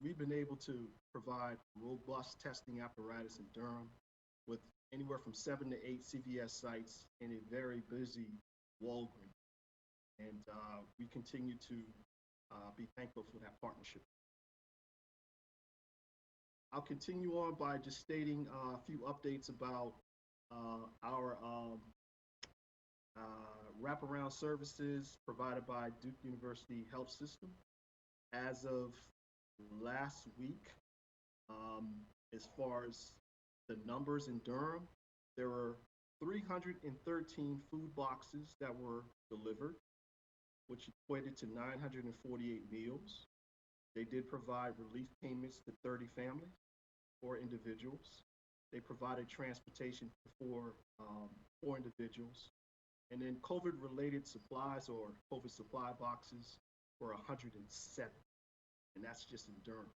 we've been able to provide robust testing apparatus in Durham with anywhere from 7 to 8 CVS sites and a very busy Walgreens. And we continue to be thankful for that partnership. I'll continue on by just stating a few updates about our wraparound services provided by Duke University Health System. As of last week, as far as the numbers in Durham, there were 313 food boxes that were delivered, which equated to 948 meals. They did provide relief payments to 30 families or individuals. They provided transportation for 4 individuals. And then COVID-related supplies or COVID supply boxes were 107. And that's just in Durham.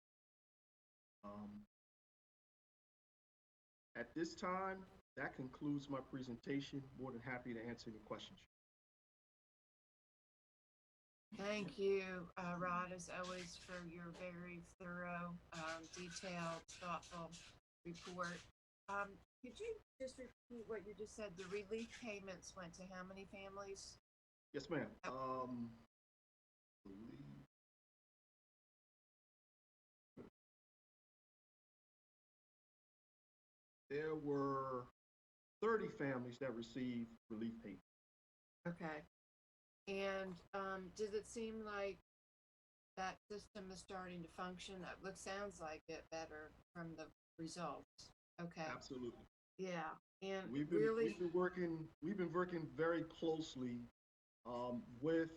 At this time, that concludes my presentation. More than happy to answer any questions. Thank you, Rod, as always, for your very thorough, detailed, thoughtful report. Could you just repeat what you just said? The relief payments went to how many families? Yes, ma'am. There were 30 families that received relief payments. Okay. And does it seem like that system is starting to function? It sounds like it better from the results. Okay. Absolutely. Yeah. And we've been working very closely with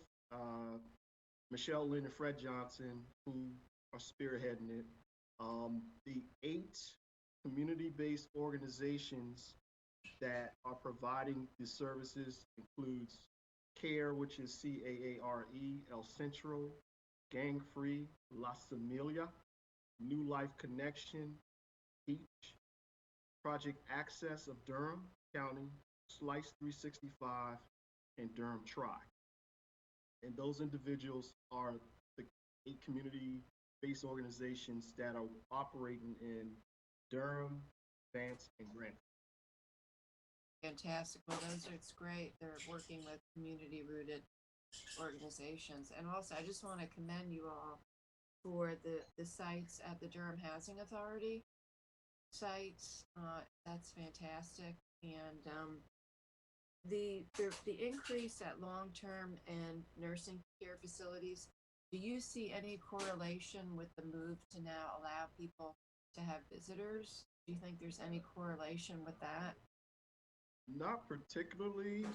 Michelle Lynn and Fred Johnson, who are spearheading it. The 8 community-based organizations that are providing the services includes CARE, which is CAARE, El Centro, Gang Free, La Familia, New Life Connection, Peach, Project Access of Durham County, Slice 365, and Durham Try. And those individuals are the 8 community-based organizations that are operating in Durham, Vance, and Granite. Fantastic. Well, it's great. They're working with community-rooted organizations. And also, I just want to commend you all for the sites at the Durham Housing Authority sites. That's fantastic. And the increase at long-term and nursing care facilities, do you see any correlation with the move to now allow people to have visitors? Do you think there's any correlation with that? Not particularly,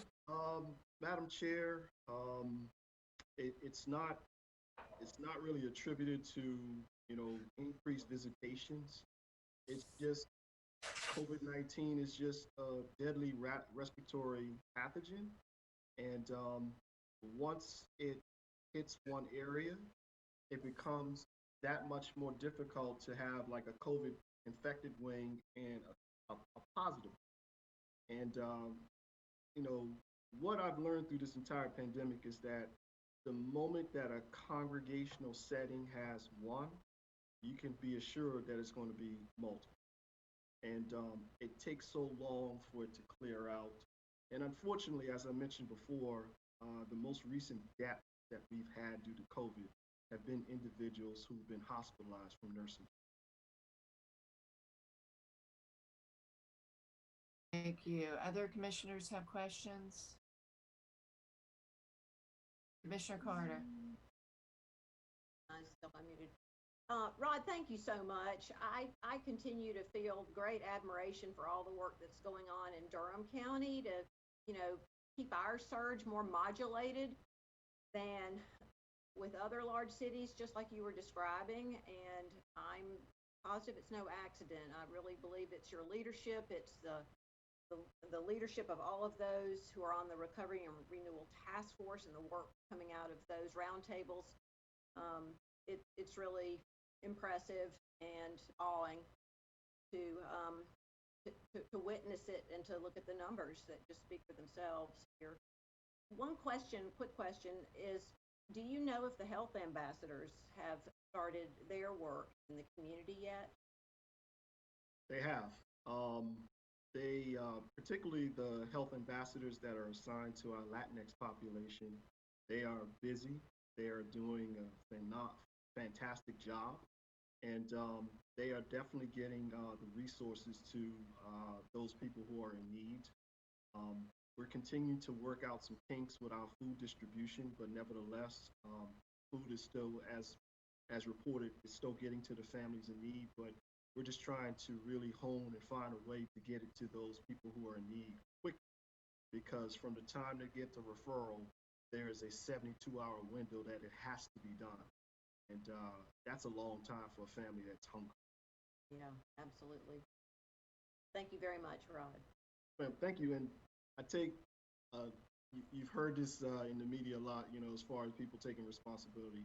Madam Chair. It's not really attributed to, increased visitations. It's just COVID-19 is just a deadly respiratory pathogen. And once it hits one area, it becomes that much more difficult to have like a COVID infected wing and a positive. And, what I've learned through this entire pandemic is that the moment that a congregational setting has one, you can be assured that it's going to be multiple. And it takes so long for it to clear out. And unfortunately, as I mentioned before, the most recent deaths that we've had due to COVID have been individuals who've been hospitalized from nursing. Thank you. Other commissioners have questions? Commissioner Carter. I'm still unmuted. Rod, thank you so much. I continue to feel great admiration for all the work that's going on in Durham County to, keep our surge more modulated than with other large cities, just like you were describing. And I'm positive it's no accident. I really believe it's your leadership. It's the leadership of all of those who are on the Recovery and Renewal Task Force and the work coming out of those roundtables. It's really impressive and awing to witness it and to look at the numbers that just speak for themselves here. One quick question is, do you know if the health ambassadors have started their work in the community yet? They have. They, particularly the health ambassadors that are assigned to our Latinx population, they are busy. They are doing a fantastic job. And they are definitely getting the resources to those people who are in need. We're continuing to work out some kinks with our food distribution, but nevertheless, food is still, as reported, is still getting to the families in need. But we're just trying to really hone and find a way to get it to those people who are in need quickly, because from the time they get the referral, there is a 72-hour window that it has to be done. And that's a long time for a family that's hungry. Yeah, absolutely. Thank you very much, Rod. Well, thank you. And I take, you've heard this in the media a lot, as far as people taking responsibility.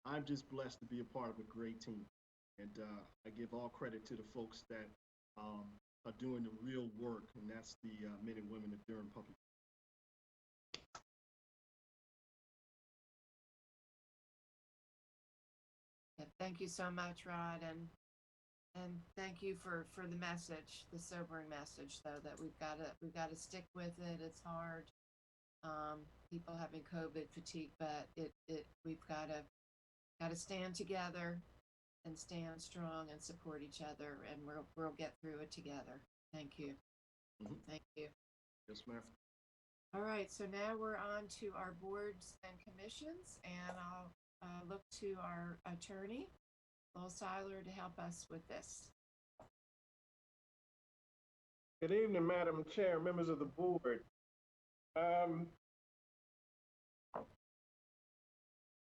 I'm just blessed to be a part of a great team. And I give all credit to the folks that are doing the real work, and that's the men and women of Durham Public. Yeah, thank you so much, Rod, and thank you for the message, the sobering message, though, that we've got to stick with it. It's hard. People having COVID fatigue, but we've got to stand together and stand strong and support each other, and we'll get through it together. Thank you. Mm-hmm. Thank you. Yes, ma'am. All right, so now we're on to our boards and commissions, and I'll look to our attorney, Lowell Seiler, to help us with this. Good evening, Madam Chair, members of the board.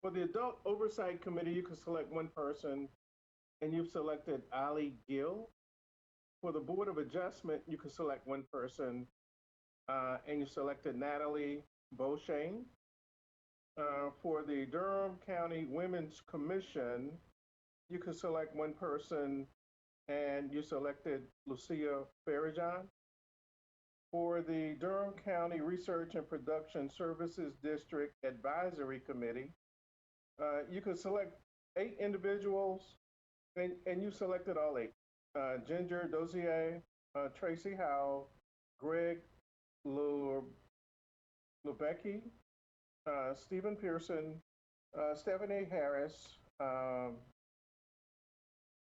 For the Adult Oversight Committee, you can select one person, and you've selected Ali Gill. For the Board of Adjustment, you can select one person, and you selected Natalie Beauchesne. For the Durham County Women's Commission, you can select one person, and you selected Lucia Farragon. For the Durham County Research and Production Services District Advisory Committee, you could select 8 individuals, and you selected all 8. Ginger Dozier, Tracy Howe, Greg Lubecki, Stephen Pearson, Stephanie Harris,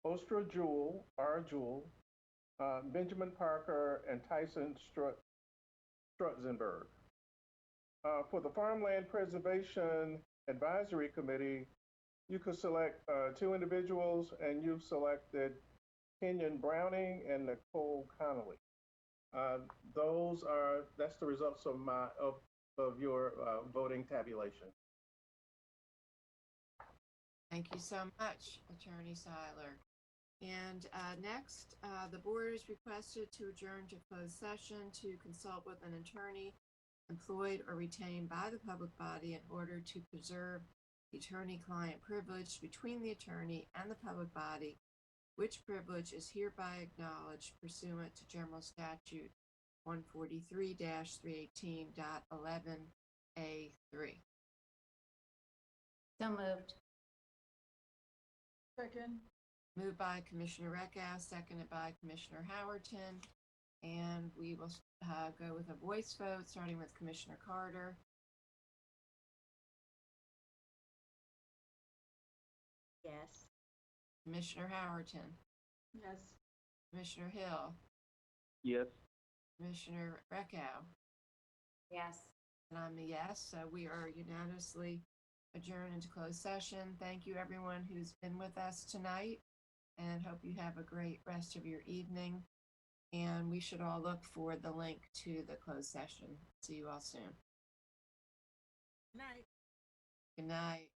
Ostra Jewell, R. Jewell, Benjamin Parker, and Tyson Strutzenberg. For the Farmland Preservation Advisory Committee, you could select 2 individuals, and you've selected Kenyon Browning and Nicole Connolly. That's the results of your voting tabulation. Thank you so much, Attorney Seiler. And next, the board is requested to adjourn to closed session to consult with an attorney employed or retained by the public body in order to preserve the attorney-client privilege between the attorney and the public body, which privilege is hereby acknowledged pursuant to General Statute 143-318.11A3. So moved. Second. Moved by Commissioner Reckow, seconded by Commissioner Howerton. And we will go with a voice vote, starting with Commissioner Carter. Yes. Commissioner Howerton. Yes. Commissioner Hill. Yes. Commissioner Reckow. Yes. And I'm a yes, so we are unanimously adjourned into closed session. Thank you, everyone who's been with us tonight, and hope you have a great rest of your evening. And we should all look for the link to the closed session. See you all soon. Good night. Good night.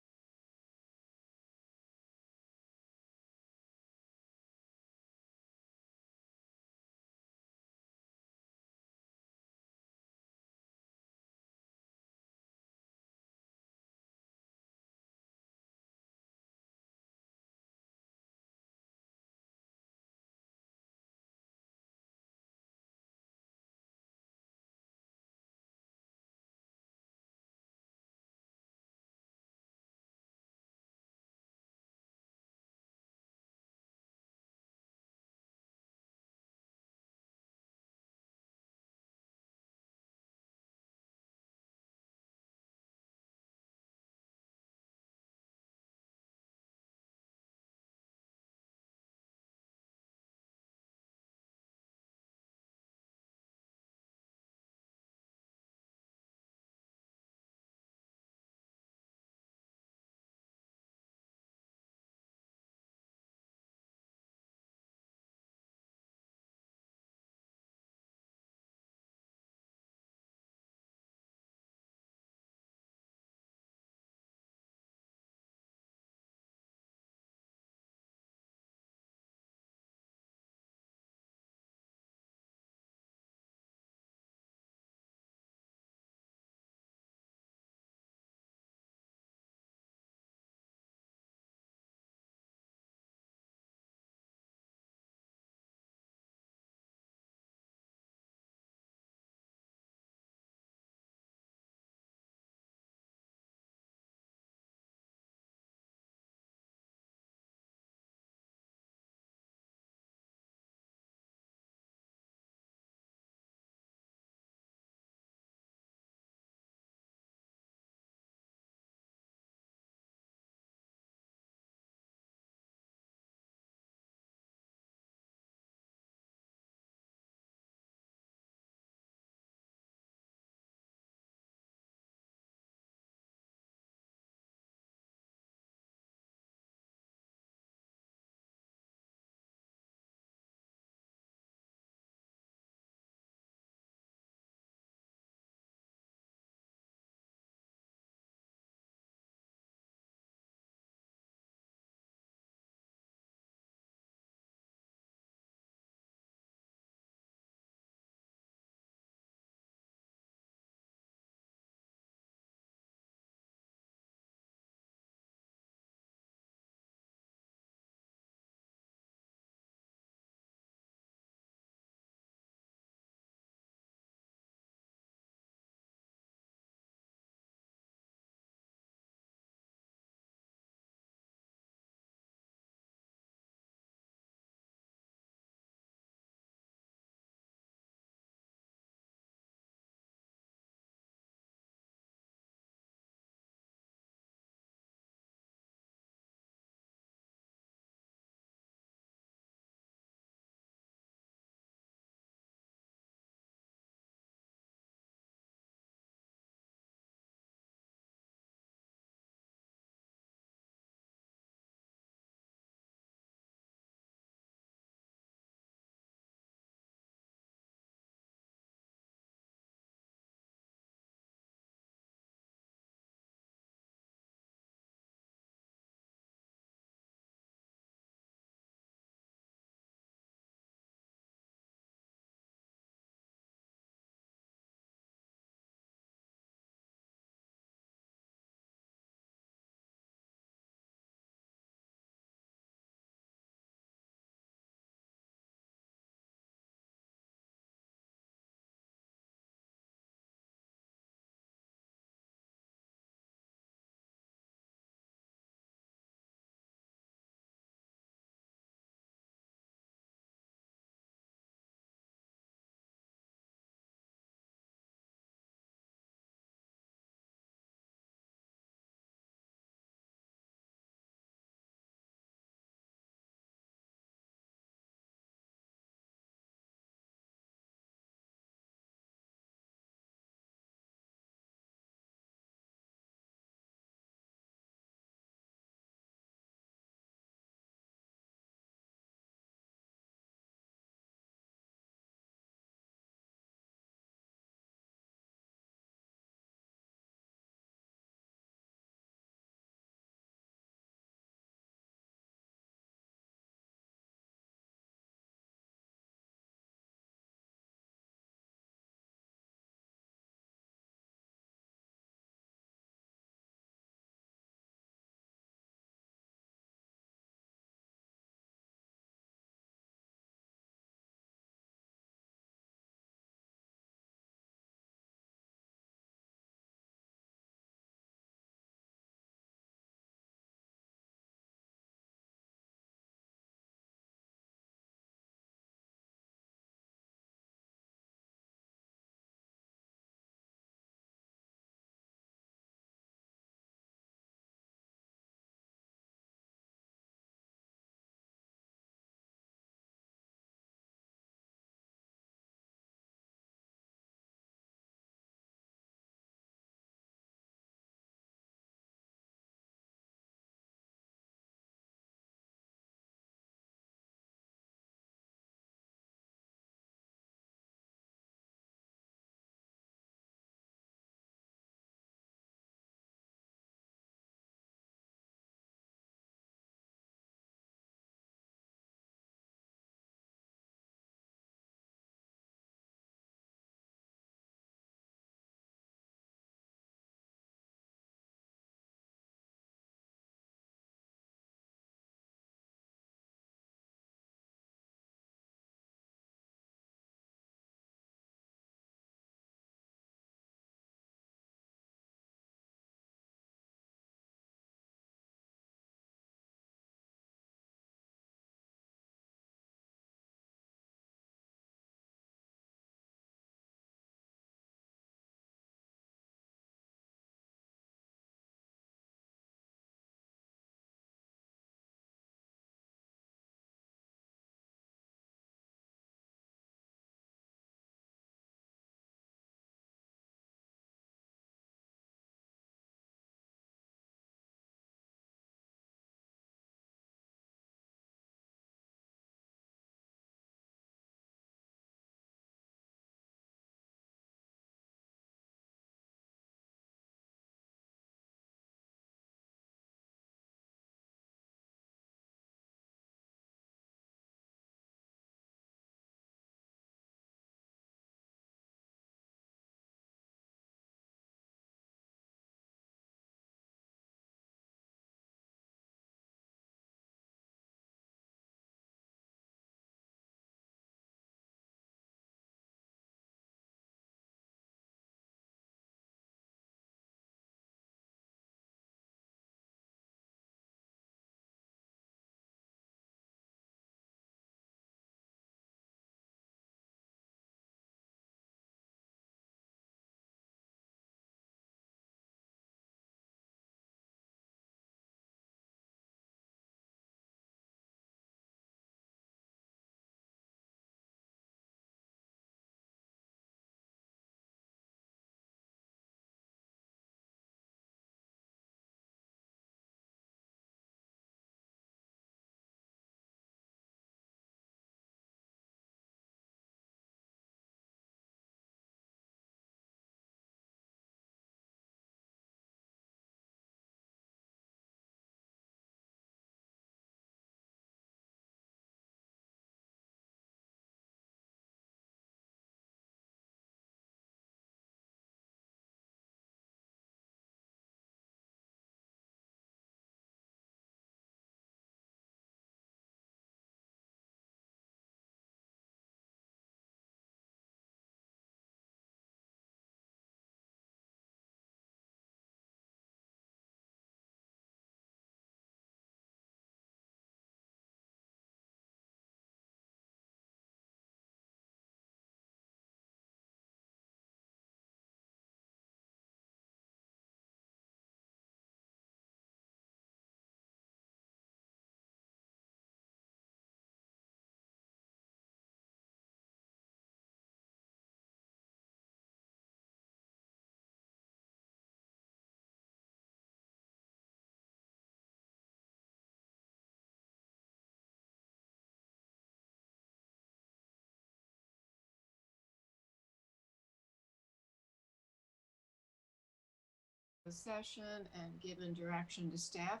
session and given direction to staff,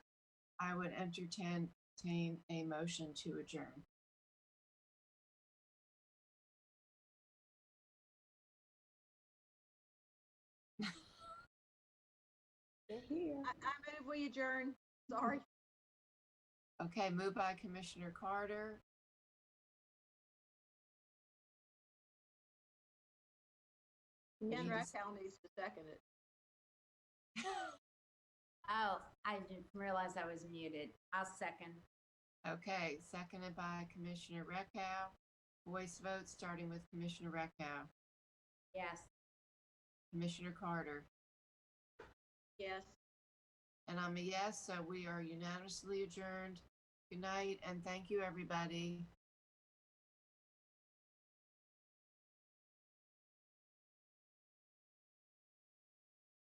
I would entertain a motion to adjourn. I move we adjourn. Sorry. Okay, moved by Commissioner Carter. Ken Rackhow needs to second it. Oh, I didn't realize I was muted. I'll second. Okay, seconded by Commissioner Reckow. Voice vote starting with Commissioner Reckow. Yes. Commissioner Carter. Yes. And I'm a yes, so we are unanimously adjourned. Good night and thank you, everybody.